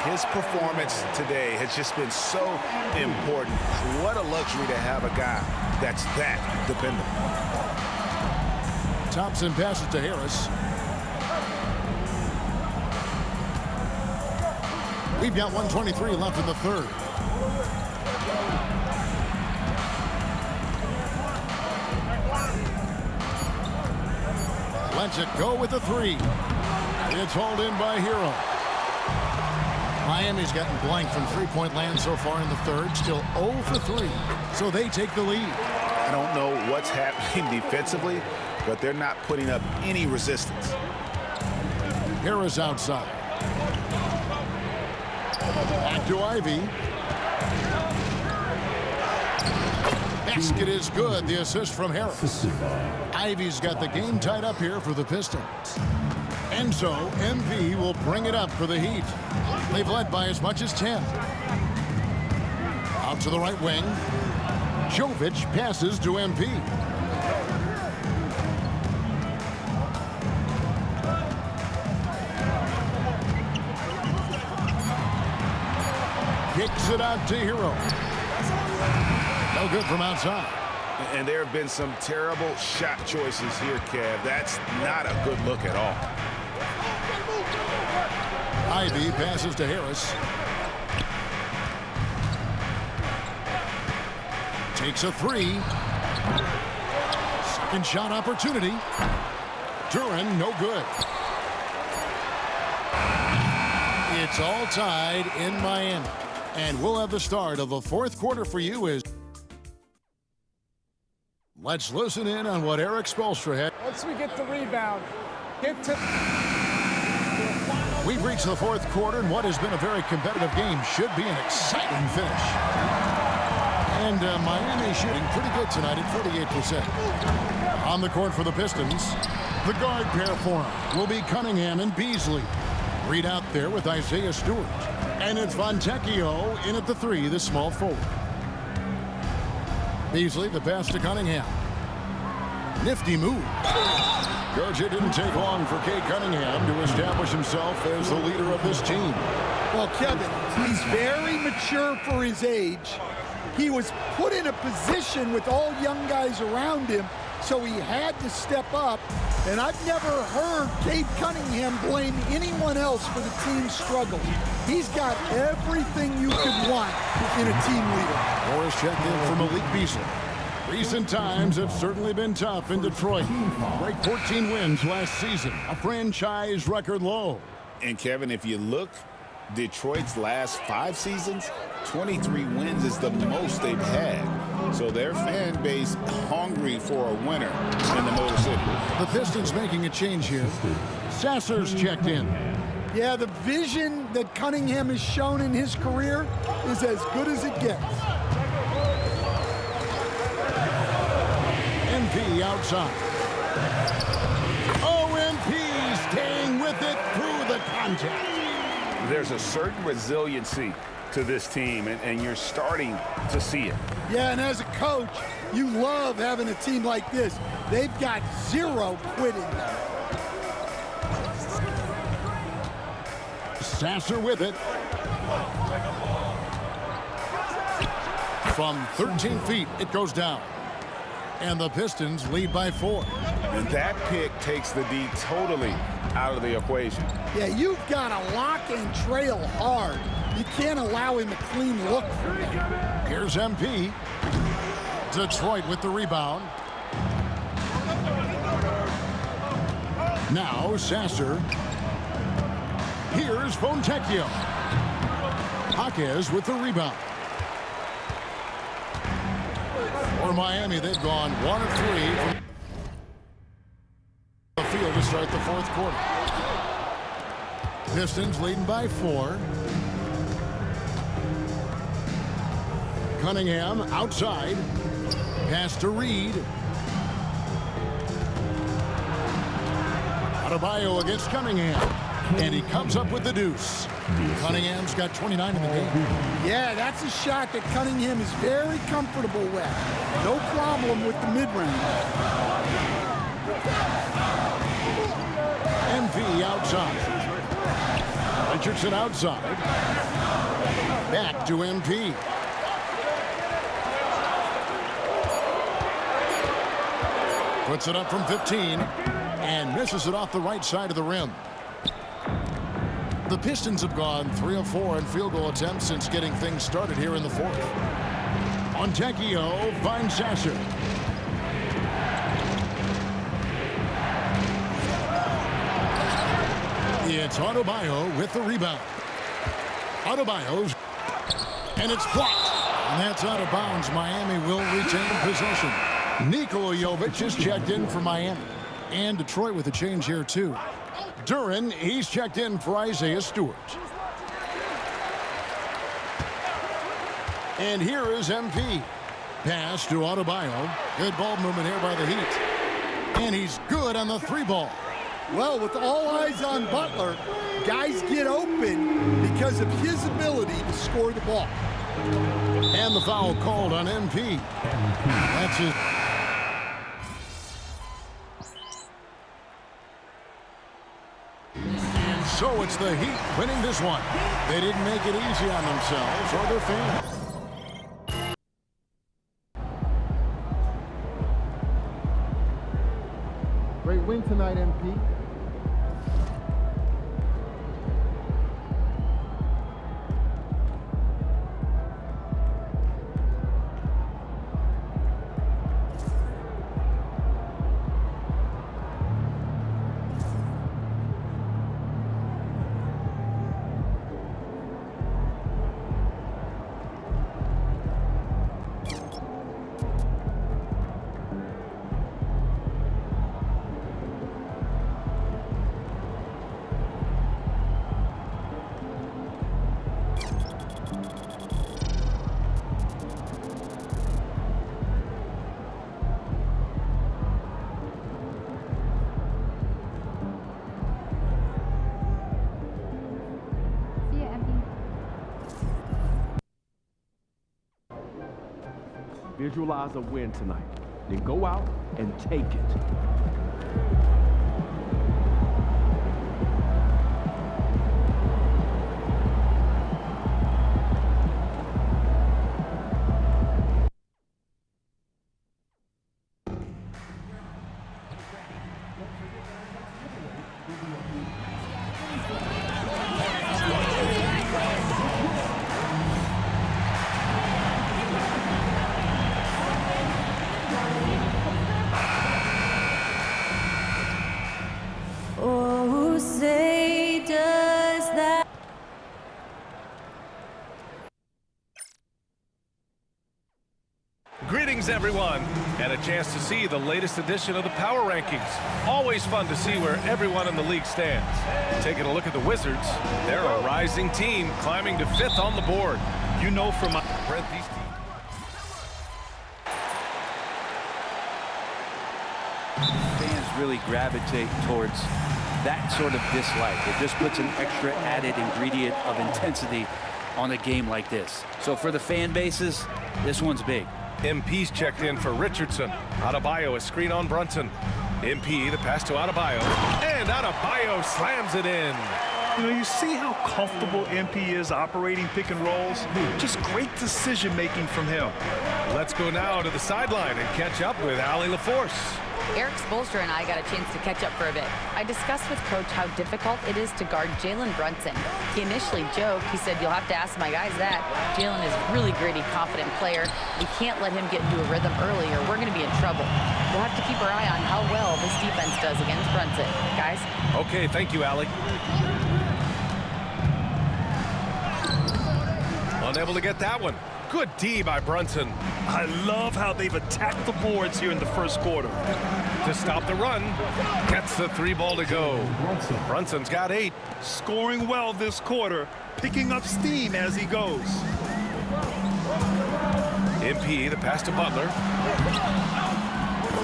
His performance today has just been so important. What a luxury to have a guy that's that dependable. Thompson passes to Harris. We've got 1:23 left in the third. Lets it go with the 3. It's hauled in by Hero. Miami's gotten blank from three-point land so far in the third. Still 0 for 3. So they take the lead. I don't know what's happening defensively, but they're not putting up any resistance. Harris outside. Back to Ivy. Basket is good. The assist from Harris. Ivy's got the game tied up here for the Pistons. And so MP will bring it up for the Heat. They've led by as much as 10. Out to the right wing. Jovic passes to MP. Kicks it out to Hero. No good from outside. And there have been some terrible shot choices here, Kev. That's not a good look at all. Ivy passes to Harris. Takes a 3. Second shot opportunity. Duren, no good. It's all tied in Miami. And we'll have the start of the fourth quarter for you as let's listen in on what Eric Spoelstra had. Once we get the rebound, get to... We've reached the fourth quarter, and what has been a very competitive game should be an exciting finish. And Miami shooting pretty good tonight at 48%. On the court for the Pistons, the guard pair for him will be Cunningham and Beasley. Reed out there with Isaiah Stewart. And it's Fontecchio in at the three, the small forward. Beasley, the pass to Cunningham. Nifty move. Coach, it didn't take long for Cade Cunningham to establish himself as the leader of this team. Well, Kevin, he's very mature for his age. He was put in a position with all young guys around him, so he had to step up. And I've never heard Cade Cunningham blame anyone else for the team's struggle. He's got everything you could want in a team leader. Morris checked in for Malik Beasley. Recent times have certainly been tough in Detroit. Break 14 wins last season, a franchise record low. And Kevin, if you look, Detroit's last 5 seasons, 23 wins is the most they've had. So their fan base hungry for a winner in the Motor City. The Pistons making a change here. Sasser's checked in. Yeah, the vision that Cunningham has shown in his career is as good as it gets. MP outside. MP staying with it through the contact. There's a certain resiliency to this team, and you're starting to see it. Yeah, and as a coach, you love having a team like this. They've got zero quitting. Sasser with it. From 13 feet, it goes down. And the Pistons lead by 4. And that pick takes the D totally out of the equation. Yeah, you've got to lock and trail hard. You can't allow him a clean look for him. Here's MP. Detroit with the rebound. Now Sasser. Here's Fontecchio. Jaquez with the rebound. For Miami, they've gone 1 of 3 from the field to start the fourth quarter. Pistons leading by 4. Cunningham outside. Pass to Reed. Adebayo against Cunningham. And he comes up with the deuce. Cunningham's got 29 in the game. Yeah, that's a shot that Cunningham is very comfortable with. No problem with the mid-range. MP outside. Richardson outside. Back to MP. Puts it up from 15 and misses it off the right side of the rim. The Pistons have gone 3 of 4 in field goal attempts since getting things started here in the fourth. Fontecchio finds Sasser. It's Adebayo with the rebound. Adebayo's, and it's blocked. And that's out of bounds. Miami will retain possession. Nikola Jovic is checked in for Miami. And Detroit with a change here, too. Duren, he's checked in for Isaiah Stewart. And here is MP. Pass to Adebayo. Good ball movement here by the Heat. And he's good on the 3-ball. Well, with all eyes on Butler, guys get open because of his ability to score the ball. And the foul called on MP. That's his. And so it's the Heat winning this one. They didn't make it easy on themselves or their fans. Great win tonight, MP. visualize a win tonight. Then go out and take it. Oh, say does that. Greetings, everyone, and a chance to see the latest edition of the Power Rankings. Always fun to see where everyone in the league stands. Taking a look at the Wizards, they're a rising team climbing to 5th on the board. You know from my these Fans really gravitate towards that sort of dislike. It just puts an extra added ingredient of intensity on a game like this. So for the fan bases, this one's big. MP's checked in for Richardson. Adebayo, a screen on Brunson. MP, the pass to Adebayo. And Adebayo slams it in. You know, you see how comfortable MP is operating pick and rolls? Just great decision-making from him. Let's go now to the sideline and catch up with Allie LaForce. Eric Spoelstra and I got a chance to catch up for a bit. I discussed with Coach how difficult it is to guard Jalen Brunson. He initially joked. He said, "You'll have to ask my guys that." Jalen is a really gritty, confident player. We can't let him get into a rhythm early or we're going to be in trouble. We'll have to keep our eye on how well this defense does against Brunson. Guys? Okay, thank you, Allie. Unable to get that one. Good D by Brunson. I love how they've attacked the boards here in the first quarter. To stop the run, gets the 3 ball to go. Brunson's got 8. Scoring well this quarter, picking up steam as he goes. MP, the pass to Butler.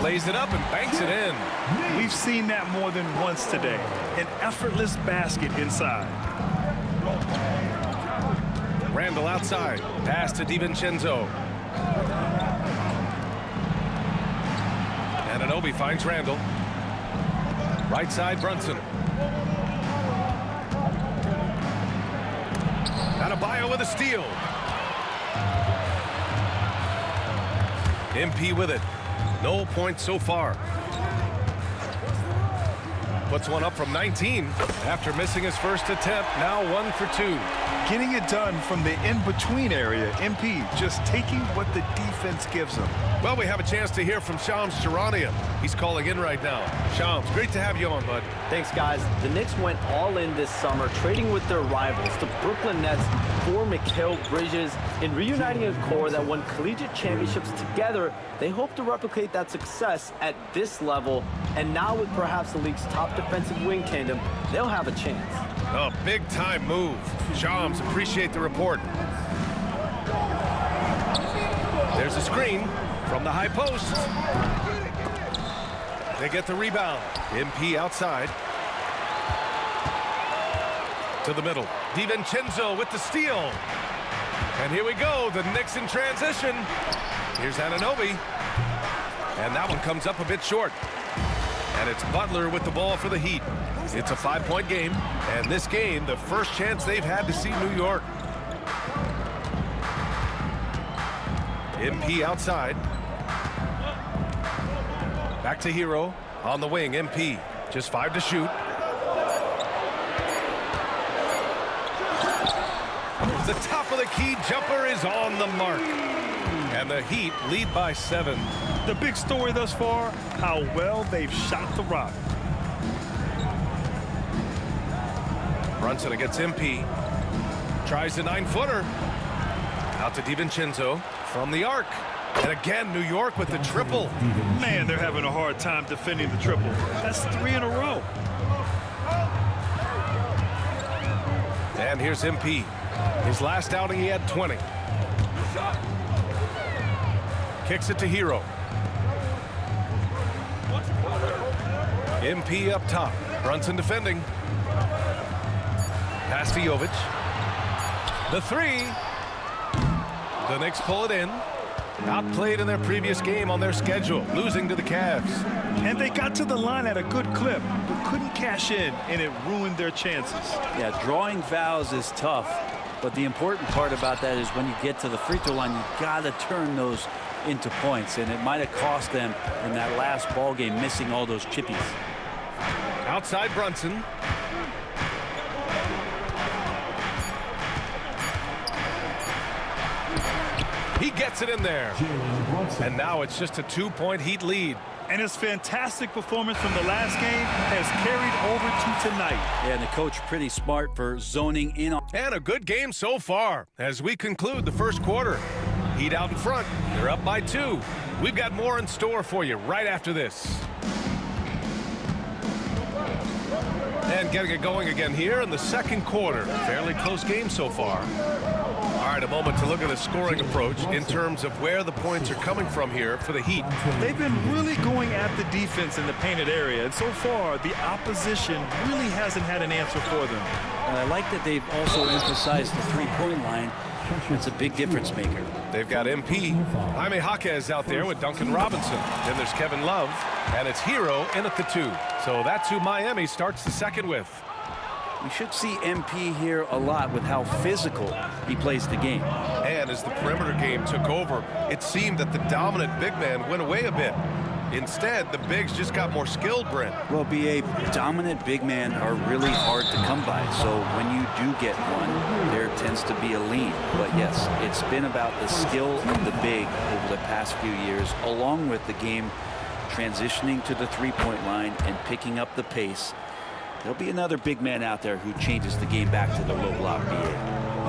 Lays it up and banks it in. We've seen that more than once today. An effortless basket inside. Randall outside. Pass to DiVincenzo. Anunoby finds Randall. Right side, Brunson. Adebayo with a steal. MP with it. No points so far. Puts one up from 19 after missing his first attempt. Now 1 for 2. Getting it done from the in-between area. MP just taking what the defense gives him. Well, we have a chance to hear from Shams Charania. He's calling in right now. Shams, great to have you on, bud. Thanks, guys. The Knicks went all in this summer, trading with their rivals, the Brooklyn Nets, for Mikal Bridges. In reuniting a core that won collegiate championships together, they hope to replicate that success at this level. And now with perhaps the league's top defensive wing tandem, they'll have a chance. A big-time move. Shams, appreciate the report. There's a screen from the high post. They get the rebound. MP outside. To the middle. DiVincenzo with the steal. And here we go. The Knicks in transition. Here's Anunoby. And that one comes up a bit short. And it's Butler with the ball for the Heat. It's a 5-point game. And this game, the first chance they've had to see New York. MP outside. Back to Hero on the wing. MP just 5 to shoot. The top of the key jumper is on the mark. And the Heat lead by 7. The big story thus far, how well they've shot the rock. Brunson against MP. Tries the 9-footer. Out to DiVincenzo from the arc. And again, New York with the triple. Man, they're having a hard time defending the triple. That's 3 in a row. And here's MP. His last outing, he had 20. Kicks it to Hero. MP up top. Brunson defending. Pass to Jovic. The 3. The Knicks pull it in. Outplayed in their previous game on their schedule, losing to the Cavs. And they got to the line at a good clip, but couldn't cash in, and it ruined their chances. Yeah, drawing fouls is tough, but the important part about that is when you get to the free throw line, you got to turn those into points, and it might have cost them in that last ball game, missing all those chippies. Outside Brunson. He gets it in there. And now it's just a 2-point Heat lead. And his fantastic performance from the last game has carried over to tonight. Yeah, and the coach pretty smart for zoning in on. And a good game so far as we conclude the first quarter. Heat out in front. They're up by 2. We've got more in store for you right after this. And getting it going again here in the second quarter. Fairly close game so far. All right, a moment to look at the scoring approach in terms of where the points are coming from here for the Heat. They've been really going at the defense in the painted area, and so far the opposition really hasn't had an answer for them. And I like that they've also emphasized the three-point line. It's a big difference maker. They've got MP. Jaime Jaquez out there with Duncan Robinson. Then there's Kevin Love, and it's Hero in at the 2. So that's who Miami starts the second with. We should see MP here a lot with how physical he plays the game. And as the perimeter game took over, it seemed that the dominant big man went away a bit. Instead, the bigs just got more skilled, Brent. Well, BA, dominant big men are really hard to come by. So when you do get one, there tends to be a lean. But yes, it's been about the skill of the big over the past few years, along with the game transitioning to the three-point line and picking up the pace. There'll be another big man out there who changes the game back to the low block, BA.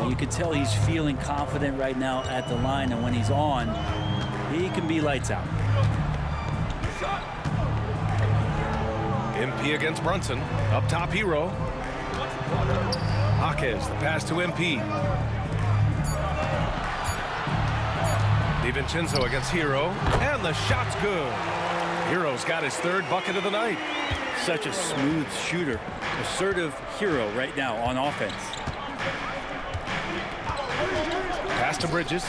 And you can tell he's feeling confident right now at the line, and when he's on, he can be lights out. MP against Brunson. Up top, Hero. Jaquez, the pass to MP. DiVincenzo against Hero. And the shot's good. Hero's got his 3rd bucket of the night. Such a smooth shooter. Assertive Hero right now on offense. Pass to Bridges.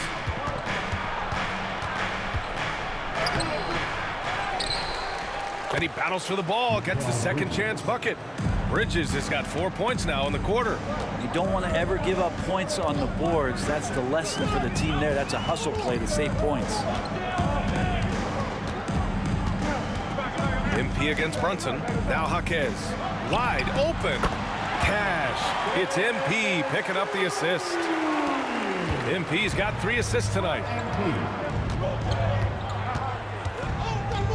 And he battles for the ball, gets the second chance bucket. Bridges has got 4 points now in the quarter. You don't want to ever give up points on the boards. That's the lesson for the team there. That's a hustle play to save points. MP against Brunson. Now Jaquez. Wide open. Cash. It's MP picking up the assist. MP's got 3 assists tonight.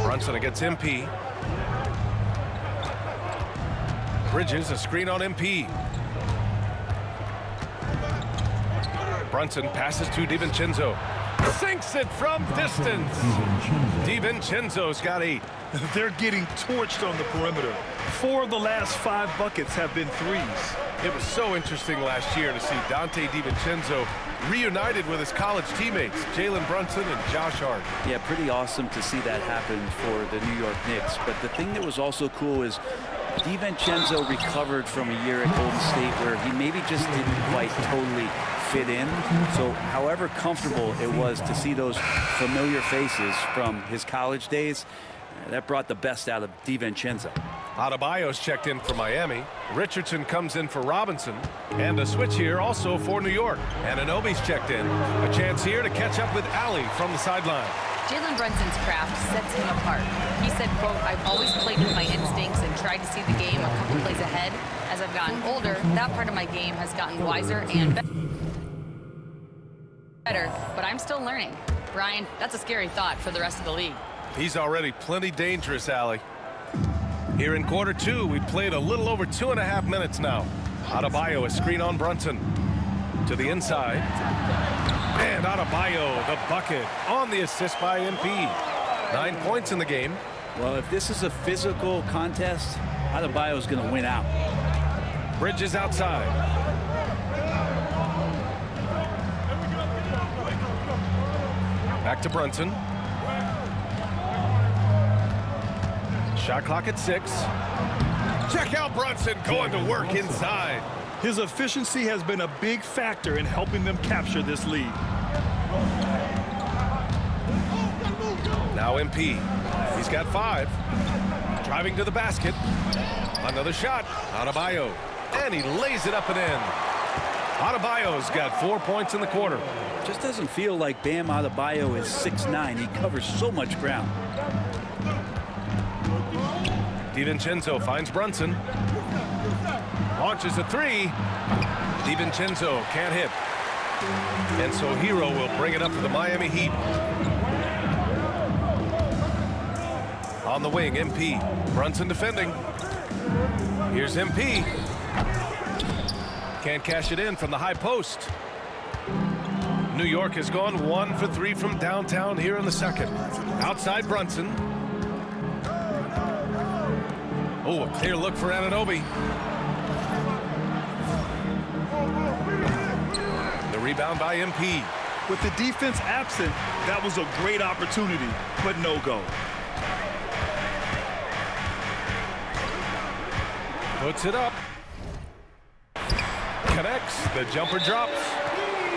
Brunson against MP. Bridges, a screen on MP. Brunson passes to DiVincenzo. Sinks it from distance. DiVincenzo's got 8. They're getting torched on the perimeter. 4 of the last 5 buckets have been threes. It was so interesting last year to see Dante DiVincenzo reunited with his college teammates, Jalen Brunson and Josh Hart. Yeah, pretty awesome to see that happen for the New York Knicks. But the thing that was also cool is DiVincenzo recovered from a year at Golden State where he maybe just didn't quite totally fit in. So however comfortable it was to see those familiar faces from his college days, that brought the best out of DiVincenzo. Adebayo's checked in for Miami. Richardson comes in for Robinson. And a switch here also for New York. And Anunoby's checked in. A chance here to catch up with Allie from the sideline. Jalen Brunson's craft sets him apart. He said, quote, "I've always played with my instincts and tried to see the game a couple plays ahead. As I've gotten older, that part of my game has gotten wiser and better, but I'm still learning." Brian, that's a scary thought for the rest of the league. He's already plenty dangerous, Allie. Here in quarter 2, we played a little over 2.5 minutes now. Adebayo, a screen on Brunson. To the inside. And Adebayo, the bucket on the assist by MP. 9 points in the game. Well, if this is a physical contest, Adebayo's going to win out. Bridges outside. Back to Brunson. Shot clock at 6. Check out Brunson going to work inside. His efficiency has been a big factor in helping them capture this lead. Now MP. He's got 5. Driving to the basket. Another shot. Adebayo. And he lays it up and in. Adebayo's got 4 points in the quarter. Just doesn't feel like Bam Adebayo is 6'9". He covers so much ground. DiVincenzo finds Brunson. Launches a 3. DiVincenzo can't hit. And so Hero will bring it up to the Miami Heat. On the wing, MP. Brunson defending. Here's MP. Can't cash it in from the high post. New York has gone 1 for 3 from downtown here in the second. Outside Brunson. Oh, a clear look for Anunoby. The rebound by MP. With the defense absent, that was a great opportunity, but no go. Puts it up. Connects. The jumper drops.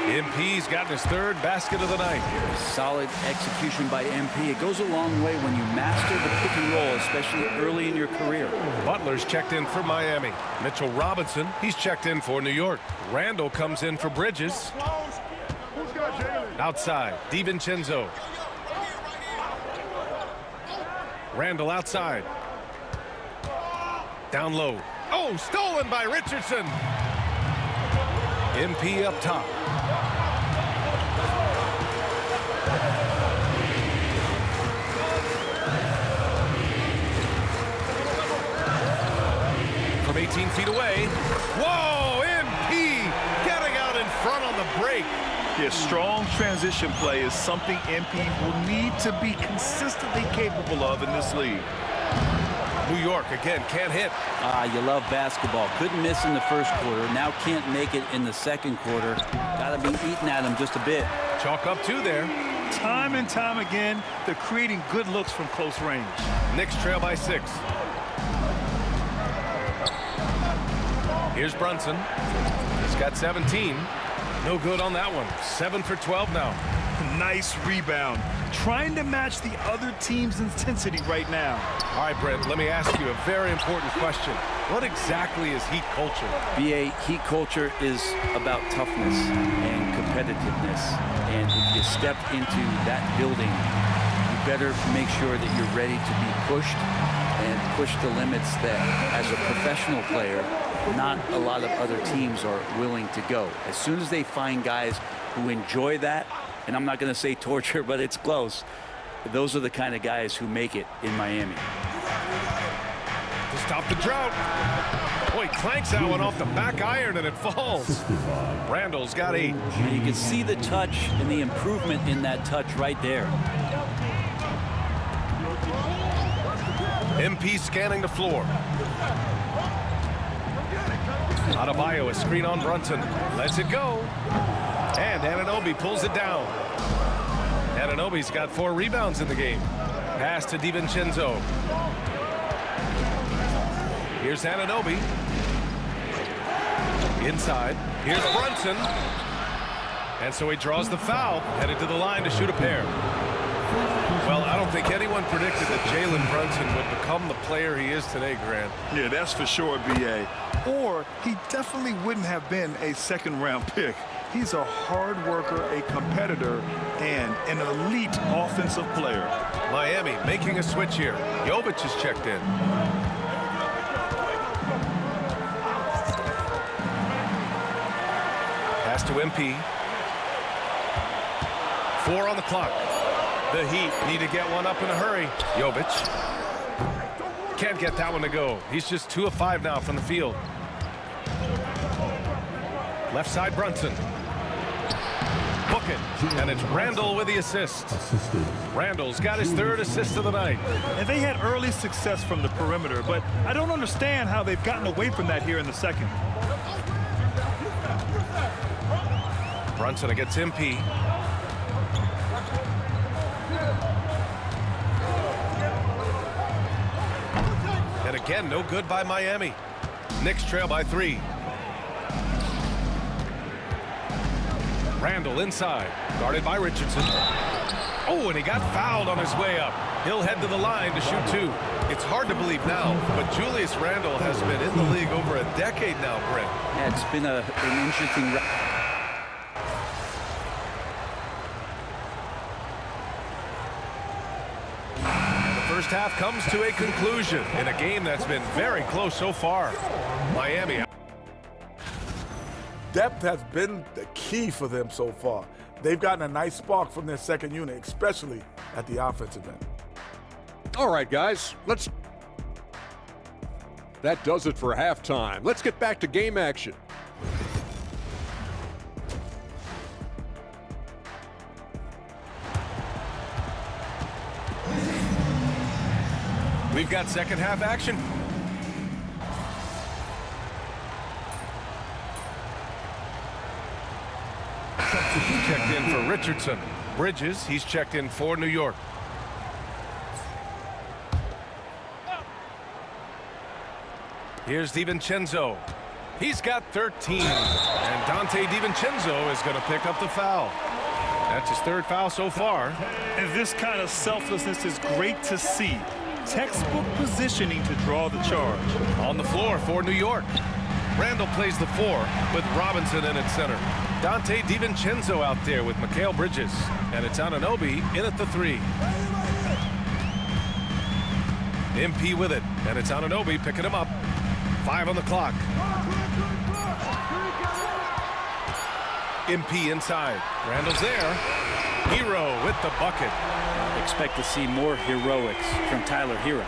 MP's gotten his 3rd basket of the night. Solid execution by MP. It goes a long way when you master the pick and roll, especially early in your career. Butler's checked in for Miami. Mitchell Robinson, he's checked in for New York. Randall comes in for Bridges. Outside, DiVincenzo. Randall outside. Down low. Oh, stolen by Richardson. MP up top. From 18 feet away. Whoa, MP getting out in front on the break. Yeah, strong transition play is something MP will need to be consistently capable of in this league. New York again can't hit. You love basketball. Couldn't miss in the first quarter. Now can't make it in the second quarter. Got to be eating at him just a bit. Chalk up 2 there. Time and time again, they're creating good looks from close range. Knicks trail by 6. Here's Brunson. He's got 17. No good on that one. 7 for 12 now. Nice rebound. Trying to match the other team's intensity right now. All right, Brent, let me ask you a very important question. What exactly is Heat culture? BA, Heat culture is about toughness and competitiveness. And if you step into that building, you better make sure that you're ready to be pushed and push the limits that, as a professional player, not a lot of other teams are willing to go. As soon as they find guys who enjoy that, and I'm not going to say torture, but it's close, those are the kind of guys who make it in Miami. To stop the drought. Boy, clanks that one off the back iron and it falls. Randall's got 8. And you can see the touch and the improvement in that touch right there. MP scanning the floor. Adebayo, a screen on Brunson. Lets it go. And Anunoby pulls it down. Anunoby's got 4 rebounds in the game. Pass to DiVincenzo. Here's Anunoby. Inside. Here's Brunson. And so he draws the foul, headed to the line to shoot a pair. Well, I don't think anyone predicted that Jalen Brunson would become the player he is today, Grant. Yeah, that's for sure, BA. Or he definitely wouldn't have been a second-round pick. He's a hard worker, a competitor, and an elite offensive player. Miami making a switch here. Jovic is checked in. Pass to MP. 4 on the clock. The Heat need to get one up in a hurry. Jovic can't get that one to go. He's just 2 of 5 now from the field. Left side Brunson. Book it. And it's Randall with the assist. Randall's got his 3rd assist of the night. And they had early success from the perimeter, but I don't understand how they've gotten away from that here in the second. Brunson against MP. And again, no good by Miami. Knicks trail by 3. Randall inside, guarded by Richardson. Oh, and he got fouled on his way up. He'll head to the line to shoot 2. It's hard to believe now, but Julius Randle has been in the league over a decade now, Brent. Yeah, it's been an interesting... First half comes to a conclusion in a game that's been very close so far. Miami. Depth has been the key for them so far. They've gotten a nice spark from their second unit, especially at the offensive end. All right, guys, that does it for halftime. Let's get back to game action. We've got second half action. Checked in for Richardson. Bridges, he's checked in for New York. Here's DiVincenzo. He's got 13. And Dante DiVincenzo is going to pick up the foul. That's his third foul so far. And this kind of selflessness is great to see. Textbook positioning to draw the charge. On the floor for New York. Randle plays the 4 with Robinson in at center. Dante DiVincenzo out there with Mikal Bridges. And it's Anunoby in at the 3. MP with it. And it's Anunoby picking him up. 5 on the clock. MP inside. Randle's there. Hero with the bucket. Expect to see more heroics from Tyler Hero.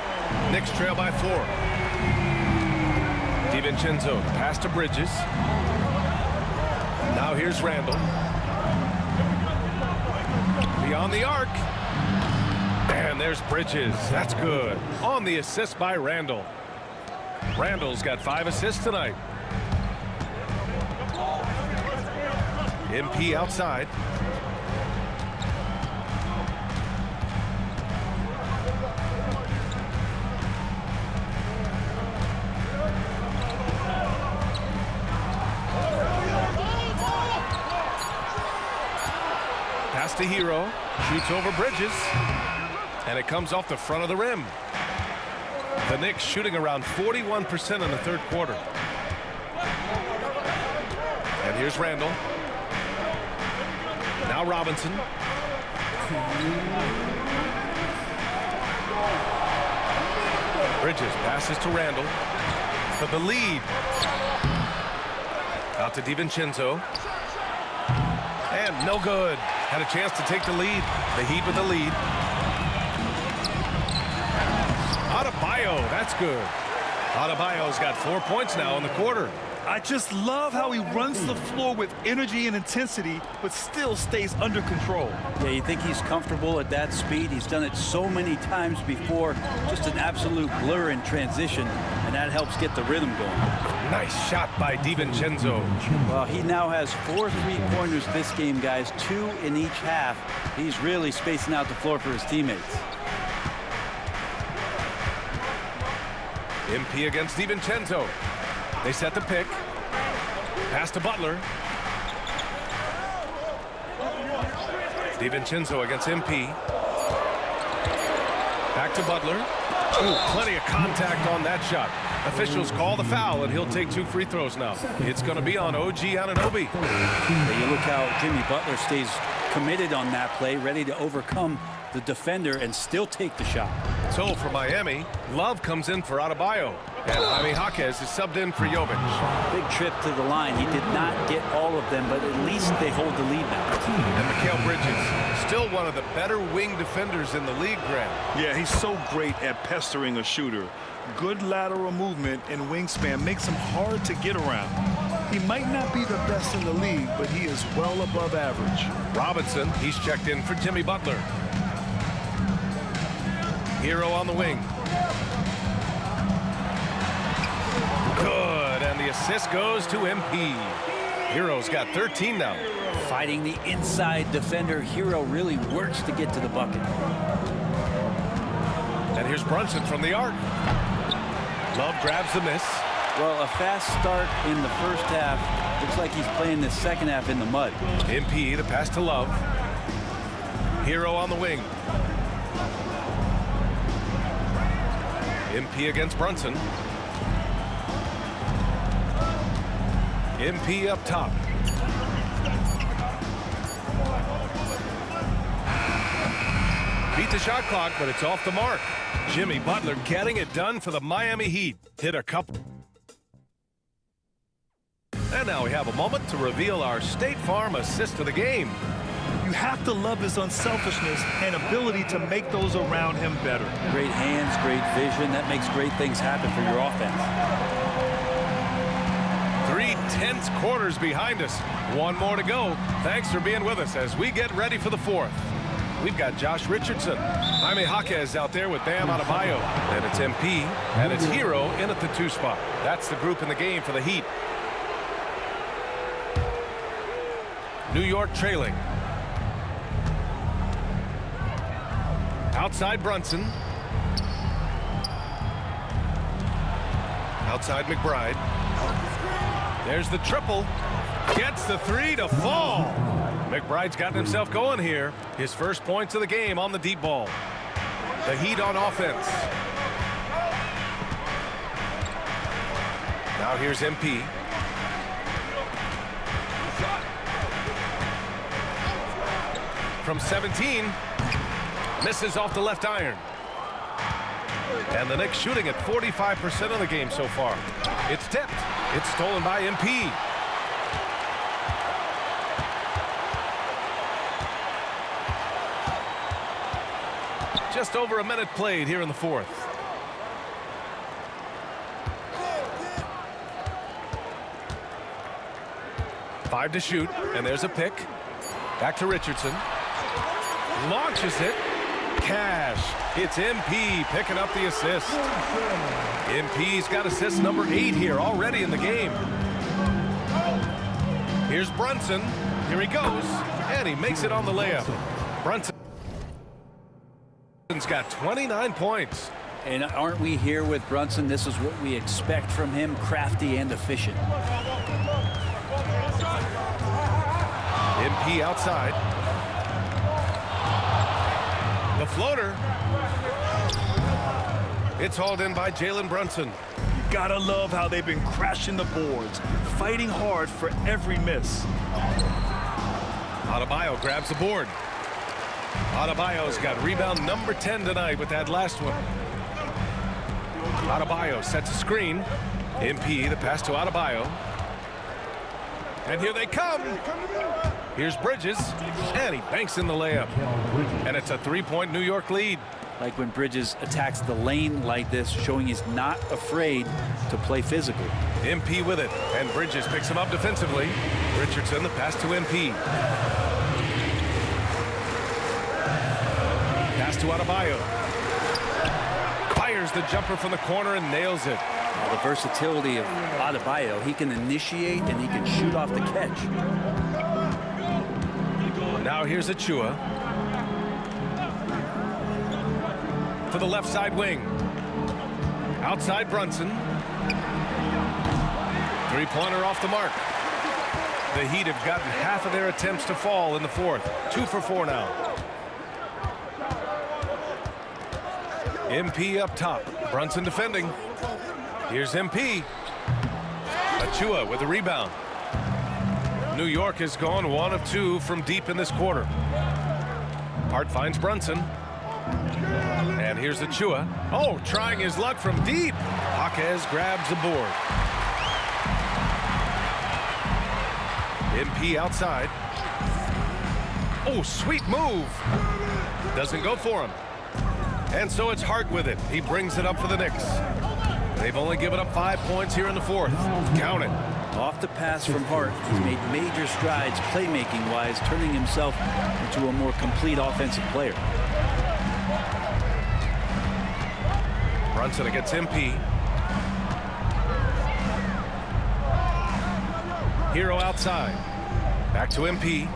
Knicks trail by 4. DiVincenzo pass to Bridges. Now here's Randle. Beyond the arc. And there's Bridges. That's good. On the assist by Randle. Randle's got 5 assists tonight. MP outside. Pass to Hero. Shoots over Bridges. And it comes off the front of the rim. The Knicks shooting around 41% in the third quarter. And here's Randle. Now Robinson. Bridges passes to Randle for the lead. Out to DiVincenzo. And no good. Had a chance to take the lead. The Heat with the lead. Adebayo, that's good. Adebayo's got 4 points now in the quarter. I just love how he runs the floor with energy and intensity, but still stays under control. Yeah, you think he's comfortable at that speed? He's done it so many times before. Just an absolute blur in transition, and that helps get the rhythm going. Nice shot by DiVincenzo. Well, he now has 4 3-pointers this game, guys, 2 in each half. He's really spacing out the floor for his teammates. MP against DiVincenzo. They set the pick. Pass to Butler. DiVincenzo against MP. Back to Butler. Ooh, plenty of contact on that shot. Officials call the foul, and he'll take 2 free throws now. It's going to be on OG Anunoby. You look how Jimmy Butler stays committed on that play, ready to overcome the defender and still take the shot. So for Miami, Love comes in for Adebayo. And Jaime Jaquez is subbed in for Jovic. Big trip to the line. He did not get all of them, but at least they hold the lead now. And Mikal Bridges, still one of the better wing defenders in the league, Grant. Yeah, he's so great at pestering a shooter. Good lateral movement and wingspan makes him hard to get around. He might not be the best in the league, but he is well above average. Robinson, he's checked in for Jimmy Butler. Hero on the wing. Good, and the assist goes to MP. Hero's got 13 now. Fighting the inside defender, Hero really works to get to the bucket. And here's Brunson from the arc. Love grabs the miss. Well, a fast start in the first half. Looks like he's playing the second half in the mud. MP, the pass to Love. Hero on the wing. MP against Brunson. MP up top. Beat the shot clock, but it's off the mark. Jimmy Butler getting it done for the Miami Heat. Hit a couple. And now we have a moment to reveal our State Farm assist of the game. You have to love his unselfishness and ability to make those around him better. Great hands, great vision. That makes great things happen for your offense. 3 tense quarters behind us. One more to go. Thanks for being with us as we get ready for the fourth. We've got Josh Richardson. Jaime Jaquez out there with Bam Adebayo. And it's MP. And it's Hero in at the 2 spot. That's the group in the game for the Heat. New York trailing. Outside Brunson. Outside McBride. There's the triple. Gets the 3 to fall. McBride's gotten himself going here. His first points of the game on the deep ball. The Heat on offense. Now here's MP. From 17. Misses off the left iron. And the Knicks shooting at 45% of the game so far. It's tipped. It's stolen by MP. Just over a minute played here in the fourth. Five to shoot, and there's a pick. Back to Richardson. Launches it. Cash. It's MP picking up the assist. MP's got assist number 8 here already in the game. Here's Brunson. Here he goes, and he makes it on the layup. Brunson's got 29 points. And aren't we here with Brunson? This is what we expect from him, crafty and efficient. MP outside. The floater. It's hauled in by Jalen Brunson. You gotta love how they've been crashing the boards, fighting hard for every miss. Adebayo grabs the board. Adebayo's got rebound number 10 tonight with that last one. Adebayo sets a screen. MP, the pass to Adebayo. And here they come. Here's Bridges, and he banks in the layup. And it's a 3-point New York lead. Like when Bridges attacks the lane like this, showing he's not afraid to play physical. MP with it, and Bridges picks him up defensively. Richardson, the pass to MP. Pass to Adebayo. Fires the jumper from the corner and nails it. The versatility of Adebayo, he can initiate and he can shoot off the catch. Now here's Achua. To the left side wing. Outside Brunson. Three-pointer off the mark. The Heat have gotten half of their attempts to fall in the fourth. 2 for 4 now. MP up top. Brunson defending. Here's MP. Achua with the rebound. New York has gone 1 of 2 from deep in this quarter. Hart finds Brunson. And here's Achua. Oh, trying his luck from deep. Jaquez grabs the board. MP outside. Oh, sweet move. Doesn't go for him. And so it's Hart with it. He brings it up for the Knicks. They've only given up 5 points here in the fourth. Count it. Off the pass from Hart, he's made major strides playmaking-wise, turning himself into a more complete offensive player. Brunson against MP. Hero outside. Back to MP.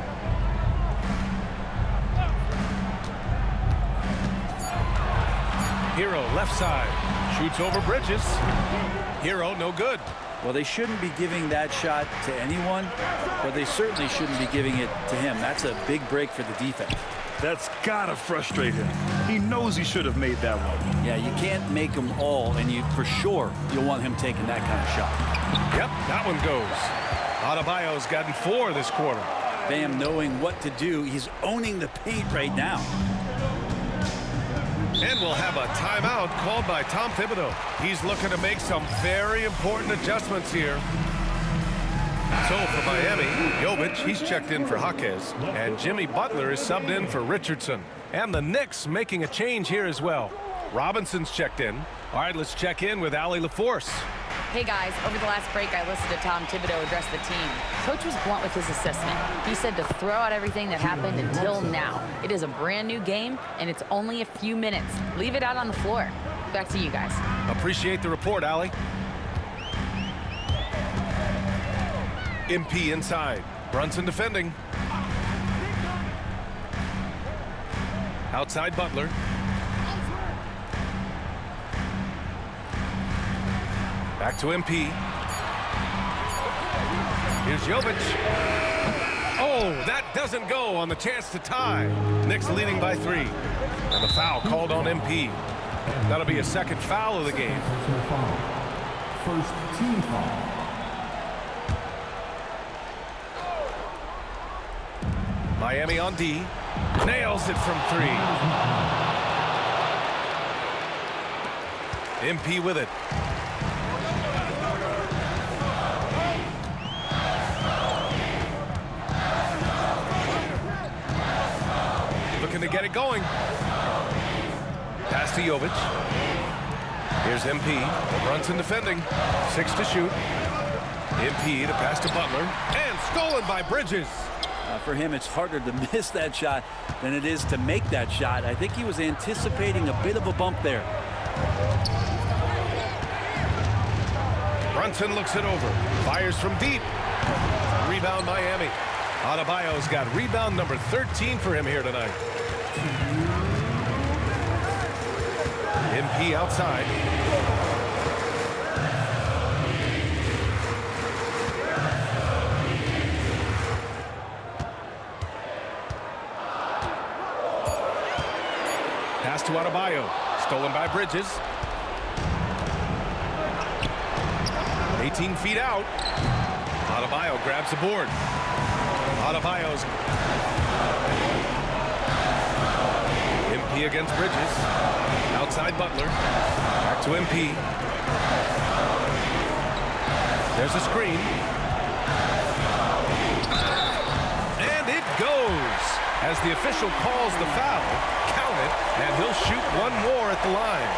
Hero left side. Shoots over Bridges. Hero no good. Well, they shouldn't be giving that shot to anyone, but they certainly shouldn't be giving it to him. That's a big break for the defense. That's gotta frustrate him. He knows he should have made that one. Yeah, you can't make them all, and for sure you'll want him taking that kind of shot. Yep, that one goes. Adebayo's gotten 4 this quarter. Bam knowing what to do. He's owning the paint right now. And we'll have a timeout called by Tom Thibodeau. He's looking to make some very important adjustments here. So for Miami, Jovic, he's checked in for Jaquez, and Jimmy Butler is subbed in for Richardson. And the Knicks making a change here as well. Robinson's checked in. All right, let's check in with Allie LaForce. Hey guys, over the last break I listened to Tom Thibodeau address the team. Coach was blunt with his assessment. He said to throw out everything that happened until now. It is a brand new game and it's only a few minutes. Leave it out on the floor. Back to you guys. Appreciate the report, Allie. MP inside. Brunson defending. Outside Butler. Back to MP. Here's Jovic. Oh, that doesn't go on the chance to tie. Knicks leading by 3. And the foul called on MP. That'll be a second foul of the game. First team foul. Miami on D. Nails it from 3. MP with it. Looking to get it going. Pass to Jovic. Here's MP. Brunson defending. 6 to shoot. MP to pass to Butler. And stolen by Bridges. For him, it's harder to miss that shot than it is to make that shot. I think he was anticipating a bit of a bump there. Brunson looks it over. Fires from deep. Rebound Miami. Adebayo's got rebound number 13 for him here tonight. MP outside. Pass to Adebayo. Stolen by Bridges. 18 feet out. Adebayo grabs the board. Adebayo's MP against Bridges. Outside Butler. Back to MP. There's a screen. And it goes. As the official calls the foul, count it, and he'll shoot one more at the line.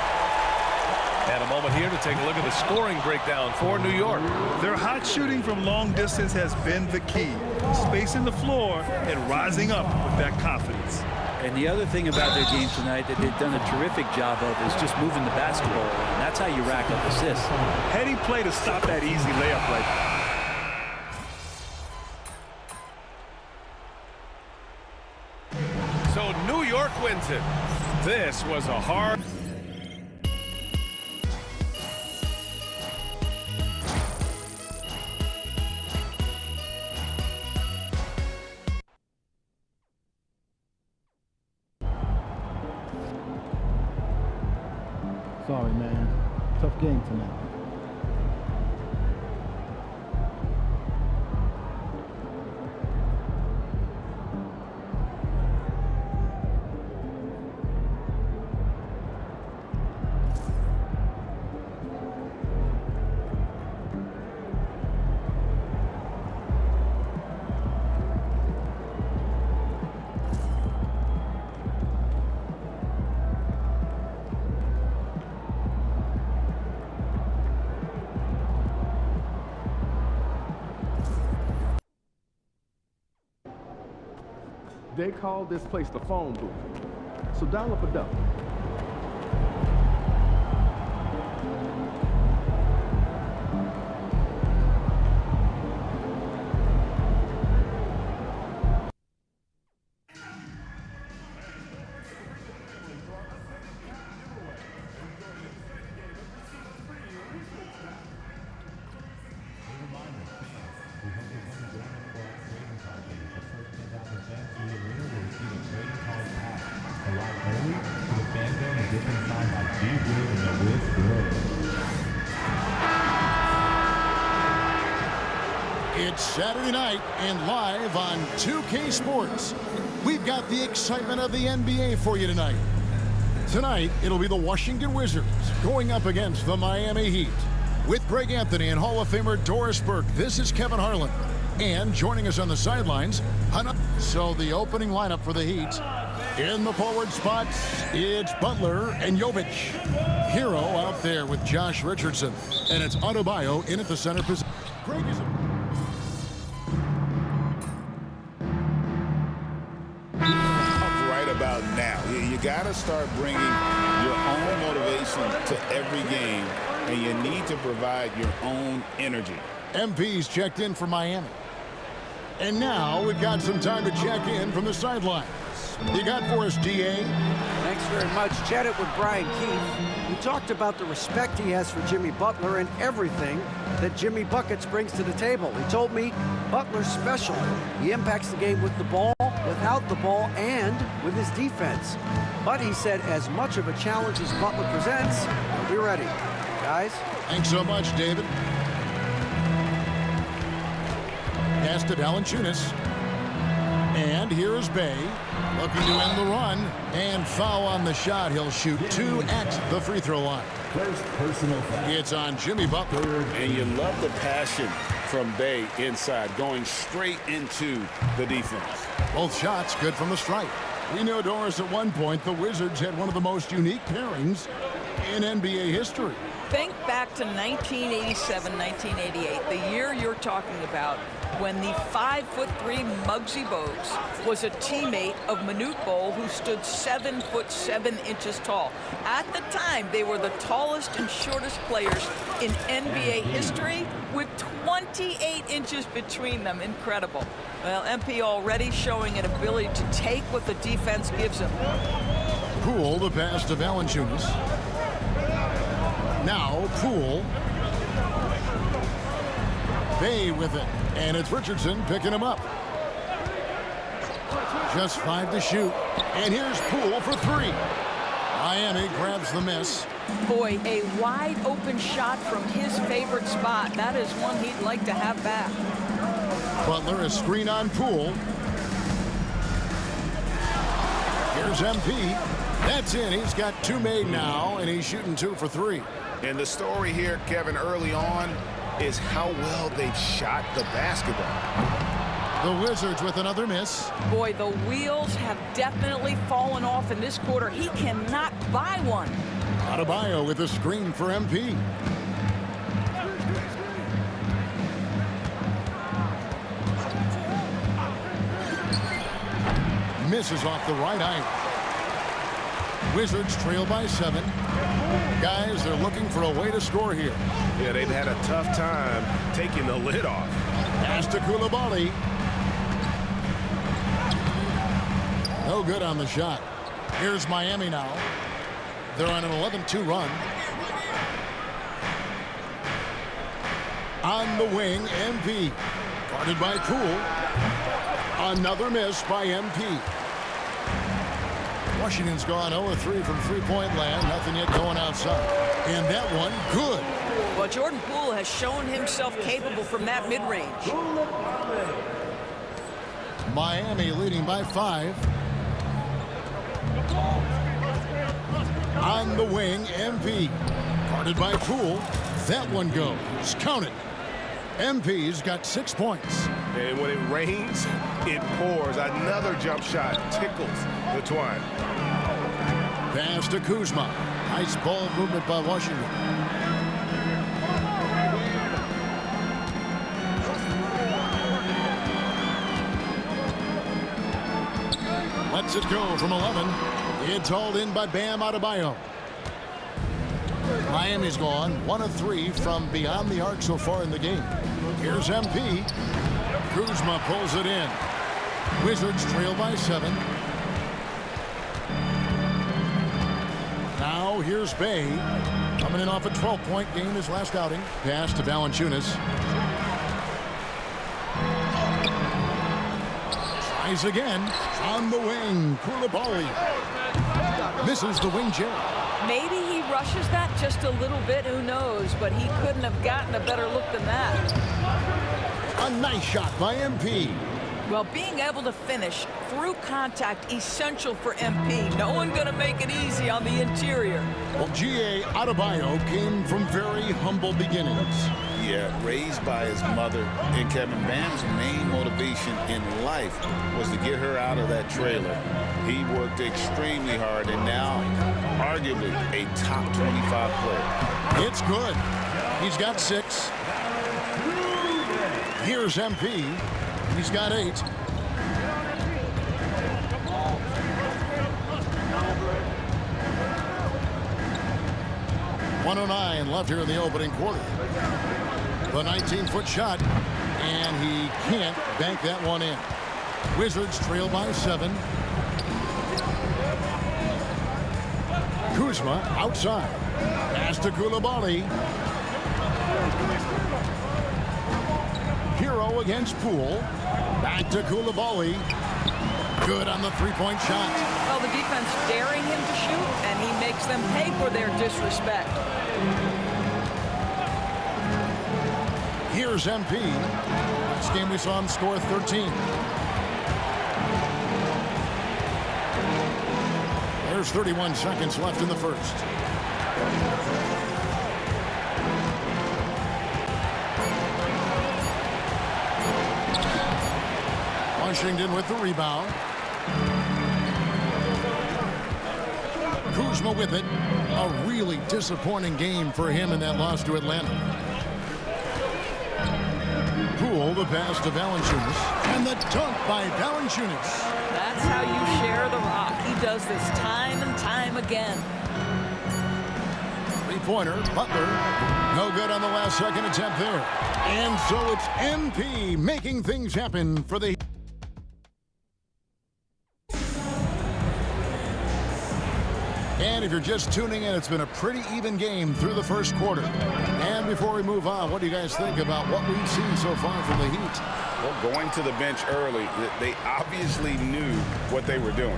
And a moment here to take a look at the scoring breakdown for New York. Their hot shooting from long distance has been the key. Spacing the floor and rising up with that confidence. And the other thing about their game tonight that they've done a terrific job of is just moving the basketball around. That's how you rack up assists. Heady play to stop that easy layup right there. So New York wins it. This was a hard... Sorry, man. Tough game tonight. They call this place the phone booth. So dial up a double. It's Saturday night and live on 2K Sports. We've got the excitement of the NBA for you tonight. Tonight, it'll be the Washington Wizards going up against the Miami Heat. With Greg Anthony and Hall of Famer Doris Burke, this is Kevin Harlan. And joining us on the sidelines, so the opening lineup for the Heat. In the forward spots, it's Butler and Jovic. Hero out there with Josh Richardson. And it's Adebayo in at the center position. Greg is right about now. You got to start bringing your own motivation to every game, and you need to provide your own energy. MP's checked in for Miami. And now we've got some time to check in from the sidelines. You got for us, DA? Thanks very much. Chatted with Brian Keefe. We talked about the respect he has for Jimmy Butler and everything that Jimmy Buckets brings to the table. He told me Butler's special. He impacts the game with the ball, without the ball, and with his defense. But he said as much of a challenge as Butler presents, he'll be ready. Guys? Thanks so much, David. Pass to Valanciunas. And here is Bay, looking to end the run, and foul on the shot. He'll shoot 2 at the free throw line. First personal foul. It's on Jimmy Butler. And you love the passion from Bay inside, going straight into the defense. Both shots good from the stripe. We know, Doris, at one point, the Wizards had one of the most unique pairings in NBA history. Think back to 1987, 1988, the year you're talking about, when the 5'3" Muggsy Bogues was a teammate of Manute Bol, who stood 7'7" tall. At the time, they were the tallest and shortest players in NBA history, with 28 inches between them. Incredible. Well, MP already showing an ability to take what the defense gives him. Poole, the pass to Valanciunas. Now Poole. Bay with it. And it's Richardson picking him up. Just 5 to shoot. And here's Poole for 3. Miami grabs the miss. Boy, a wide open shot from his favorite spot. That is one he'd like to have back. Butler, a screen on Poole. Here's MP. That's in. He's got 2 made now, and he's shooting 2 for 3. And the story here, Kevin, early on, is how well they've shot the basketball. The Wizards with another miss. Boy, the wheels have definitely fallen off in this quarter. He cannot buy one. Adebayo with a screen for MP. Misses off the right eye. Wizards trail by 7. Guys, they're looking for a way to score here. Yeah, they've had a tough time taking the lid off. Pass to Coulibaly. No good on the shot. Here's Miami now. They're on an 11-2 run. On the wing, MP. Guarded by Poole. Another miss by MP. Washington's gone 0-3 from three-point land. Nothing yet going outside. And that one, good. Well, Jordan Poole has shown himself capable from that mid-range. Miami leading by 5. On the wing, MP. Guarded by Poole. That one goes. Count it. MP's got 6 points. And when it rains, it pours. Another jump shot tickles the twine. Pass to Kuzma. Nice ball movement by Washington. Lets it go from 11. It's hauled in by Bam Adebayo. Miami's gone 1 of 3 from beyond the arc so far in the game. Here's MP. Kuzma pulls it in. Wizards trail by 7. Now here's Bay. Coming in off a 12-point game his last outing. Pass to Valanciunas. Tries again. On the wing. Coulibaly. Misses the wing J. Maybe he rushes that just a little bit, who knows, but he couldn't have gotten a better look than that. A nice shot by MP. Well, being able to finish through contact, essential for MP. No one going to make it easy on the interior. Well, G.A. Adebayo came from very humble beginnings. Yeah, raised by his mother. And Kevin, Bam's main motivation in life was to get her out of that trailer. He worked extremely hard and now arguably a top 25 player. It's good. He's got 6. Here's MP. He's got 8. .109 left here in the opening quarter. The 19-foot shot, and he can't bank that one in. Wizards trail by 7. Kuzma outside. Pass to Coulibaly. Hero against Poole. Back to Coulibaly. Good on the three-point shot. Well, the defense daring him to shoot, and he makes them pay for their disrespect. Here's MP. Last game we saw him score 13. There's 31 seconds left in the first. Washington with the rebound. Kuzma with it. A really disappointing game for him in that loss to Atlanta. Poole, the pass to Valanciunas. And the dunk by Valanciunas. That's how you share the rock. He does this time and time again. Three-pointer, Butler. No good on the last second attempt there. And so it's MP making things happen for the... And if you're just tuning in, it's been a pretty even game through the first quarter. And before we move on, what do you guys think about what we've seen so far from the Heat? Well, going to the bench early, they obviously knew what they were doing.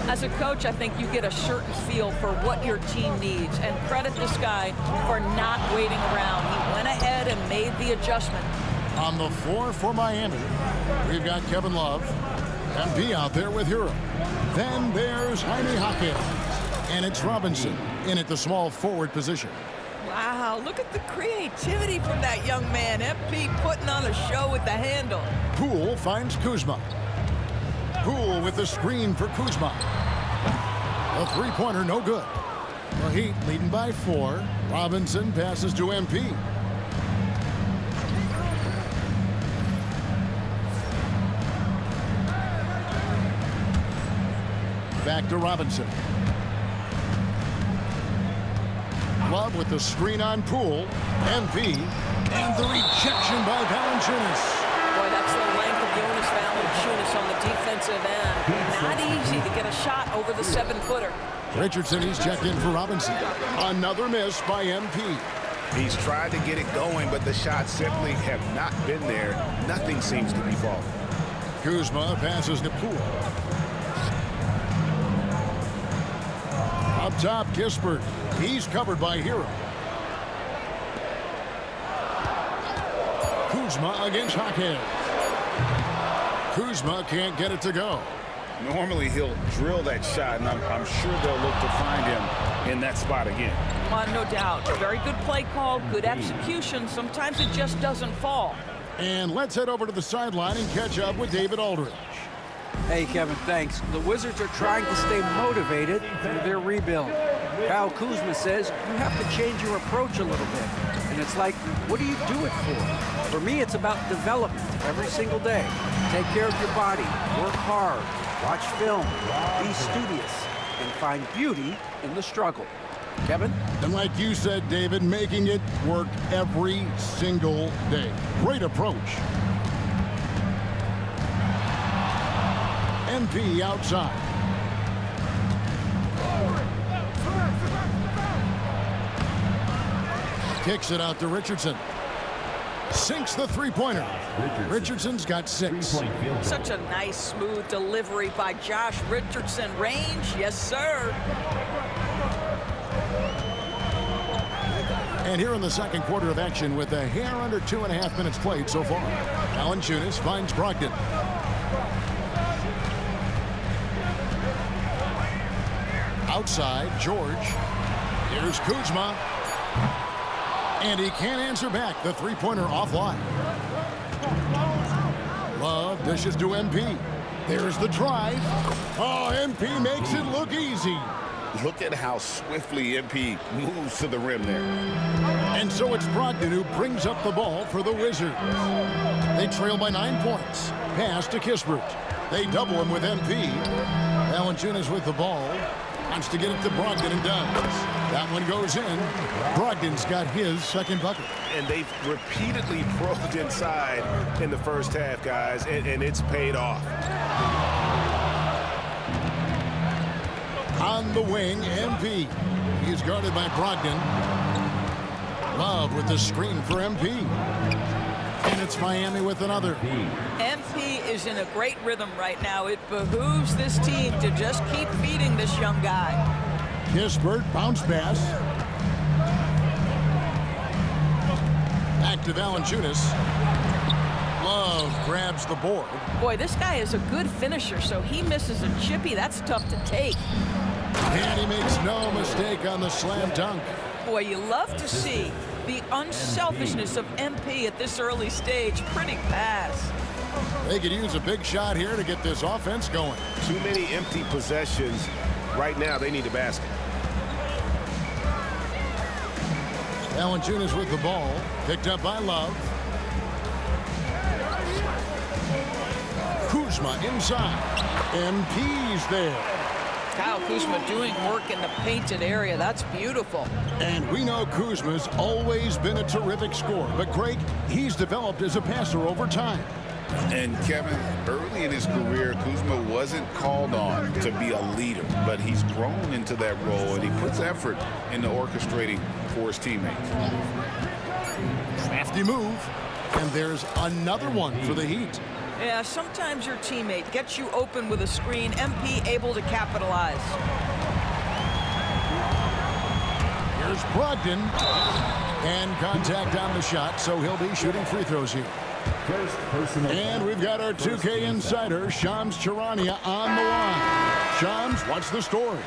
As a coach, I think you get a certain feel for what your team needs. And credit this guy for not waiting around. He went ahead and made the adjustment. On the floor for Miami, we've got Kevin Love. MP out there with Hero. Then there's Jaime Jaquez. And it's Robinson in at the small forward position. Wow, look at the creativity from that young man. MP putting on a show with the handle. Poole finds Kuzma. Poole with the screen for Kuzma. A three-pointer, no good. The Heat leading by 4. Robinson passes to MP. Back to Robinson. Love with the screen on Poole. MP. And the rejection by Valanciunas. Boy, that's the length of Jonas Valanciunas on the defensive end. Not easy to get a shot over the 7-footer. Richardson, he's checked in for Robinson. Another miss by MP. He's tried to get it going, but the shots simply have not been there. Nothing seems to be falling. Kuzma passes to Poole. Up top, Kispert. He's covered by Hero. Kuzma against Jaquez. Kuzma can't get it to go. Normally he'll drill that shot, and I'm sure they'll look to find him in that spot again. No doubt. Very good play call, good execution. Sometimes it just doesn't fall. And let's head over to the sideline and catch up with David Aldridge. Hey, Kevin, thanks. The Wizards are trying to stay motivated through their rebuild. Kyle Kuzma says you have to change your approach a little bit. And it's like, what do you do it for? For me, it's about development every single day. Take care of your body, work hard, watch film, be studious, and find beauty in the struggle. Kevin? And like you said, David, making it work every single day. Great approach. MP outside. Kicks it out to Richardson. Sinks the three-pointer. Richardson's got 6. Such a nice, smooth delivery by Josh Richardson. Range, yes, sir. And here in the second quarter of action with a hair under 2.5 minutes played so far. Valanciunas finds Brogdon. Outside, George. Here's Kuzma. And he can't answer back. The three-pointer offline. Love dishes to MP. There's the drive. Oh, MP makes it look easy. Look at how swiftly MP moves to the rim there. And so it's Brogdon who brings up the ball for the Wizards. They trail by 9 points. Pass to Kispert. They double him with MP. Valanciunas with the ball. Wants to get it to Brogdon and does. That one goes in. Brogdon's got his second bucket. And they've repeatedly probed inside in the first half, guys, and it's paid off. On the wing, MP. He's guarded by Brogdon. Love with the screen for MP. And it's Miami with another. MP is in a great rhythm right now. It behooves this team to just keep feeding this young guy. Kispert, bounce pass. Back to Valanciunas. Love grabs the board. Boy, this guy is a good finisher, so he misses a chippy. That's tough to take. And he makes no mistake on the slam dunk. Boy, you love to see the unselfishness of MP at this early stage. Pretty pass. They could use a big shot here to get this offense going. Too many empty possessions. Right now, they need a basket. Valanciunas with the ball. Picked up by Love. Kuzma inside. MP's there. Kyle Kuzma doing work in the painted area. That's beautiful. And we know Kuzma's always been a terrific scorer. But, Greg, he's developed as a passer over time. And, Kevin, early in his career, Kuzma wasn't called on to be a leader. But he's grown into that role, and he puts effort into orchestrating for his teammates. Crafty move. And there's another one for the Heat. Yeah, sometimes your teammate gets you open with a screen. MP able to capitalize. Here's Brogdon. And contact on the shot, so he'll be shooting free throws here. And we've got our 2K insider, Shams Charania, on the line. Shams, what's the story?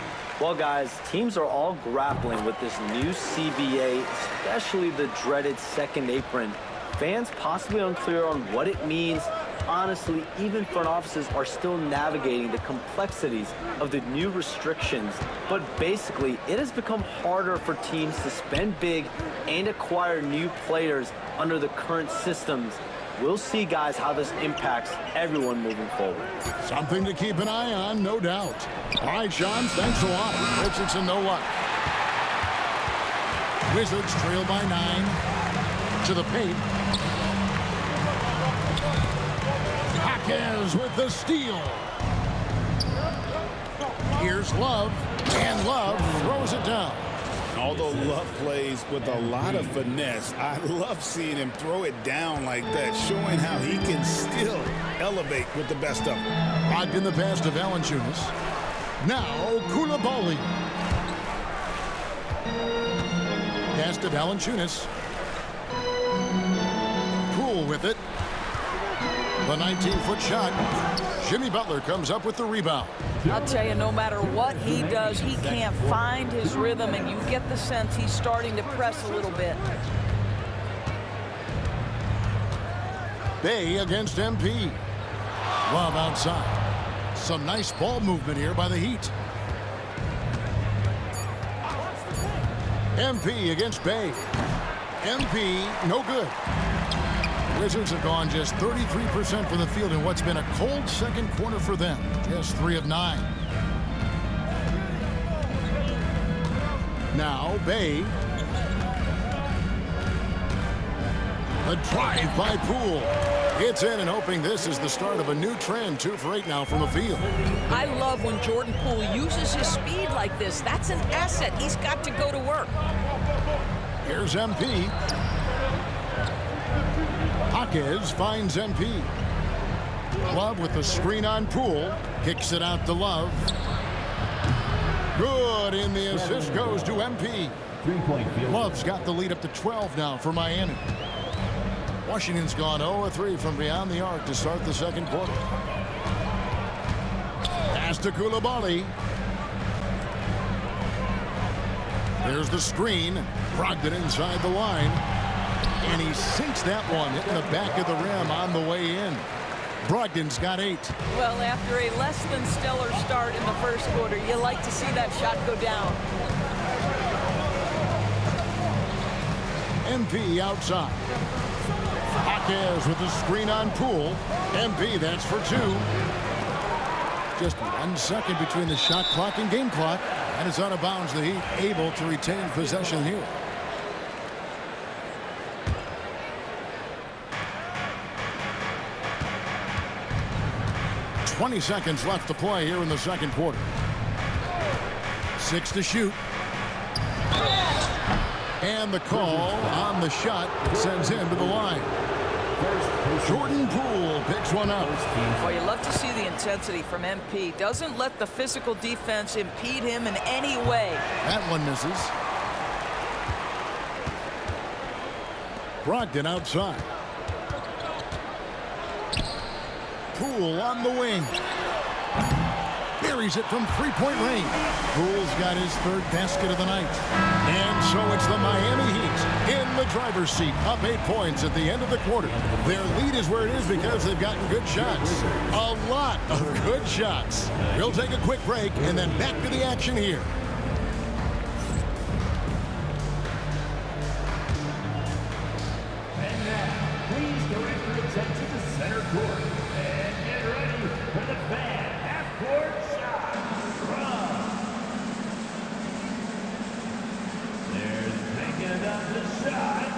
Well, guys, teams are all grappling with this new CBA, especially the dreaded second apron. Fans possibly unclear on what it means. Honestly, even front offices are still navigating the complexities of the new restrictions. But basically, it has become harder for teams to spend big and acquire new players under the current systems. We'll see, guys, how this impacts everyone moving forward. Something to keep an eye on, no doubt. All right, Sean, thanks a lot. Richardson, no luck. Wizards trail by 9 to the paint. Hawkins with the steal. Here's Love, and Love throws it down. Although Love plays with a lot of finesse, I love seeing him throw it down like that, showing how he can still elevate with the best of them. Locked in the pass to Valanciunas. Now Koulibaly. Pass to Valanciunas. Poole with it. The 19-foot shot. Jimmy Butler comes up with the rebound. I'll tell you, no matter what he does, he can't find his rhythm, and you get the sense he's starting to press a little bit. Bay against MP. Love outside. Some nice ball movement here by the Heat. MP against Bay. MP, no good. Wizards have gone just 33% from the field in what's been a cold second quarter for them. Just 3 of 9. Now Bay. The drive by Poole. It's in and hoping this is the start of a new trend. 2 for 8 now from the field. I love when Jordan Poole uses his speed like this. That's an asset. He's got to go to work. Here's MP. Hawkins finds MP. Love with the screen on Poole. Kicks it out to Love. Good, and the assist goes to MP. Three-point field. Love's got the lead up to 12 now for Miami. Washington's gone 0-3 from beyond the arc to start the second quarter. Pass to Coulibaly. There's the screen. Brogdon inside the line. And he sinks that one, hitting the back of the rim on the way in. Brogdon's got 8. Well, after a less than stellar start in the first quarter, you like to see that shot go down. MP outside. Jaquez with the screen on Poole. MP, that's for 2. Just 1 second between the shot clock and game clock. And it's out of bounds. The Heat able to retain possession here. .20 seconds left to play here in the second quarter. 6 to shoot. And the call on the shot sends him to the line. Jordan Poole picks one up. Well, you love to see the intensity from MP. Doesn't let the physical defense impede him in any way. That one misses. Brogdon outside. Poole on the wing. Buries it from three-point range. Poole's got his 3rd basket of the night. And so it's the Miami Heat in the driver's seat, up 8 points at the end of the quarter. Their lead is where it is because they've gotten good shots. A lot of good shots. We'll take a quick break and then back to the action here. And now, please direct your attention to center court. And get ready for the fan half-court shot. There's thinking of the shot.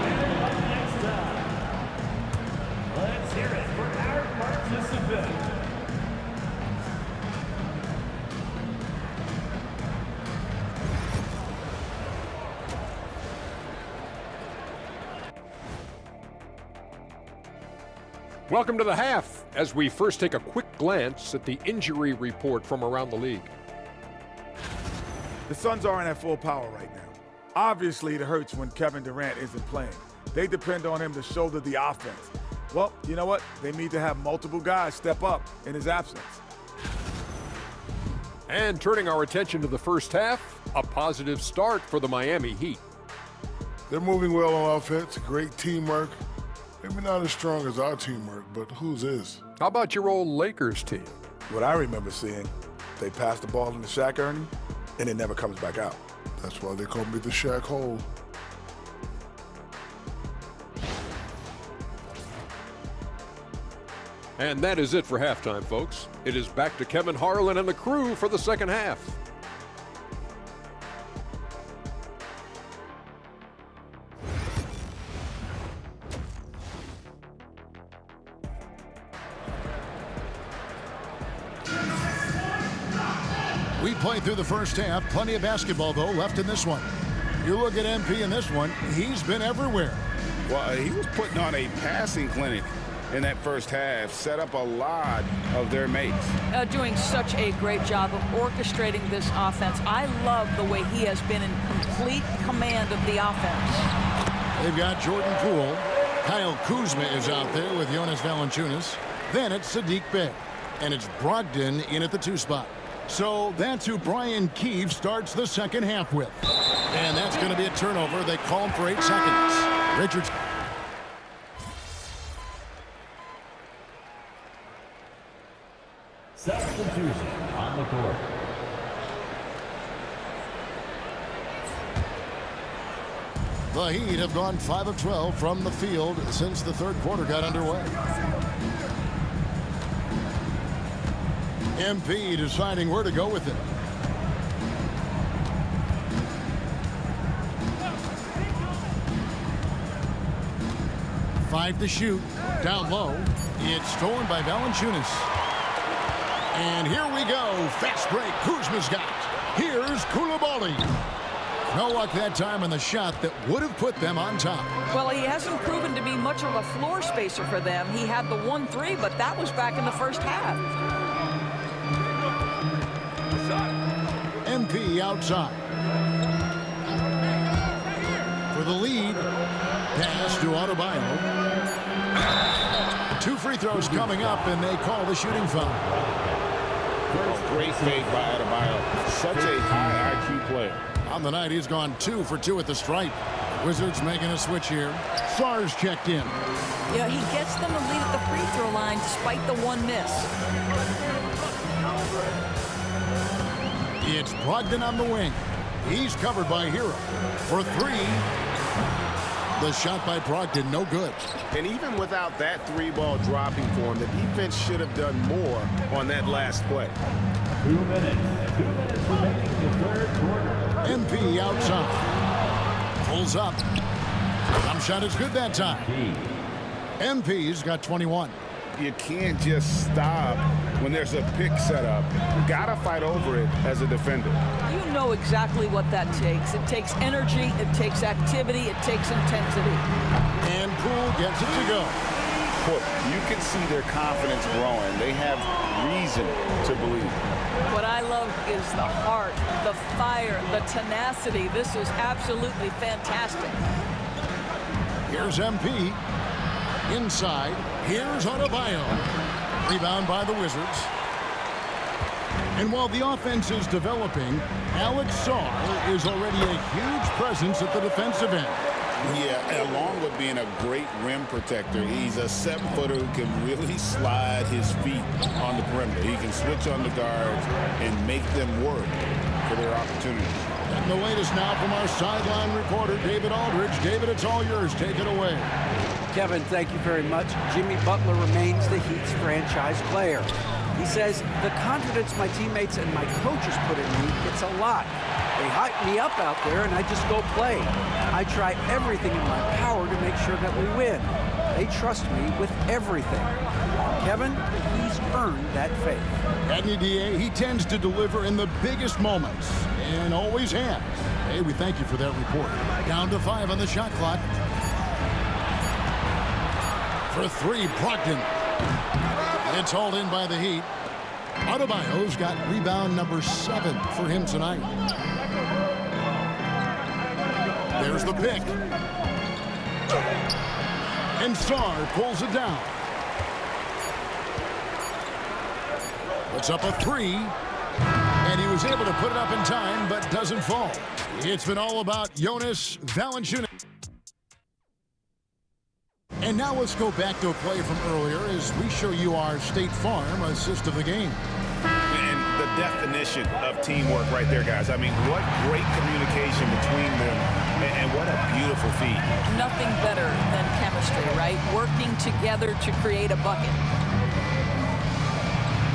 And up next time, let's hear it for our participant. Welcome to the half, as we first take a quick glance at the injury report from around the league. The Suns aren't at full power right now. Obviously, it hurts when Kevin Durant isn't playing. They depend on him to shoulder the offense. Well, you know what? They need to have multiple guys step up in his absence. And turning our attention to the first half, a positive start for the Miami Heat. They're moving well on offense, great teamwork. Maybe not as strong as our teamwork, but whose is? How about your old Lakers team? What I remember seeing, they pass the ball into Shaq Ernie, and it never comes back out. That's why they call me the Shaq Hole. And that is it for halftime, folks. It is back to Kevin Harlan and the crew for the second half. We played through the first half. Plenty of basketball, though, left in this one. You look at MP in this one, he's been everywhere. Well, he was putting on a passing clinic in that first half, set up a lot of their mates. Doing such a great job of orchestrating this offense. I love the way he has been in complete command of the offense. They've got Jordan Poole. Kyle Kuzma is out there with Jonas Valanciunas. Then it's Sadiq Bey. And it's Brogdon in at the 2 spot. So that's who Brian Keefe starts the second half with. And that's going to be a turnover. They call him for 8 seconds. Richards. Substitution on the court. The Heat have gone 5 of 12 from the field since the third quarter got underway. MP deciding where to go with it. Five to shoot. Down low. It's stolen by Valanciunas. And here we go. Fast break. Kuzma's got it. Here's Coulibaly. No luck that time on the shot that would have put them on top. Well, he hasn't proven to be much of a floor spacer for them. He had the 1-3, but that was back in the first half. MP outside. For the lead, pass to Adebayo. 2 free throws coming up, and they call the shooting foul. Oh, great fake by Adebayo. Such a high IQ player. On the night, he's gone 2 for 2 at the stripe. Wizards making a switch here. Sarge checked in. Yeah, he gets them a lead at the free throw line despite the 1 miss. It's Brogdon on the wing. He's covered by Hero. For 3. The shot by Brogdon, no good. And even without that 3-ball dropping for him, the defense should have done more on that last play. 2 minutes. 2 minutes remaining in the third quarter. MP outside. Pulls up. Jump shot is good that time. MP's got 21. You can't just stop when there's a pick set up. You gotta fight over it as a defender. You know exactly what that takes. It takes energy, it takes activity, it takes intensity. And Poole gets it to go. Look, you can see their confidence growing. They have reason to believe. What I love is the heart, the fire, the tenacity. This is absolutely fantastic. Here's MP. Inside, here's Adebayo. Rebound by the Wizards. And while the offense is developing, Alex Sarr is already a huge presence at the defensive end. Yeah, along with being a great rim protector, he's a 7-footer who can really slide his feet on the perimeter. He can switch on the guards and make them work for their opportunities. And the latest now from our sideline reporter, David Aldridge. David, it's all yours. Take it away. Kevin, thank you very much. Jimmy Butler remains the Heat's franchise player. He says, the confidence my teammates and my coaches put in me, it's a lot. They hype me up out there and I just go play. I try everything in my power to make sure that we win. They trust me with everything. Kevin, he's earned that faith. Adney DA, he tends to deliver in the biggest moments and always has. Hey, we thank you for that report. Down to 5 on the shot clock. For 3, Brogdon. It's hauled in by the Heat. Adebayo's got rebound number 7 for him tonight. There's the pick. And Sarr pulls it down. Puts up a 3. And he was able to put it up in time, but doesn't fall. It's been all about Jonas Valanciunas. And now let's go back to a play from earlier as we show you our State Farm assist of the game. And the definition of teamwork right there, guys. I mean, what great communication between them, and what a beautiful feat. Nothing better than chemistry, right? Working together to create a bucket.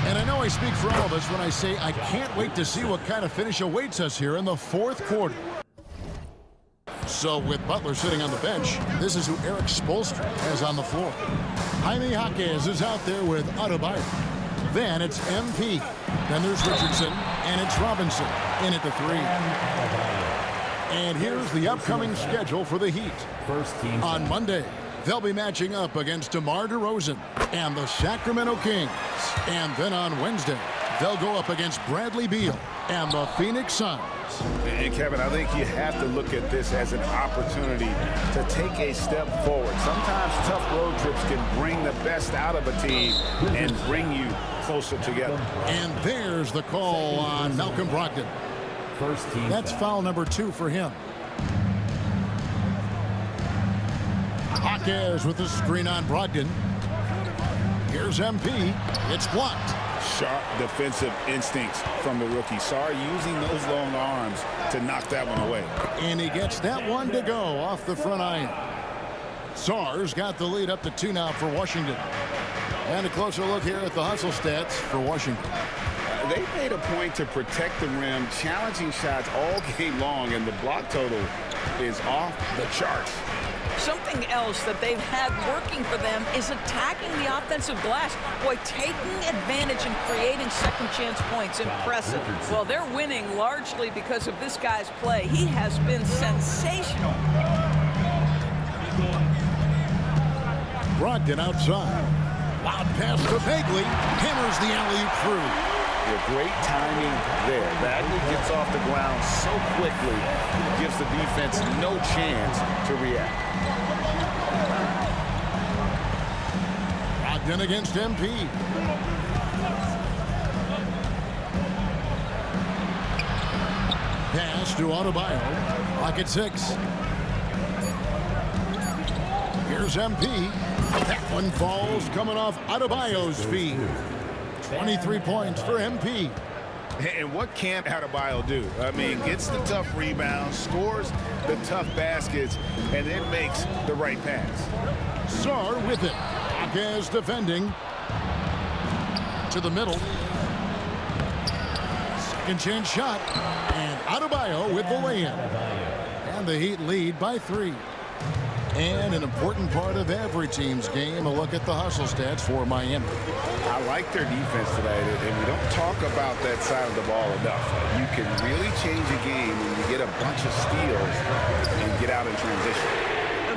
And I know I speak for all of us when I say I can't wait to see what kind of finish awaits us here in the 4th quarter. So with Butler sitting on the bench, this is who Eric Spoelstra has on the floor. Jaime Jaquez is out there with Adebayo. Then it's MP. Then there's Richardson, and it's Robinson in at the 3. And here's the upcoming schedule for the Heat. On Monday, they'll be matching up against DeMar DeRozan and the Sacramento Kings. And then on Wednesday, they'll go up against Bradley Beal and the Phoenix Suns. And Kevin, I think you have to look at this as an opportunity to take a step forward. Sometimes tough road trips can bring the best out of a team and bring you closer together. And there's the call on Malcolm Brogdon. That's foul number 2 for him. Jaquez with the screen on Brogdon. Here's MP. It's blocked. Sharp defensive instincts from the rookie. Sarr using those long arms to knock that one away. And he gets that one to go off the front iron. Sarr's got the lead up to 2 now for Washington. And a closer look here at the hustle stats for Washington. They made a point to protect the rim, challenging shots all game long, and the block total is off the charts. Something else that they've had working for them is attacking the offensive glass. Boy, taking advantage and creating second chance points. Impressive. Well, they're winning largely because of this guy's play. He has been sensational. Brogdon outside. Loud pass to Bagley. Hammers the alley-oop through. Yeah, great timing there. Bagley gets off the ground so quickly, gives the defense no chance to react. Brogdon against MP. Pass to Adebayo. Rocket 6. Here's MP. That one falls coming off Adebayo's feet. 23 points for MP. And what can't Adebayo do? I mean, gets the tough rebounds, scores the tough baskets, and then makes the right pass. Sarr with it. Jaquez defending. To the middle. Second chance shot. And Adebayo with the lay-in. And the Heat lead by 3. And an important part of every team's game, a look at the hustle stats for Miami. I like their defense tonight, and we don't talk about that side of the ball enough. You can really change a game when you get a bunch of steals and get out in transition.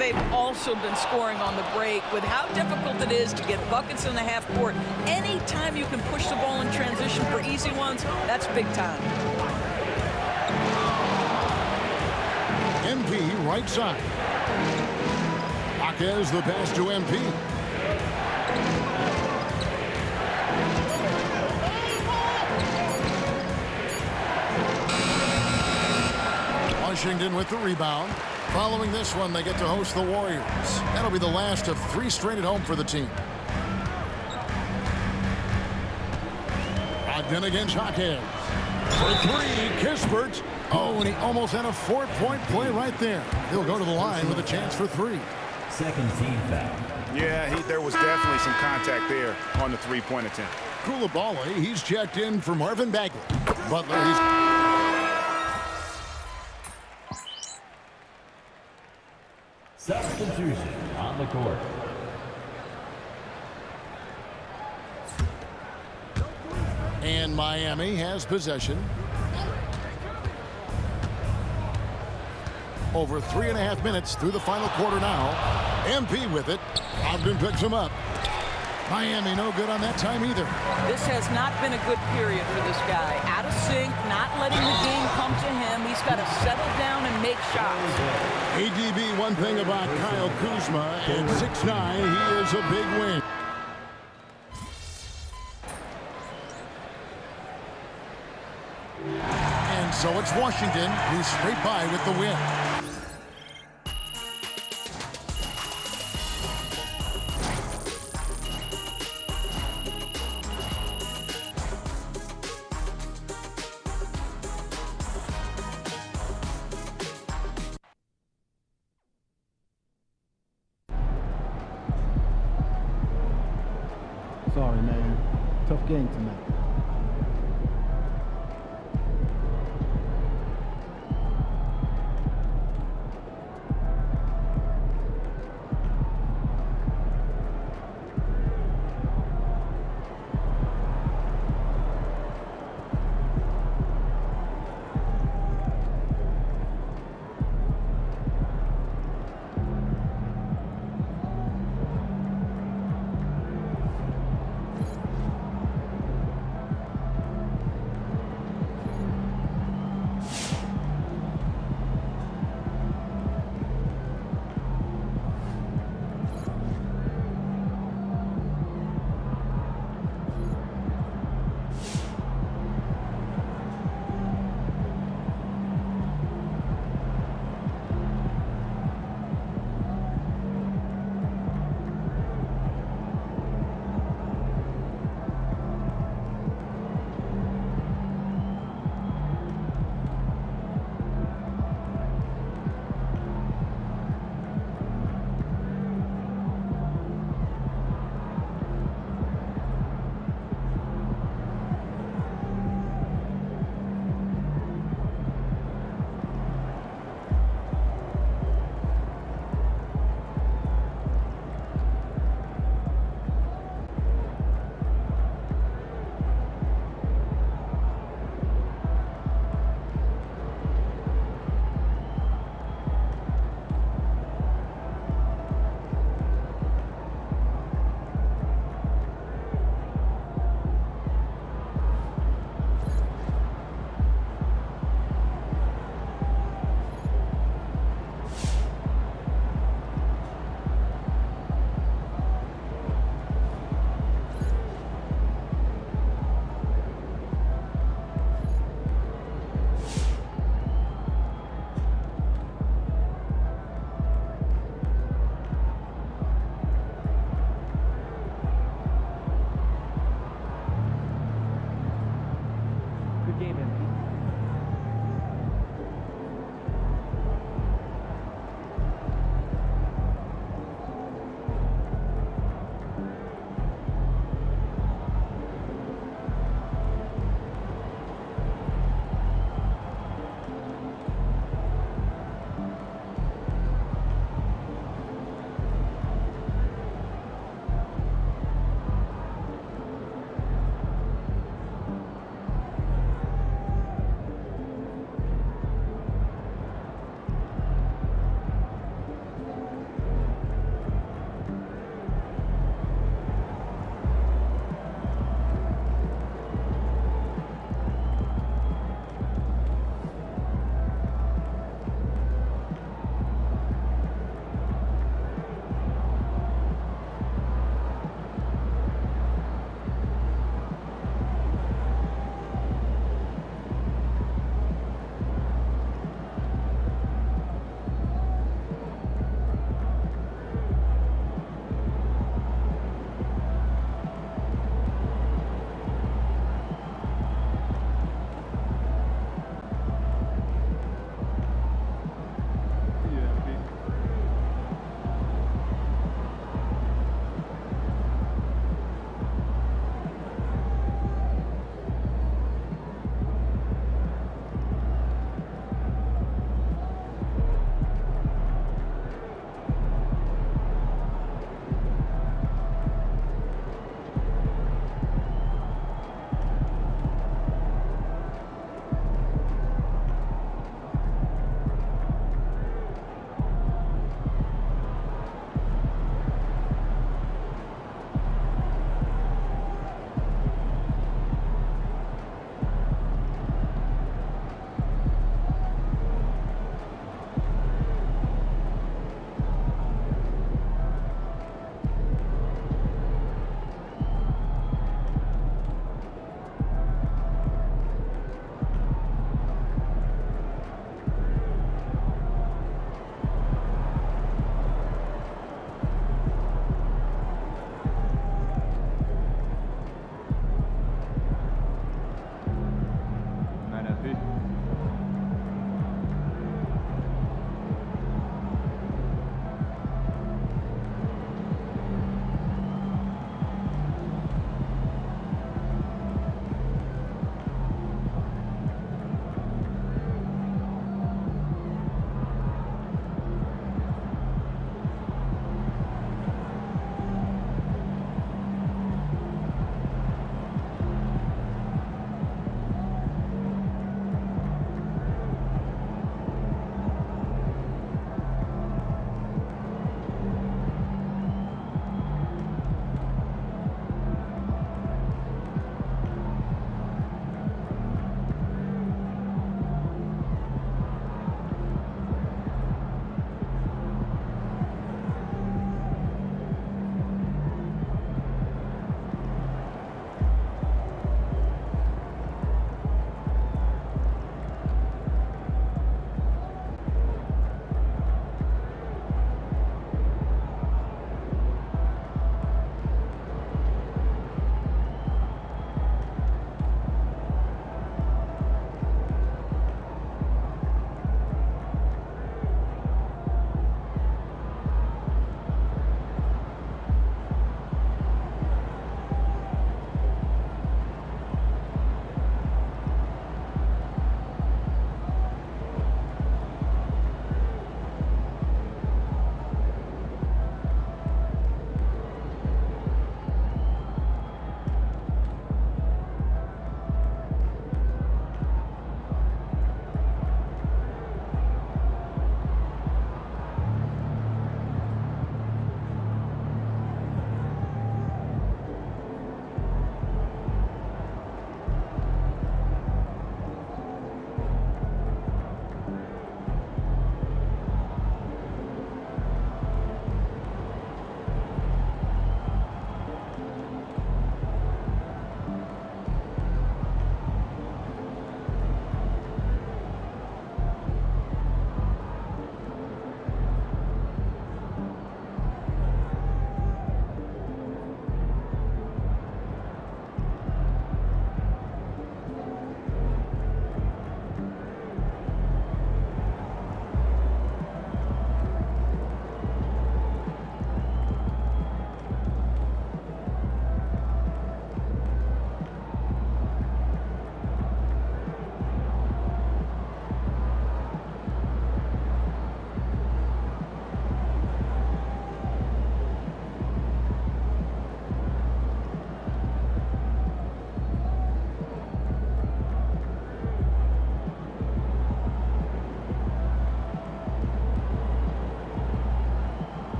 They've also been scoring on the break. With how difficult it is to get buckets in the half court, anytime you can push the ball in transition for easy ones, that's big time. MP right side. Jaquez the pass to MP. Washington with the rebound. Following this one, they get to host the Warriors. That'll be the last of 3 straight at home for the team. Brogdon against Jaquez. For 3, Kispert. Oh, and he almost had a 4-point play right there. He'll go to the line with a chance for 3. Second team foul. Yeah, there was definitely some contact there on the three-point attempt. Coulibaly, he's checked in for Marvin Bagley. Butler, he's... Substitution on the court. And Miami has possession. Over 3.5 minutes through the final quarter now. MP with it. Brogdon picks him up. Miami no good on that time either. This has not been a good period for this guy. Out of sync, not letting the game come to him. He's got to settle down and make shots. ADB, one thing about Kyle Kuzma, at 6'9", he is a big win. And so it's Washington who's straight by with the win. Sorry, man. Tough game tonight.